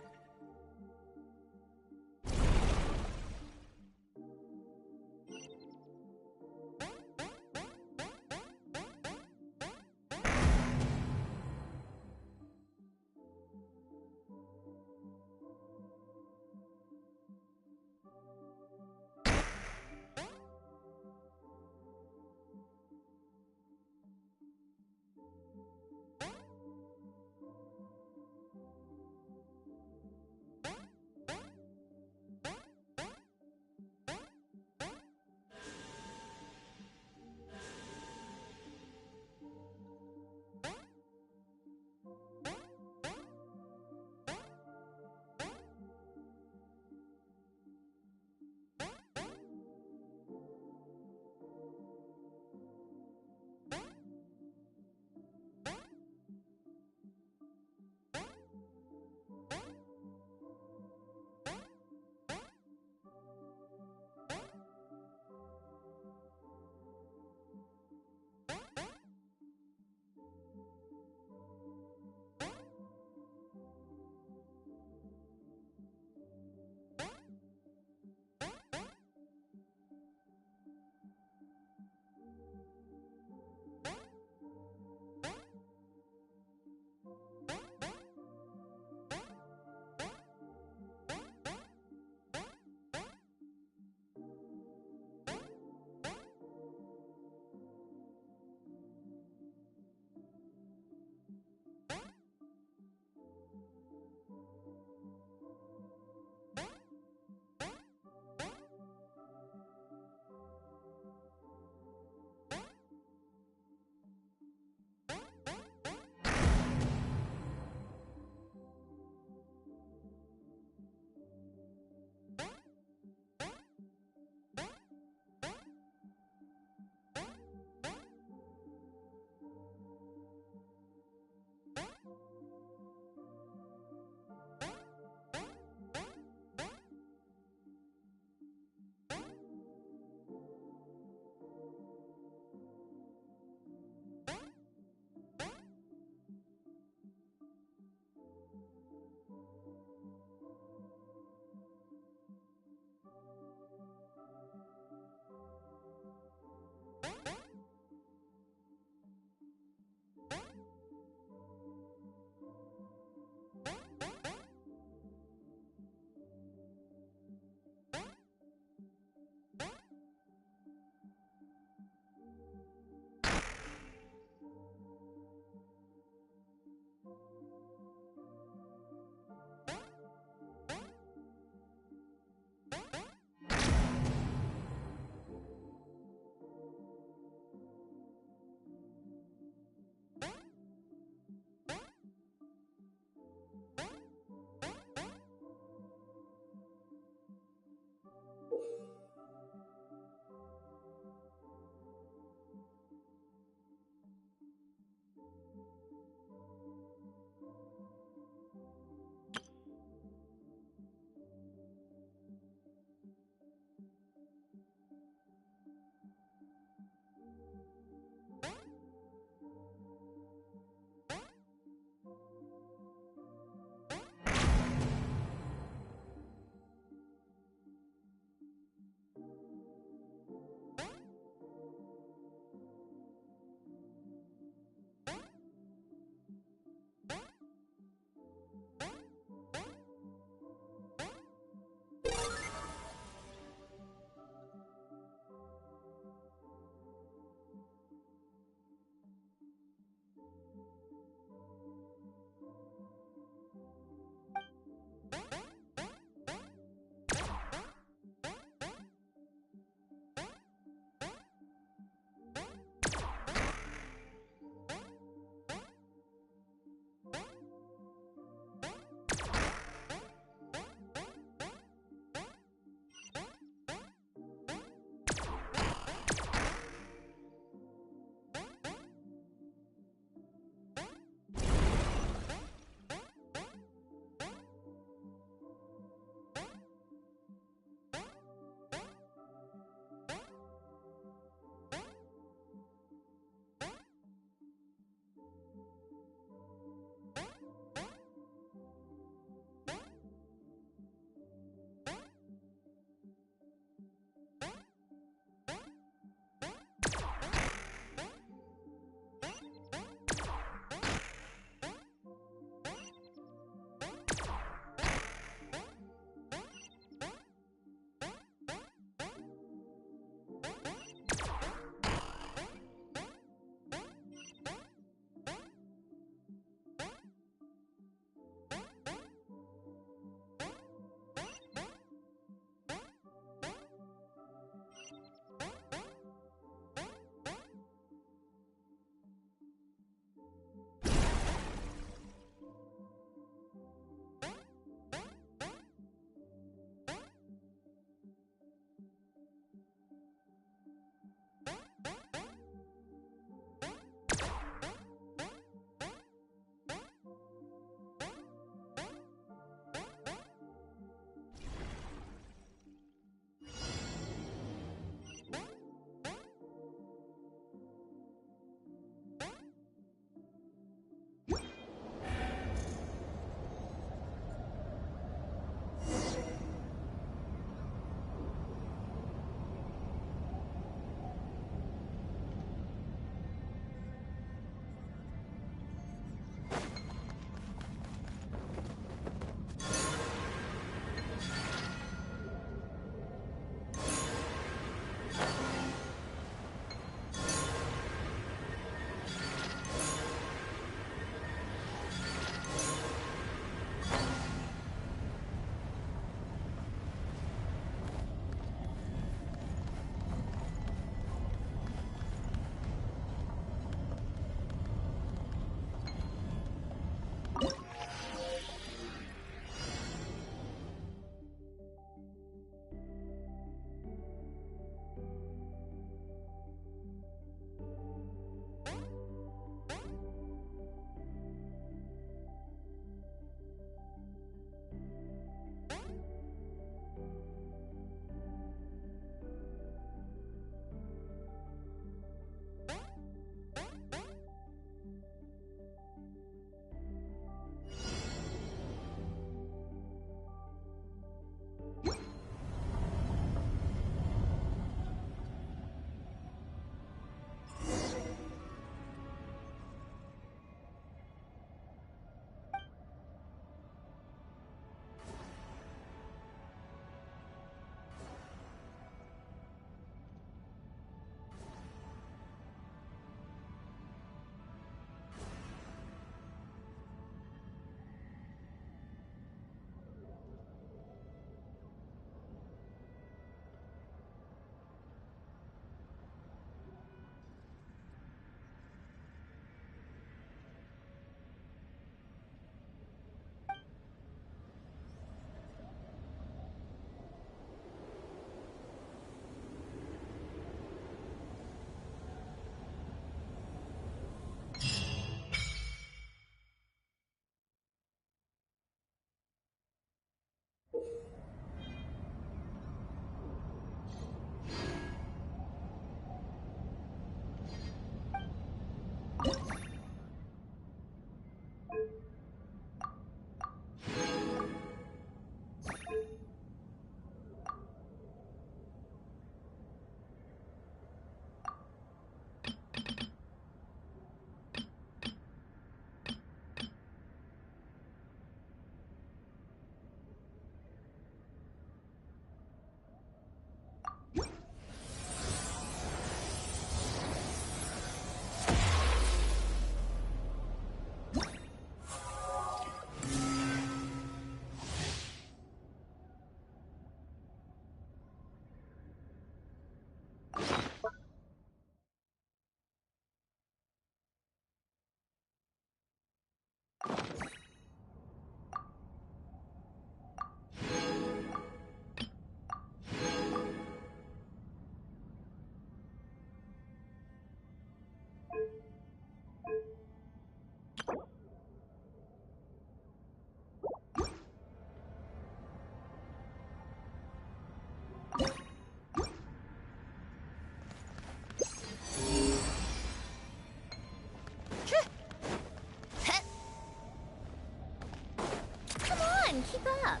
[SPEAKER 11] keep up.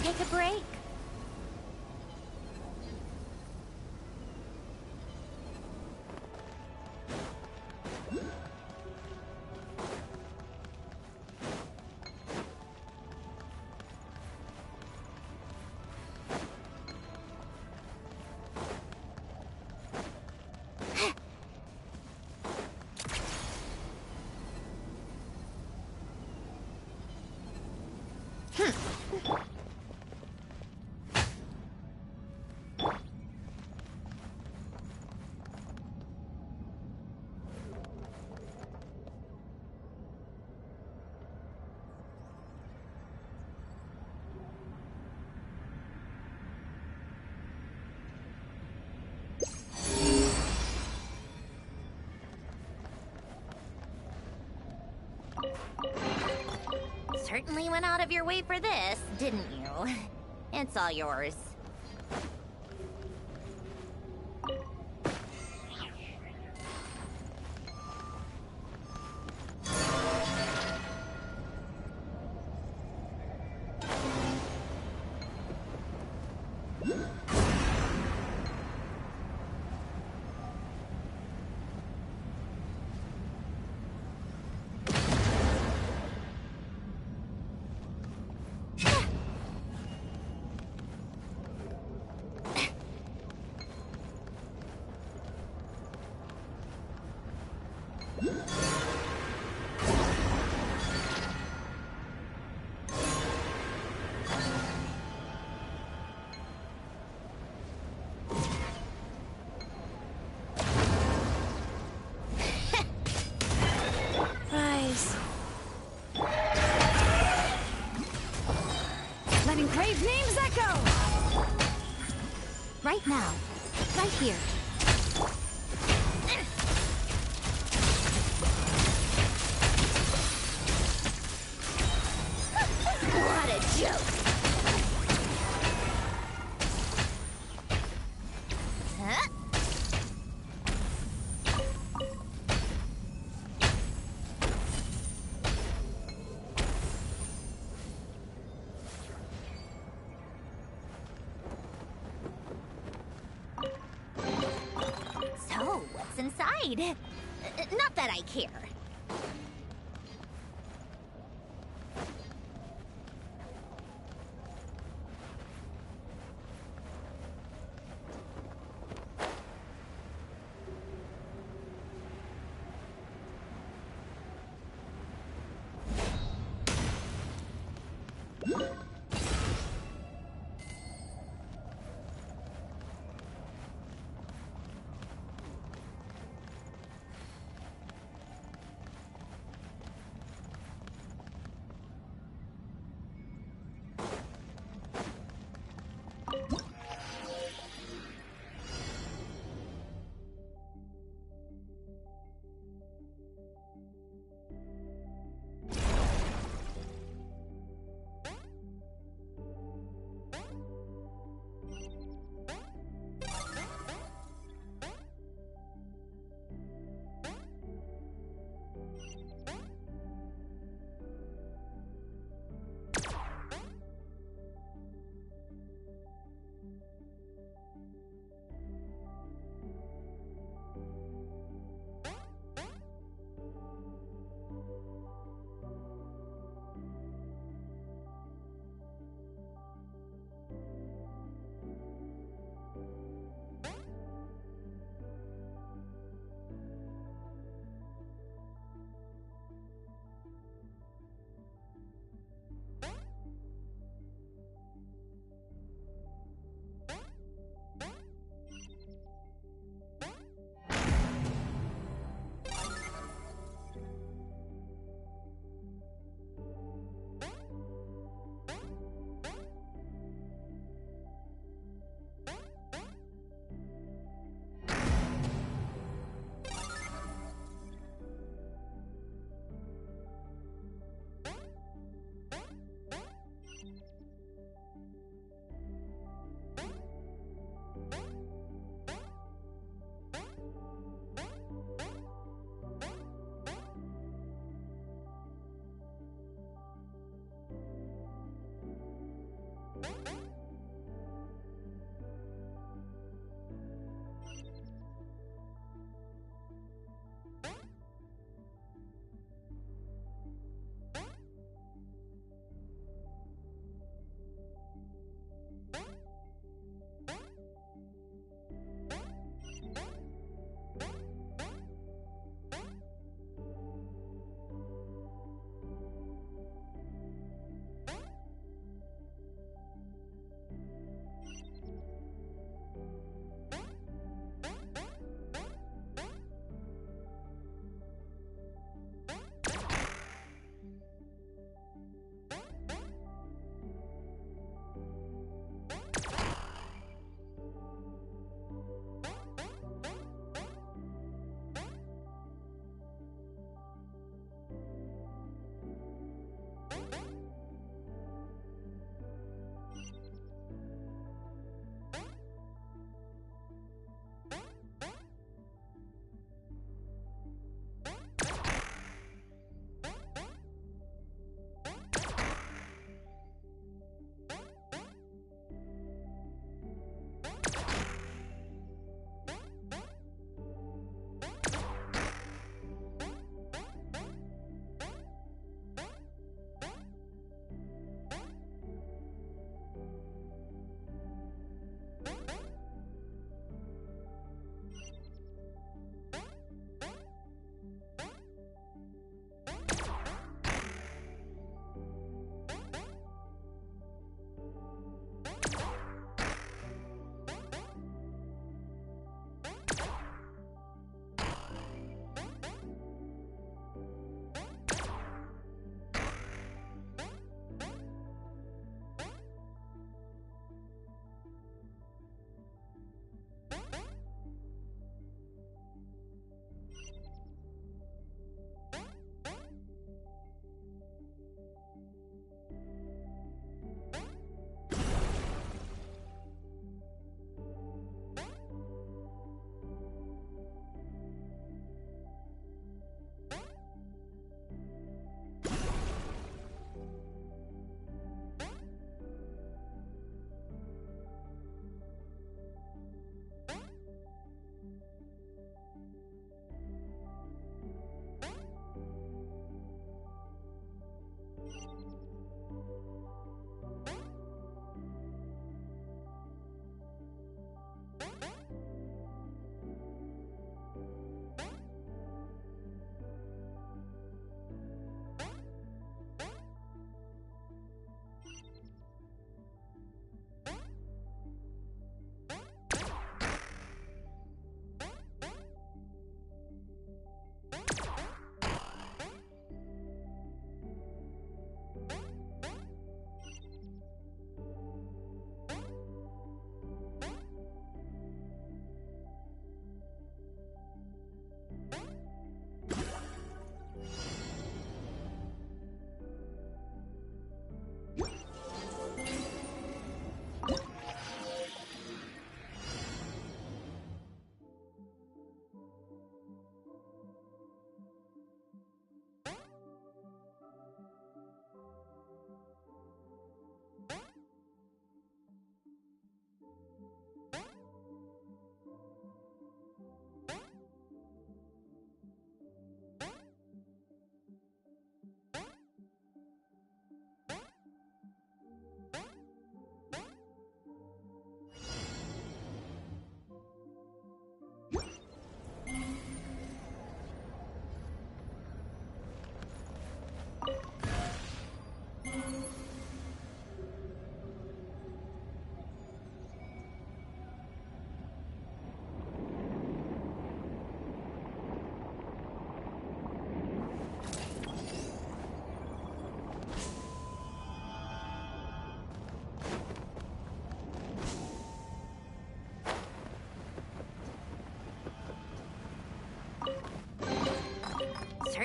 [SPEAKER 11] Take a break. Certainly went out of your way for this, didn't you? It's all yours.
[SPEAKER 13] Rise. Letting Crave names echo!
[SPEAKER 11] Right now. Right here. What a joke! Huh? So, what's inside? Not that I care.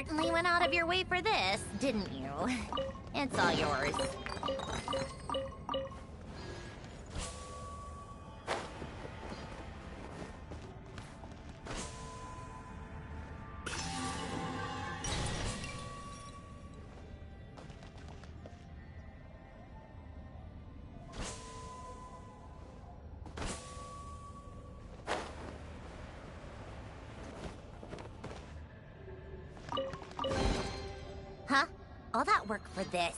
[SPEAKER 11] certainly went out of your way for this, didn't you? It's all yours. Huh? All that work for this?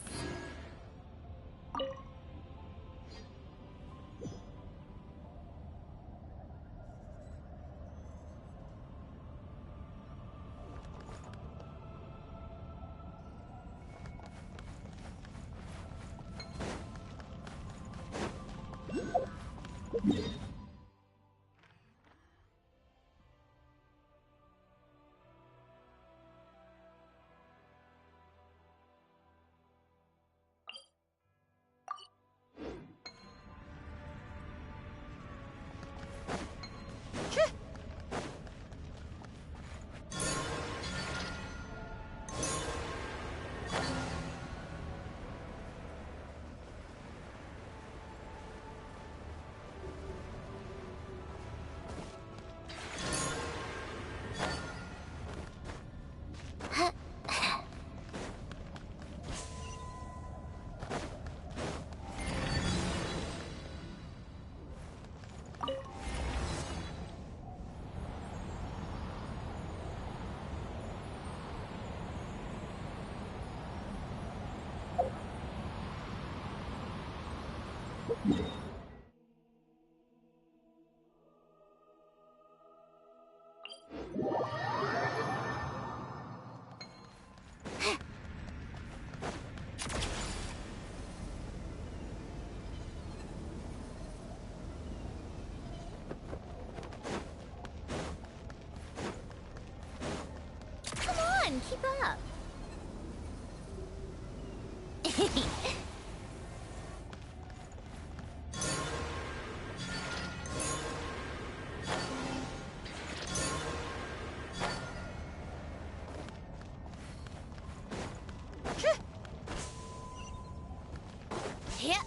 [SPEAKER 11] Come on, keep up. Yeah.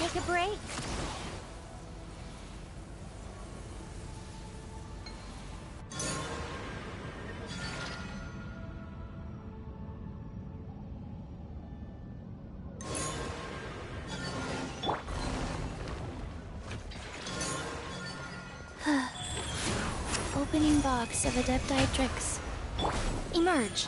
[SPEAKER 11] Take a break.
[SPEAKER 2] Opening box of Adepti tricks. Emerge.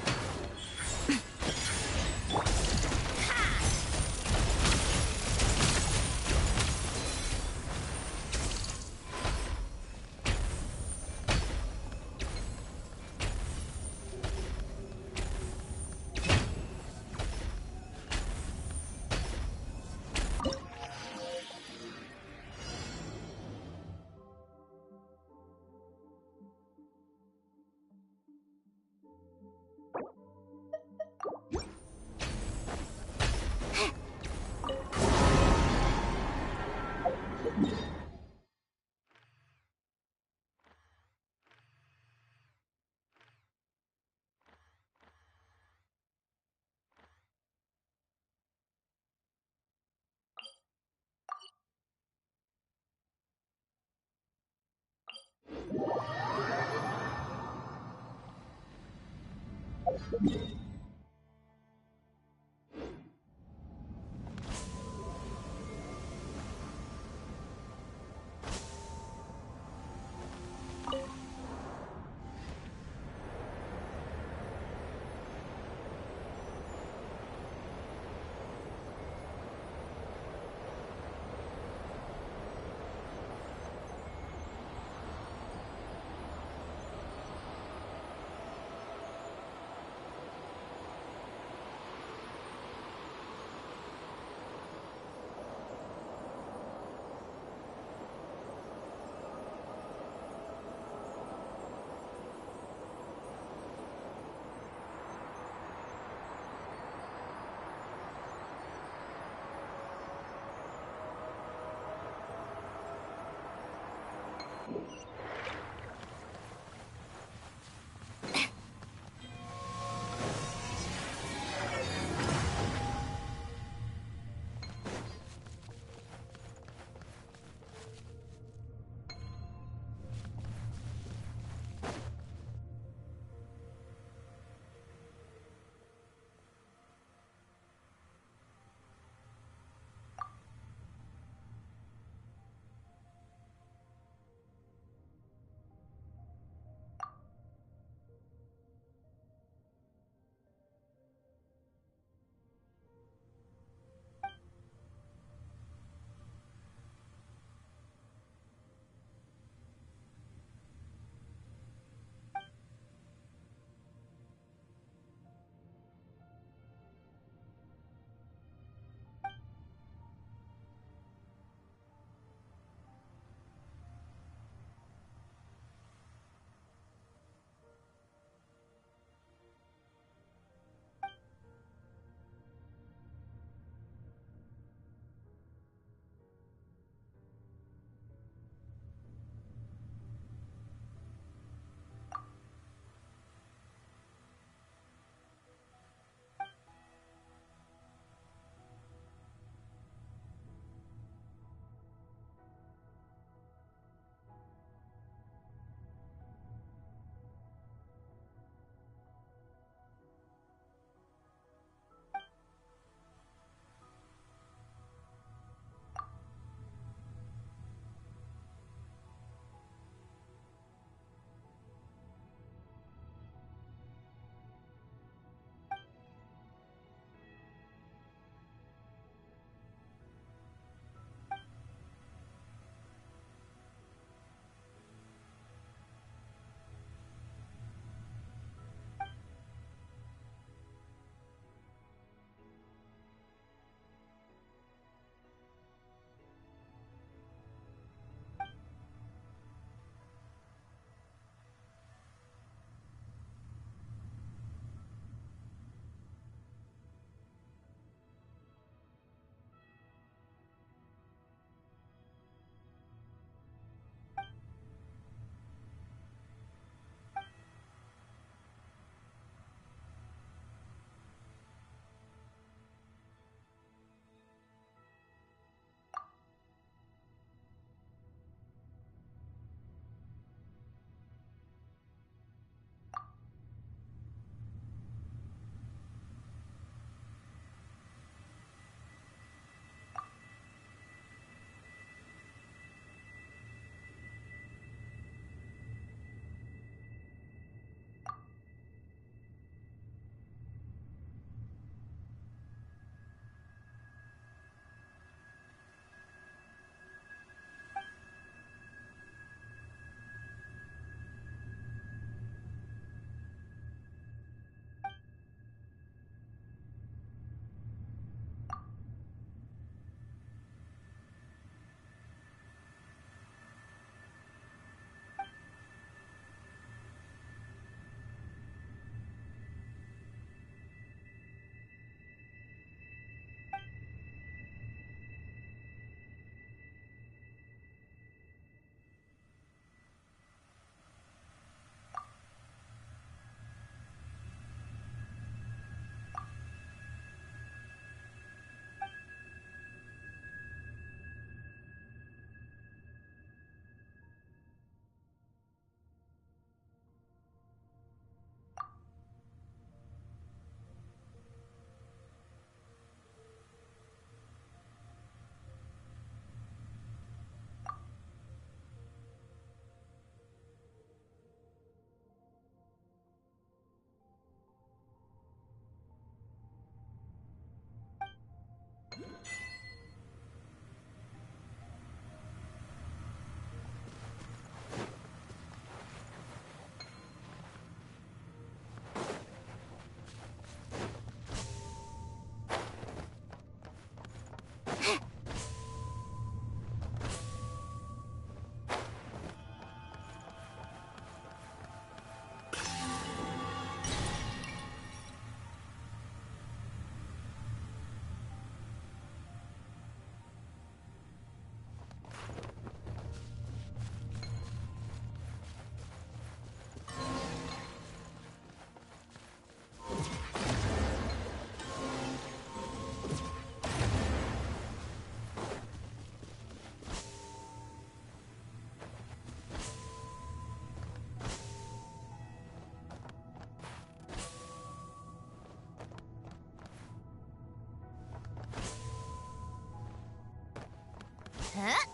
[SPEAKER 11] Huh?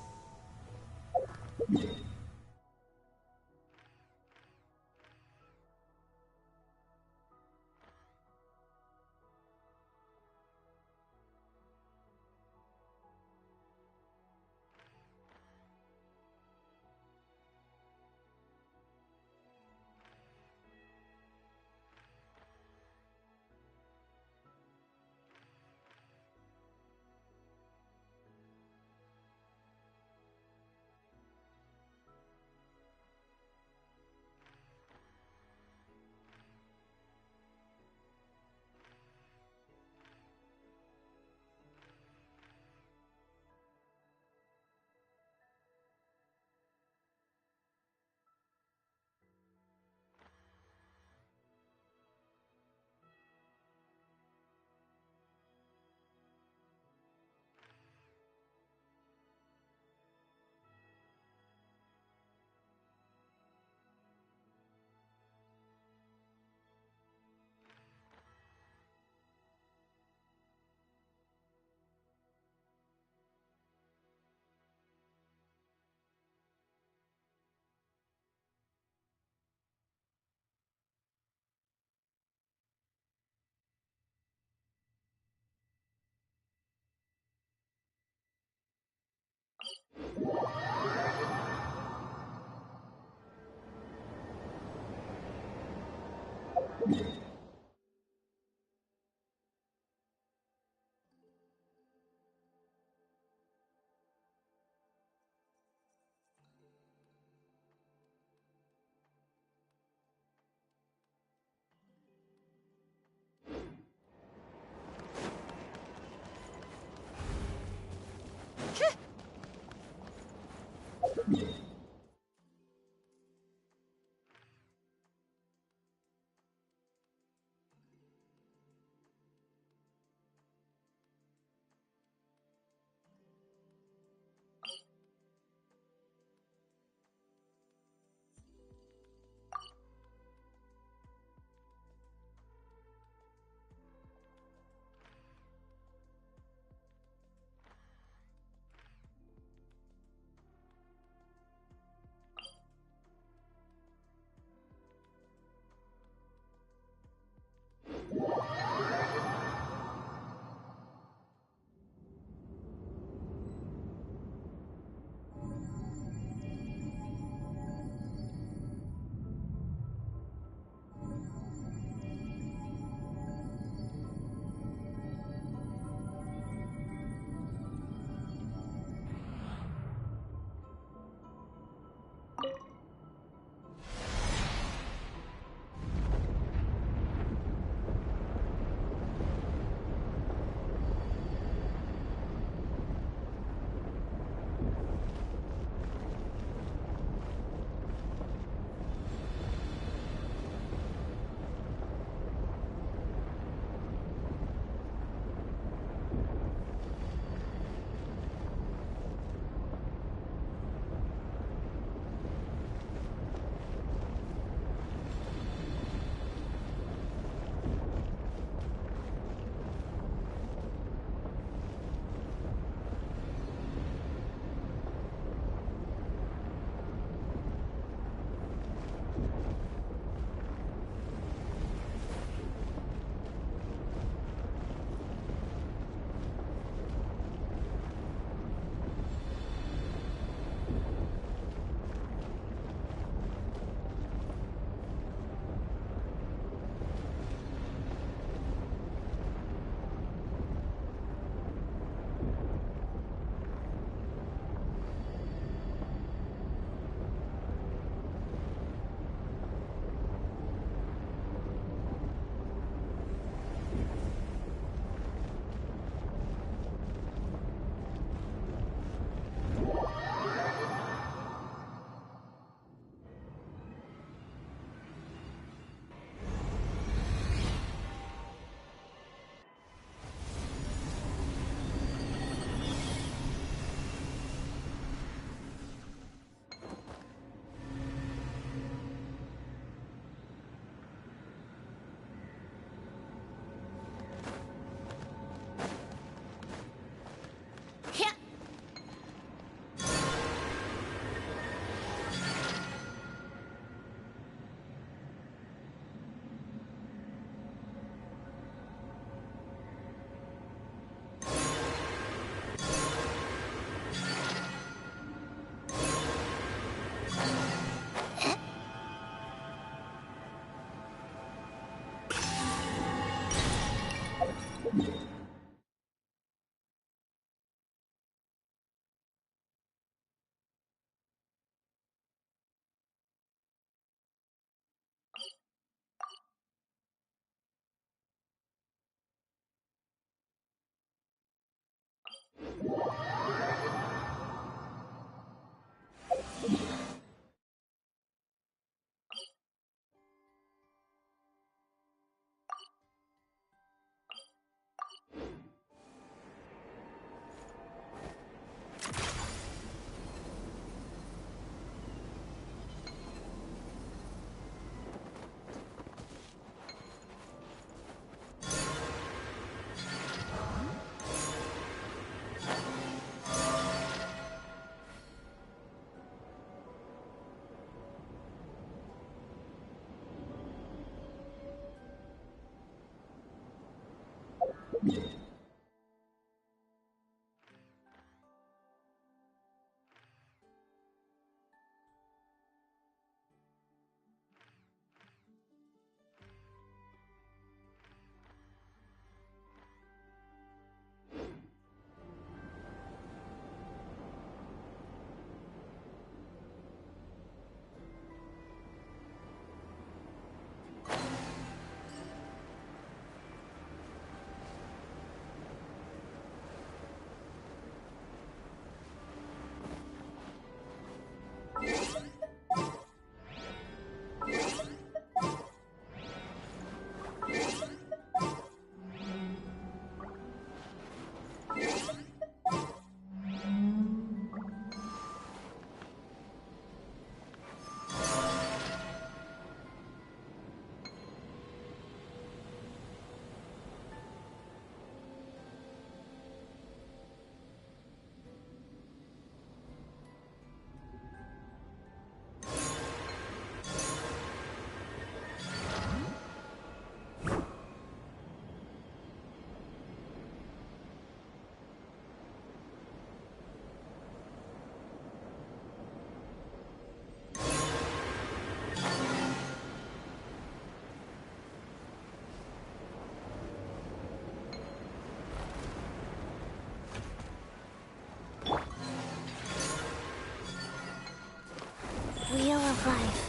[SPEAKER 2] Wheel of life.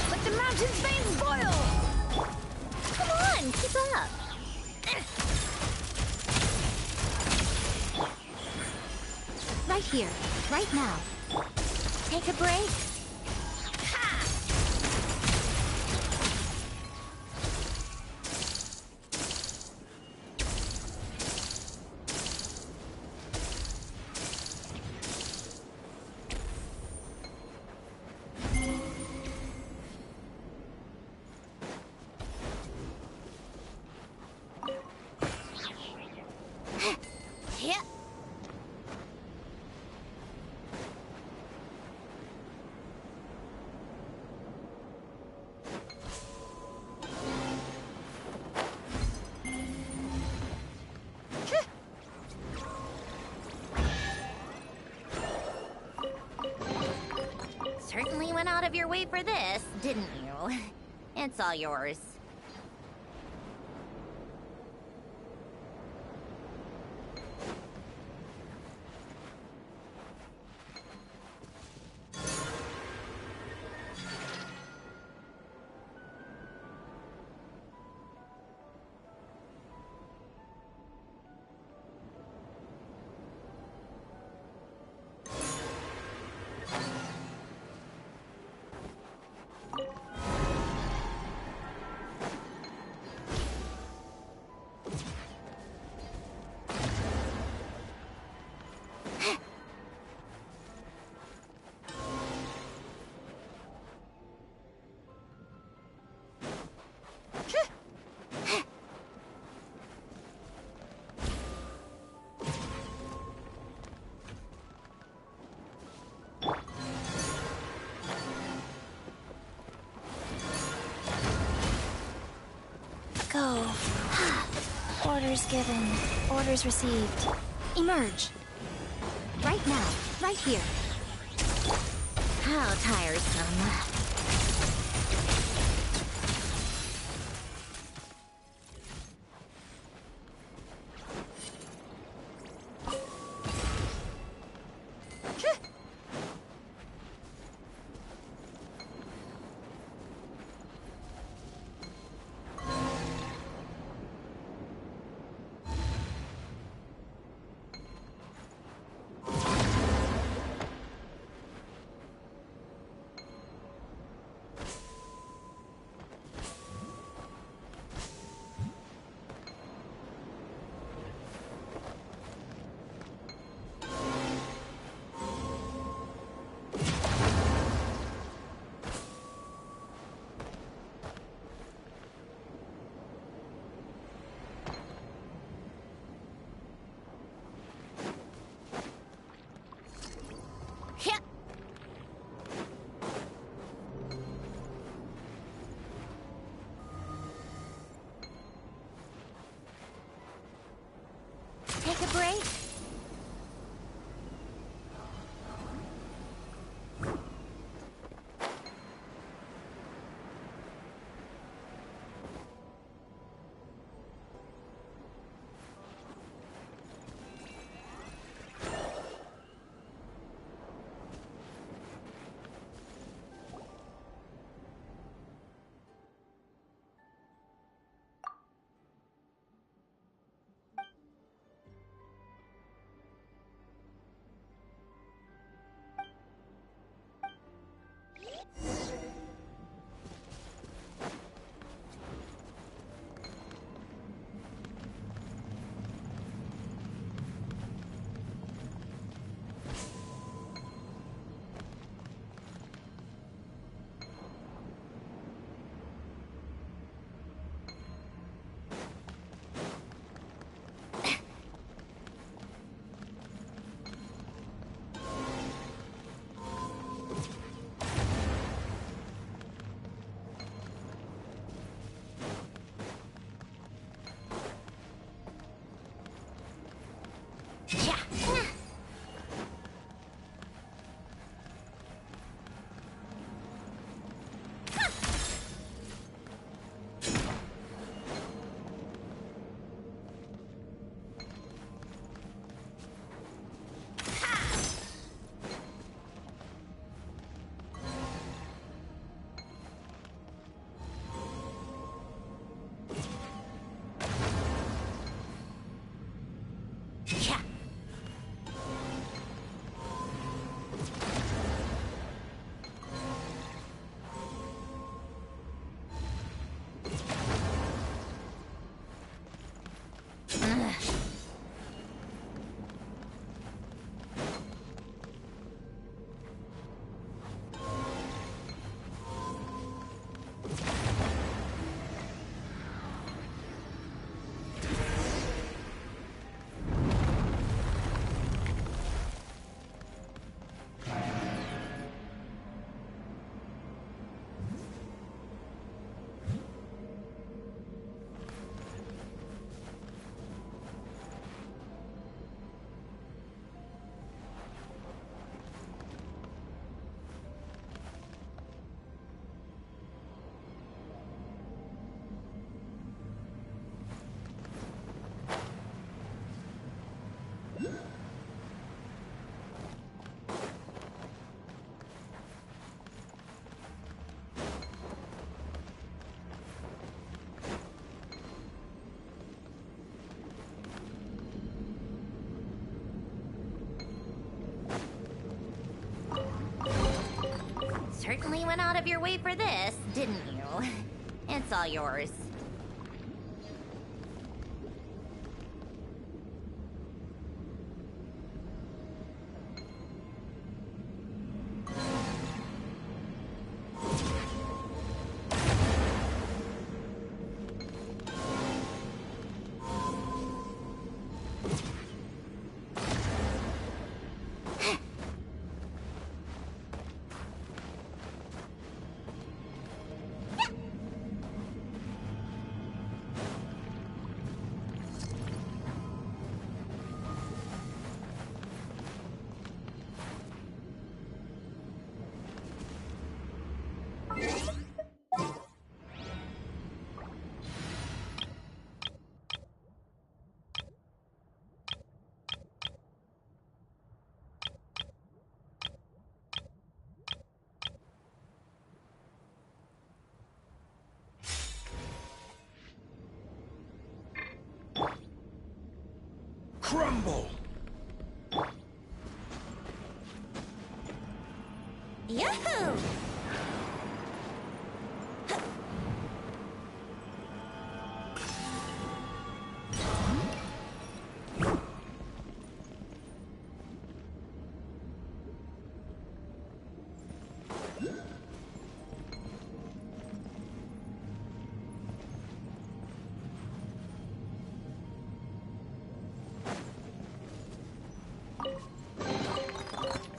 [SPEAKER 13] Let the mountain's veins boil!
[SPEAKER 11] Come on, keep up. Right here, right now. Take a break. Certainly went out of your way for this, didn't you? It's all yours.
[SPEAKER 2] Go. Orders given. Orders received.
[SPEAKER 11] Emerge. Right now, right here. How tiresome.
[SPEAKER 1] certainly went out of your way for this, didn't you? It's all yours.
[SPEAKER 6] Crumble!
[SPEAKER 1] Yahoo!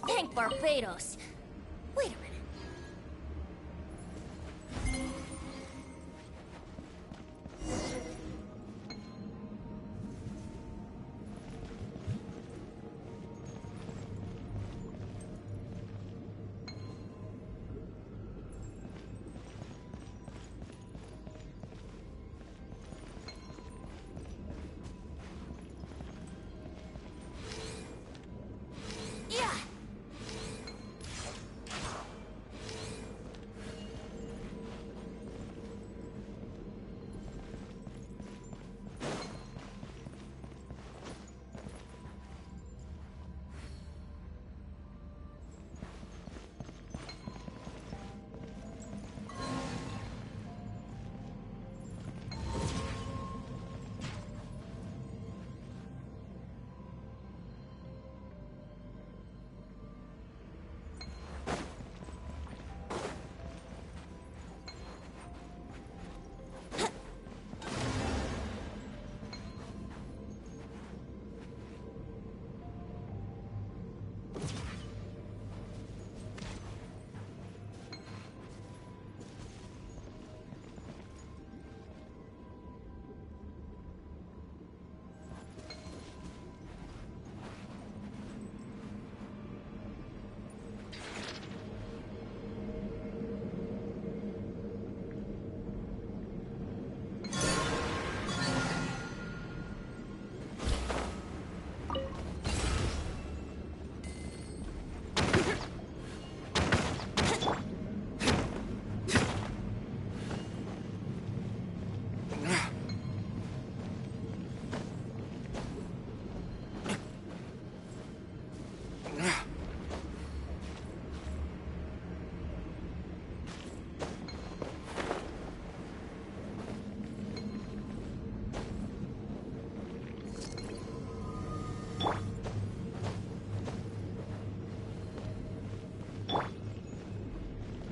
[SPEAKER 1] Thank Barbados. Wait a minute. Yeah.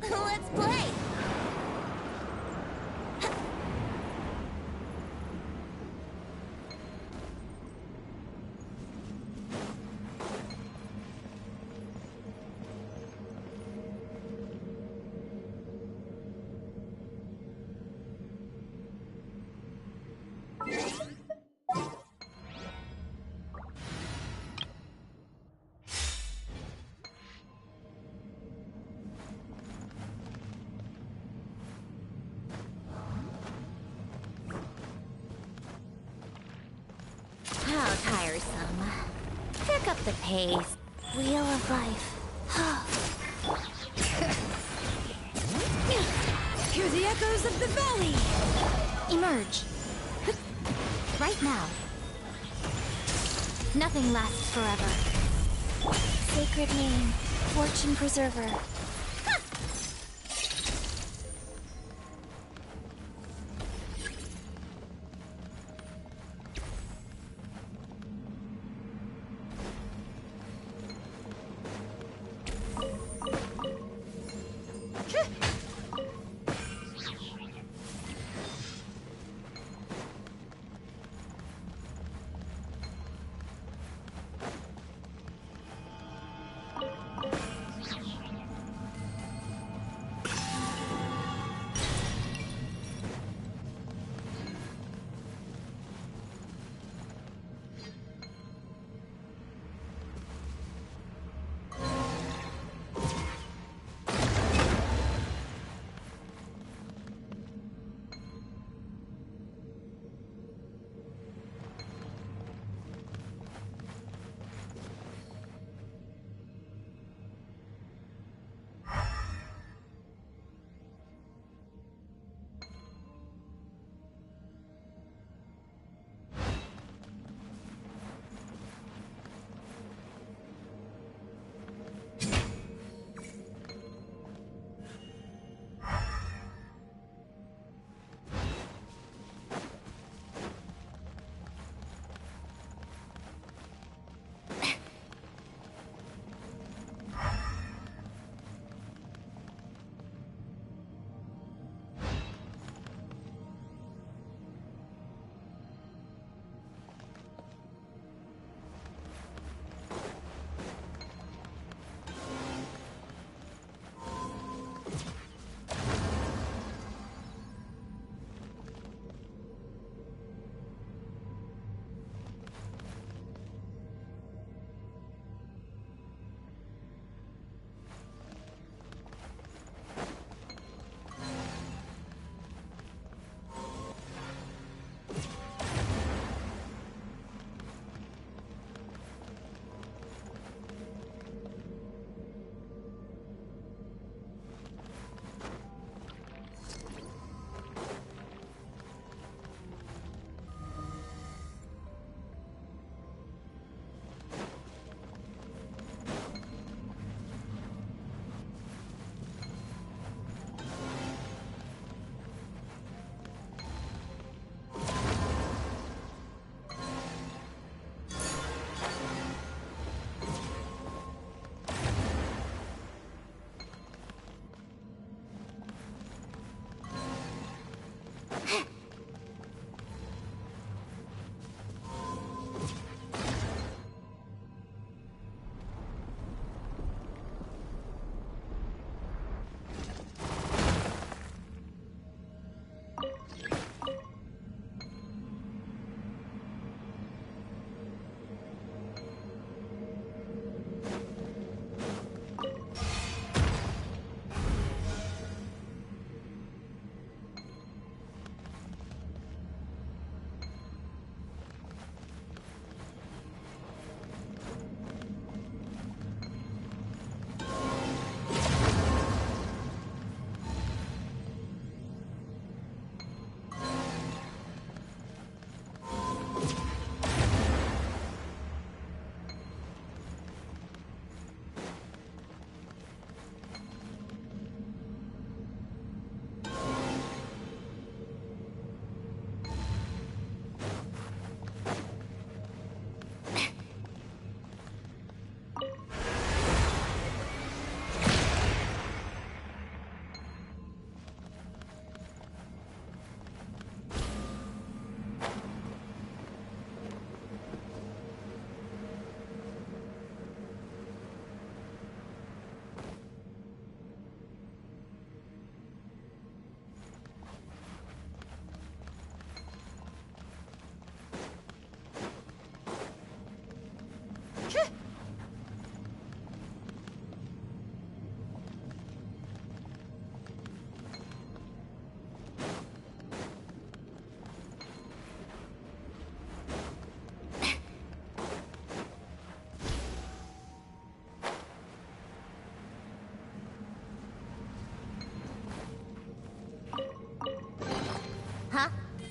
[SPEAKER 1] Let's play! How tiresome. Pick up the pace. Wheel of life.
[SPEAKER 13] Hear the echoes of the valley!
[SPEAKER 11] Emerge. Right now. Nothing lasts forever. Sacred name, fortune preserver.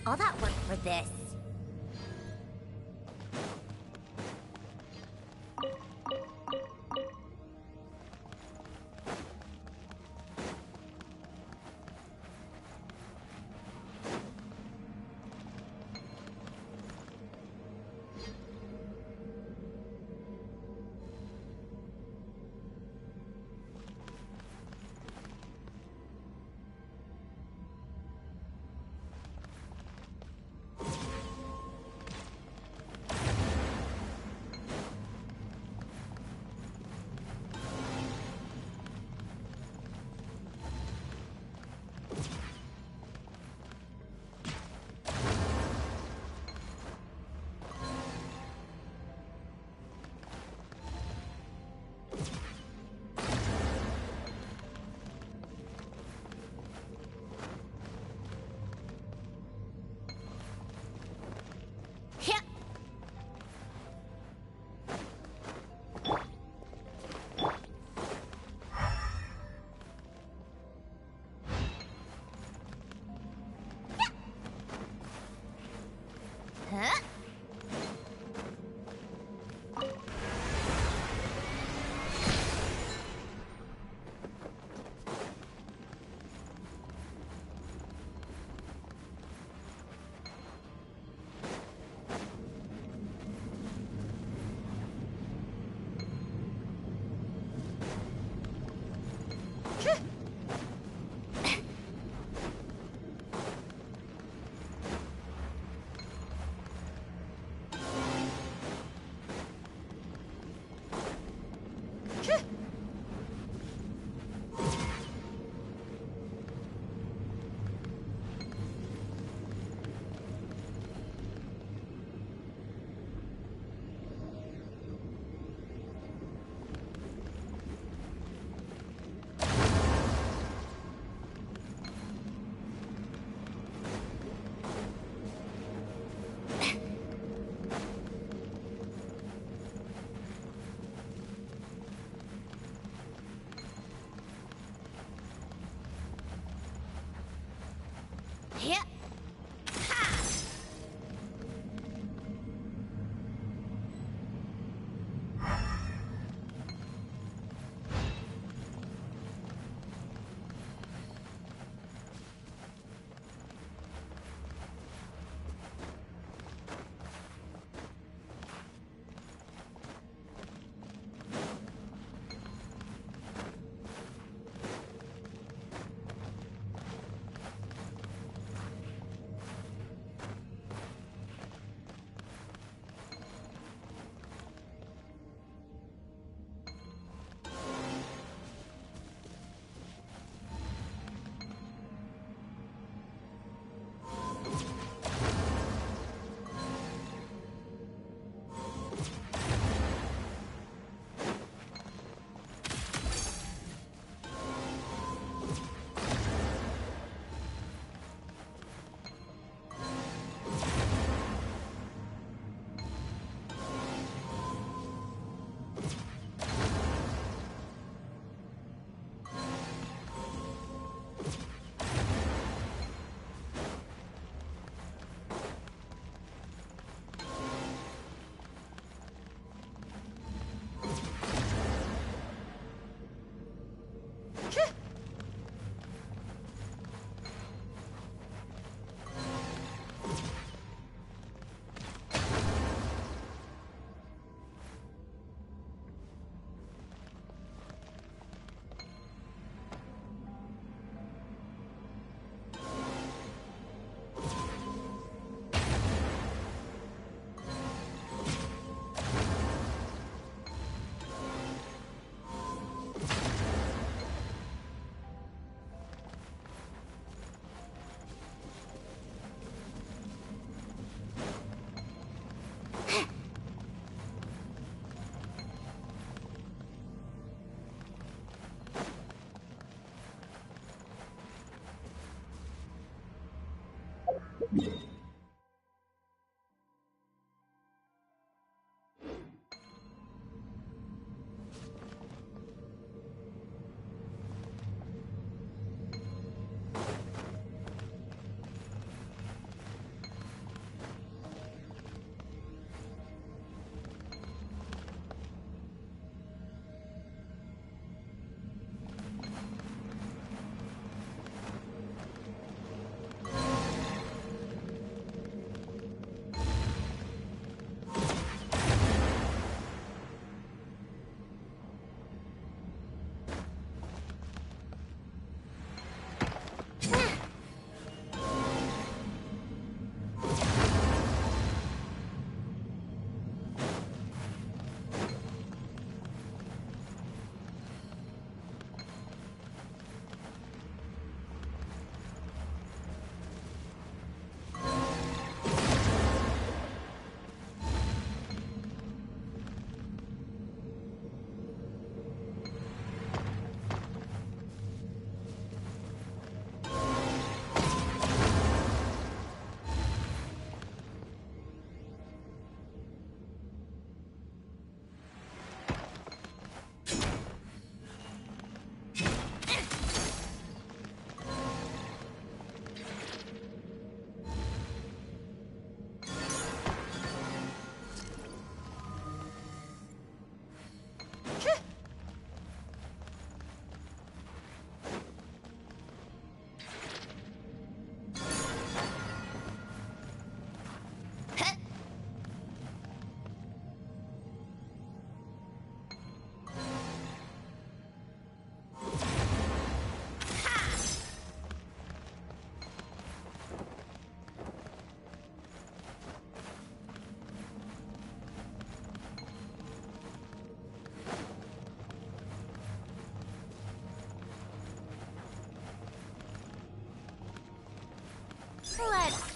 [SPEAKER 1] All that work for this. Huh? Yeah. Ha!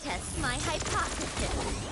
[SPEAKER 11] test my hypothesis.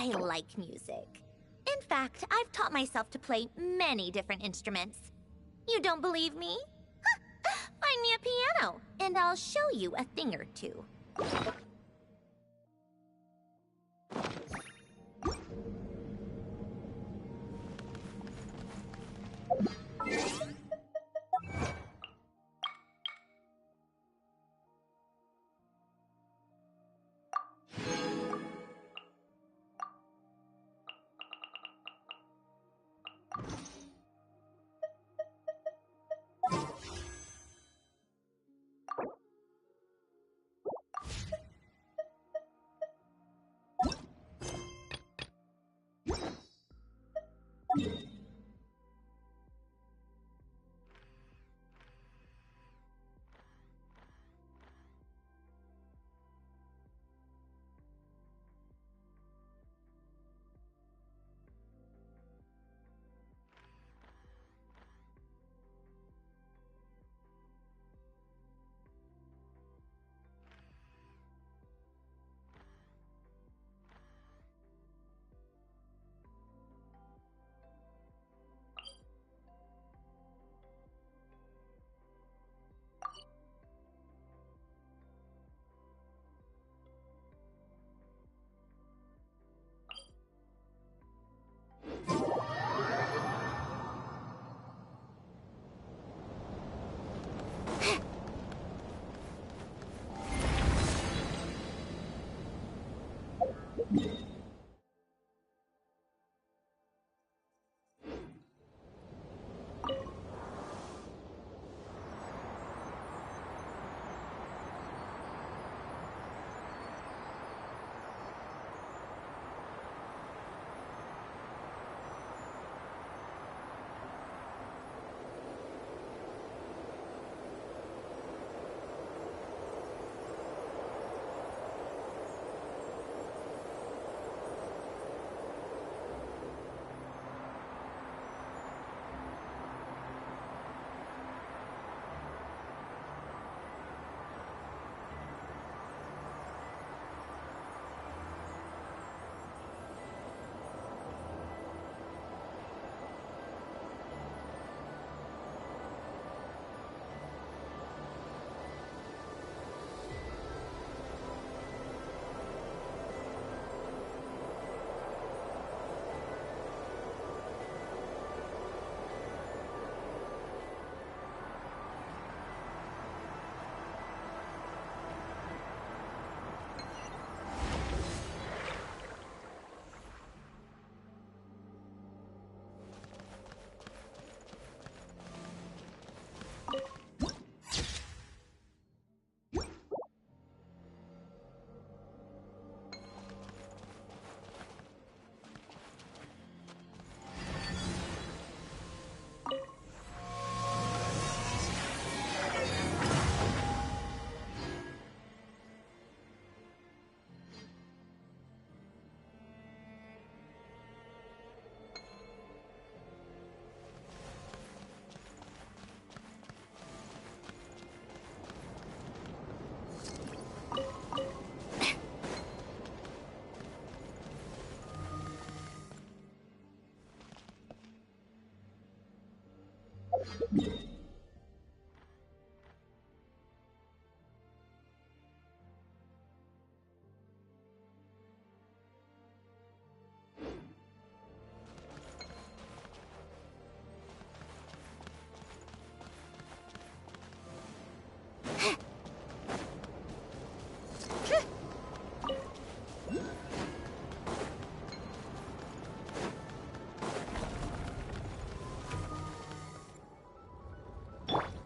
[SPEAKER 1] I like music. In fact, I've taught myself to play many different instruments. You don't believe me? Find me a piano, and I'll show you a thing or two.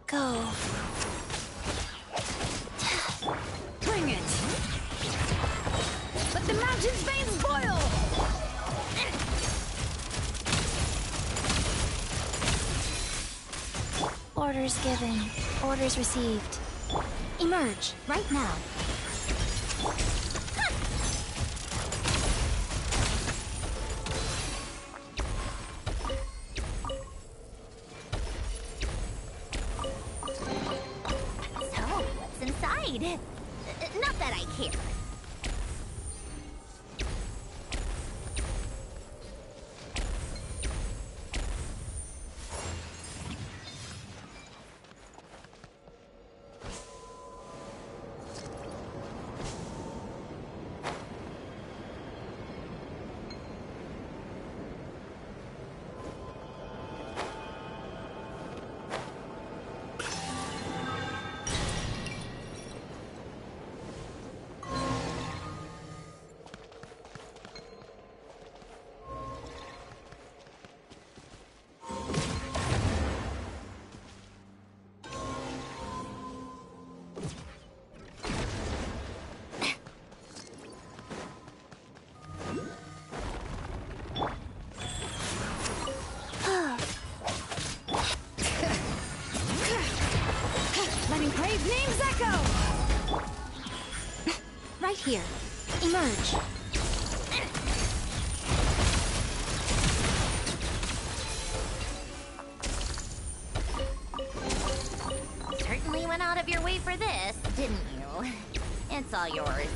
[SPEAKER 2] Go.
[SPEAKER 13] Bring it! Let the mountain's veins boil!
[SPEAKER 11] Orders given. Orders received. Emerge, right now.
[SPEAKER 1] So, what's inside? Not that I care.
[SPEAKER 13] Letting Crave names echo!
[SPEAKER 11] Right here. Emerge.
[SPEAKER 1] Certainly went out of your way for this, didn't you? It's all yours.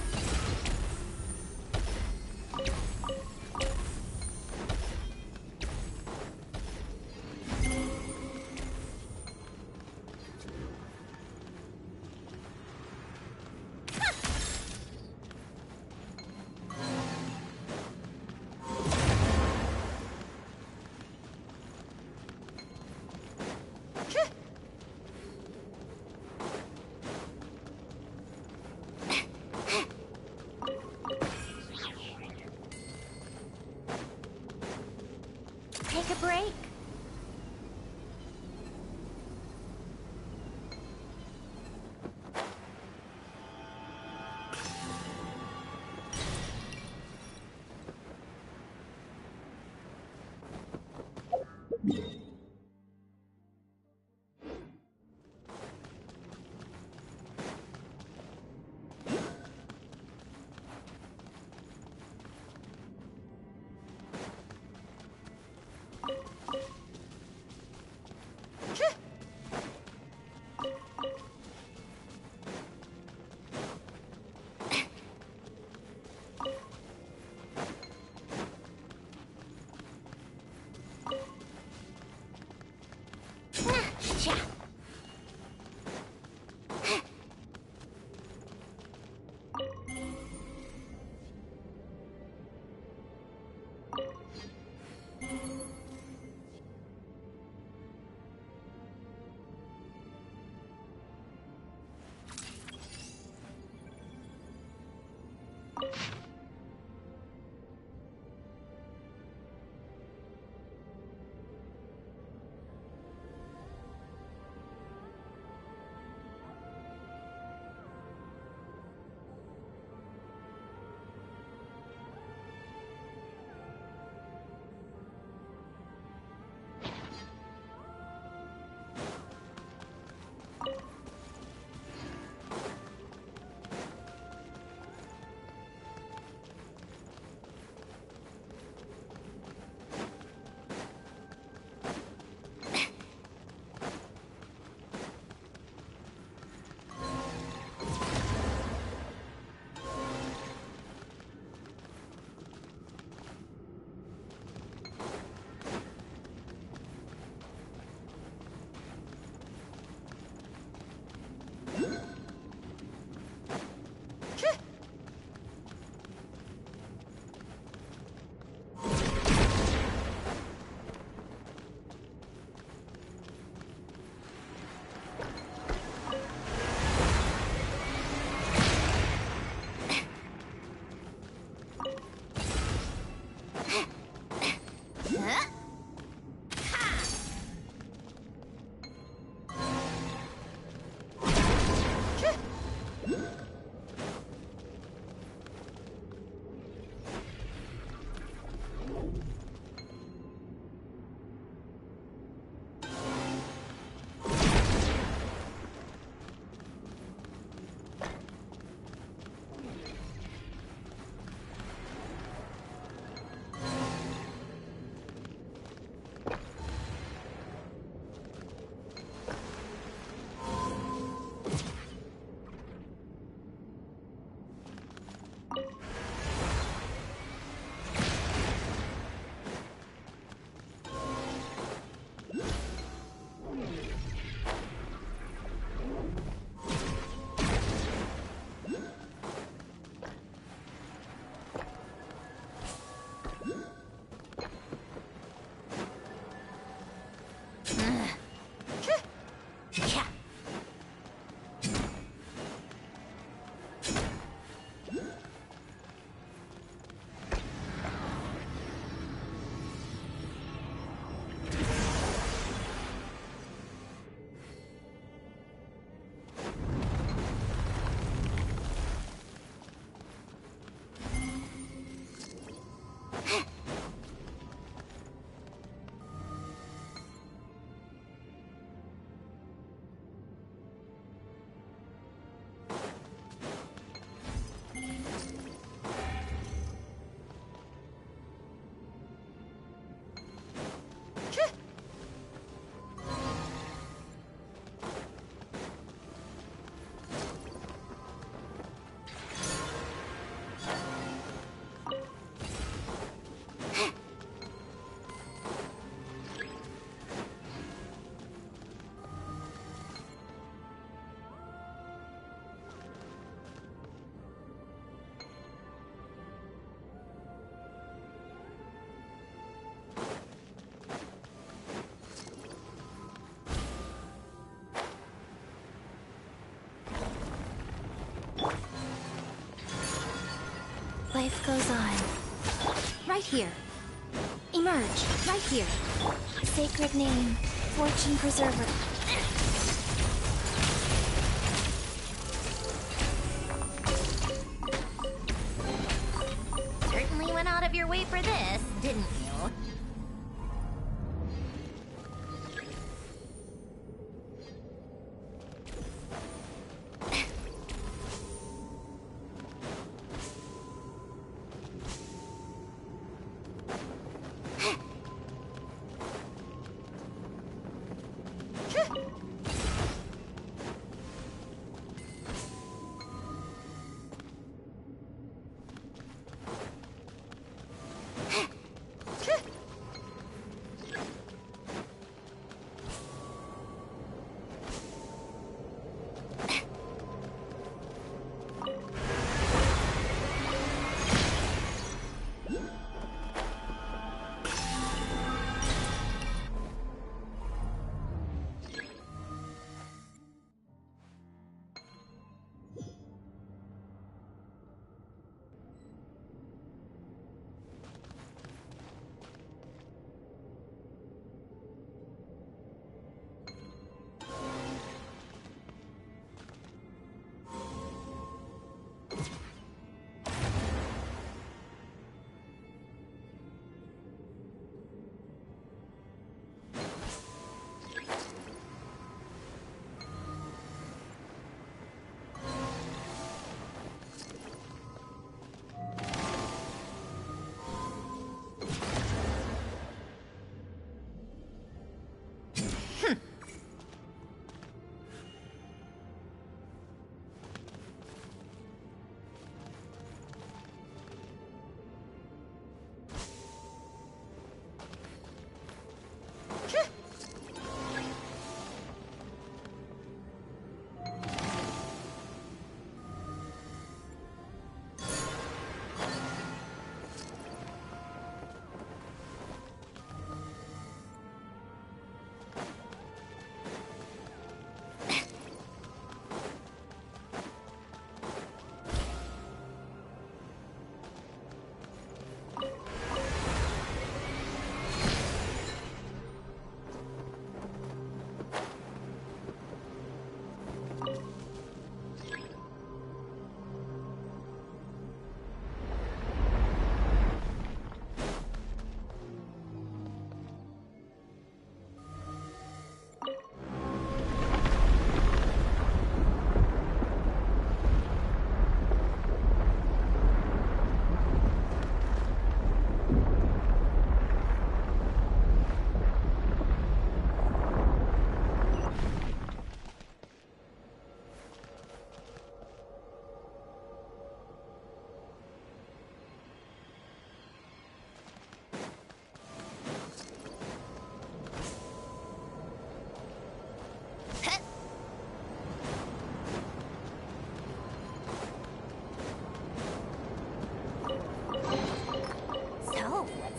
[SPEAKER 2] life goes on.
[SPEAKER 11] Right here. Emerge. Right here.
[SPEAKER 2] Sacred name, fortune preserver.
[SPEAKER 1] Certainly went out of your way for this, didn't you?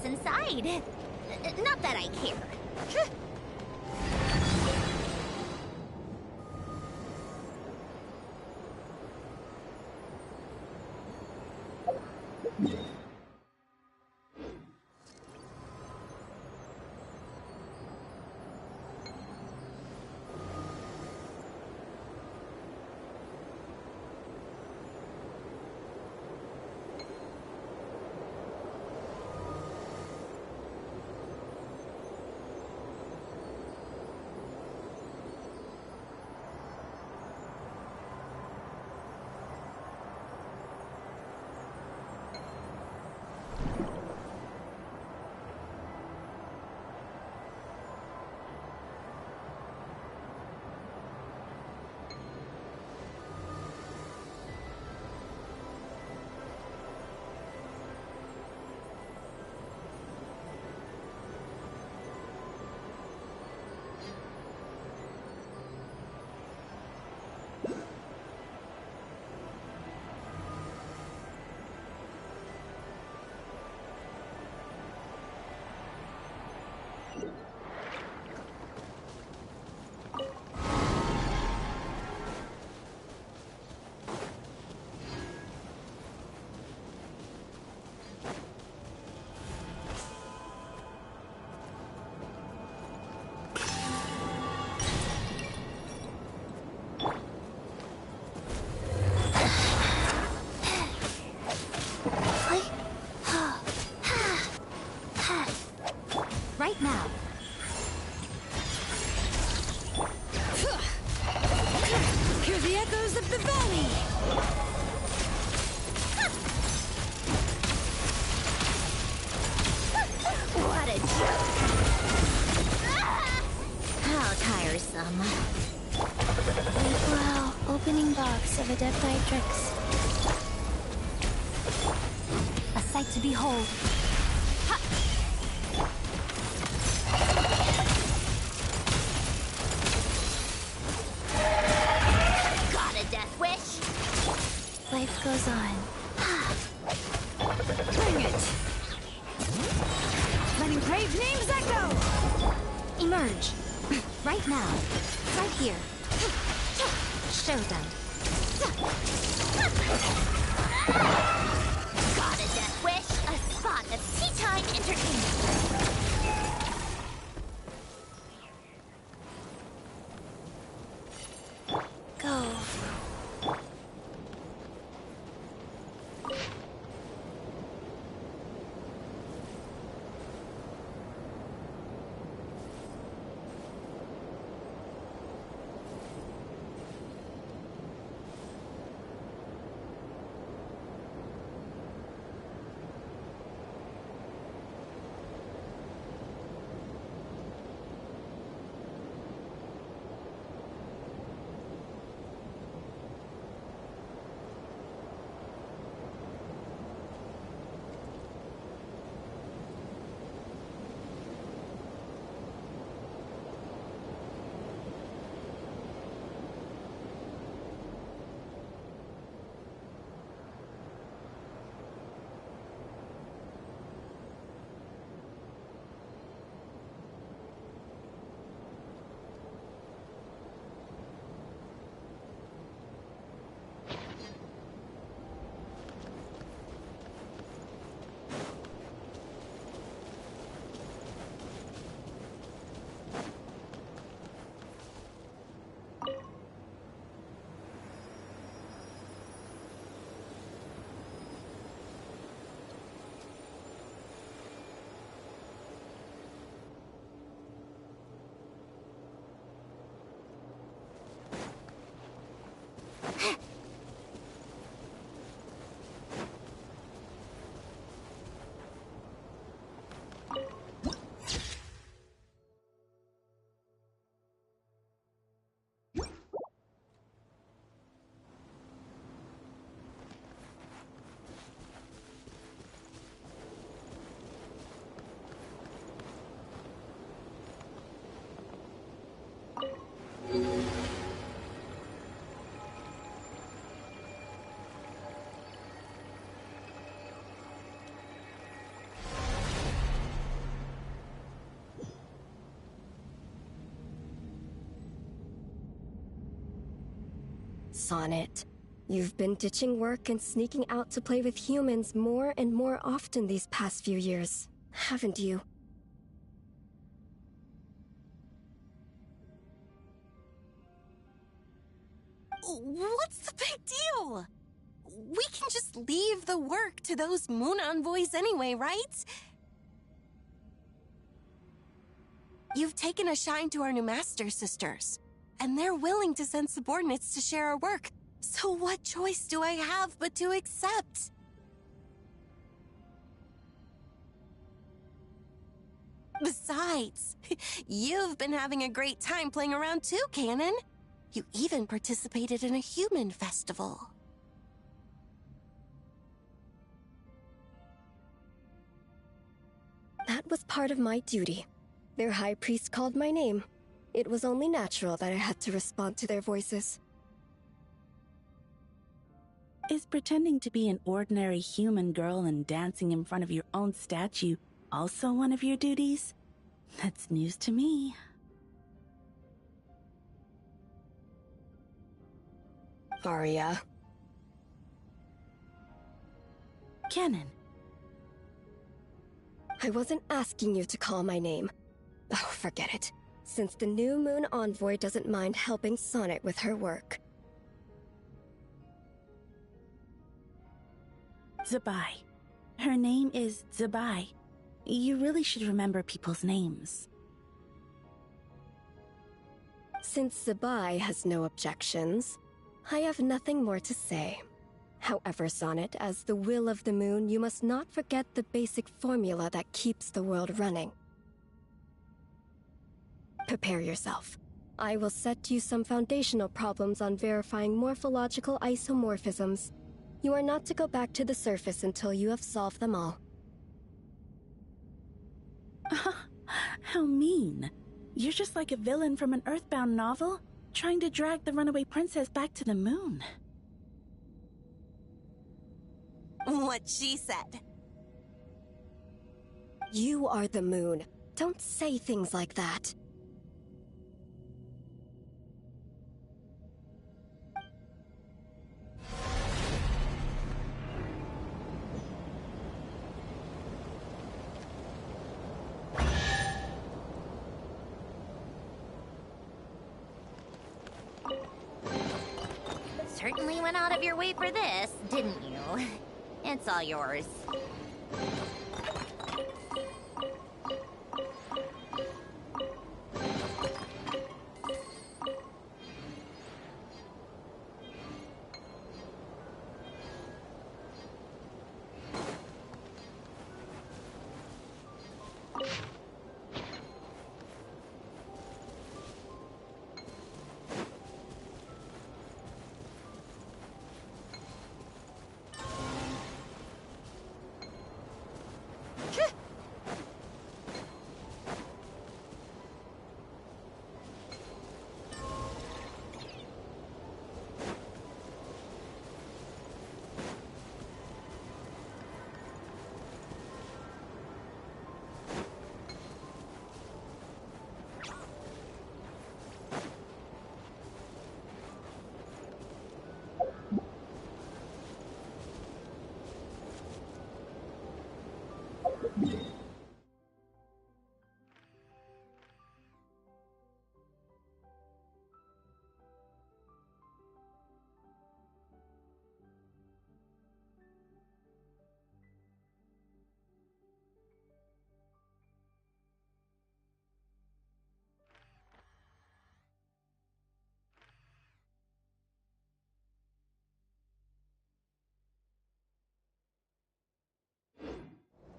[SPEAKER 1] inside. Not that I care.
[SPEAKER 13] echoes of the valley!
[SPEAKER 11] What a joke! How tiresome.
[SPEAKER 2] Wow, opening box of Adept Tricks.
[SPEAKER 12] A sight to behold. Ha!
[SPEAKER 11] Got a death wish?
[SPEAKER 2] Life goes on.
[SPEAKER 13] Bring it! Letting brave names echo!
[SPEAKER 12] Emerge. Right now. Right here. Show them.
[SPEAKER 11] Got a death wish? A spot of tea time entertainment.
[SPEAKER 2] Go.
[SPEAKER 14] Sonnet, you've been ditching work and sneaking out to play with humans more and more often these past few years, haven't you?
[SPEAKER 15] What's the big deal? We can just leave the work to those moon envoys anyway, right? You've taken a shine to our new master sisters, and they're willing to send subordinates to share our work. So what choice do I have but to accept? Besides, you've been having a great time playing around too, Canon. You even participated in a human festival.
[SPEAKER 14] That was part of my duty. Their high priest called my name. It was only natural that I had to respond to their voices.
[SPEAKER 16] Is pretending to be an ordinary human girl and dancing in front of your own statue also one of your duties? That's news to me.
[SPEAKER 14] Arya.
[SPEAKER 16] Canon.
[SPEAKER 14] I wasn't asking you to call my name. Oh, forget it. Since the new moon envoy doesn't mind helping Sonnet with her work.
[SPEAKER 16] Zabai. Her name is Zabai. You really should remember people's names.
[SPEAKER 14] Since Zabai has no objections, I have nothing more to say. However, Sonnet, as the will of the moon, you must not forget the basic formula that keeps the world running. Prepare yourself. I will set you some foundational problems on verifying morphological isomorphisms. You are not to go back to the surface until you have solved them all.
[SPEAKER 16] How mean. You're just like a villain from an Earthbound novel, trying to drag the runaway princess back to the moon.
[SPEAKER 15] What she said.
[SPEAKER 14] You are the moon. Don't say things like that.
[SPEAKER 11] Certainly went out of your way for this, didn't you? It's all yours.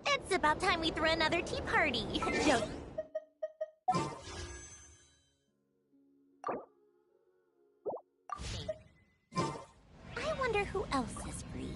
[SPEAKER 11] It's about time we threw another tea party. I wonder who else is free.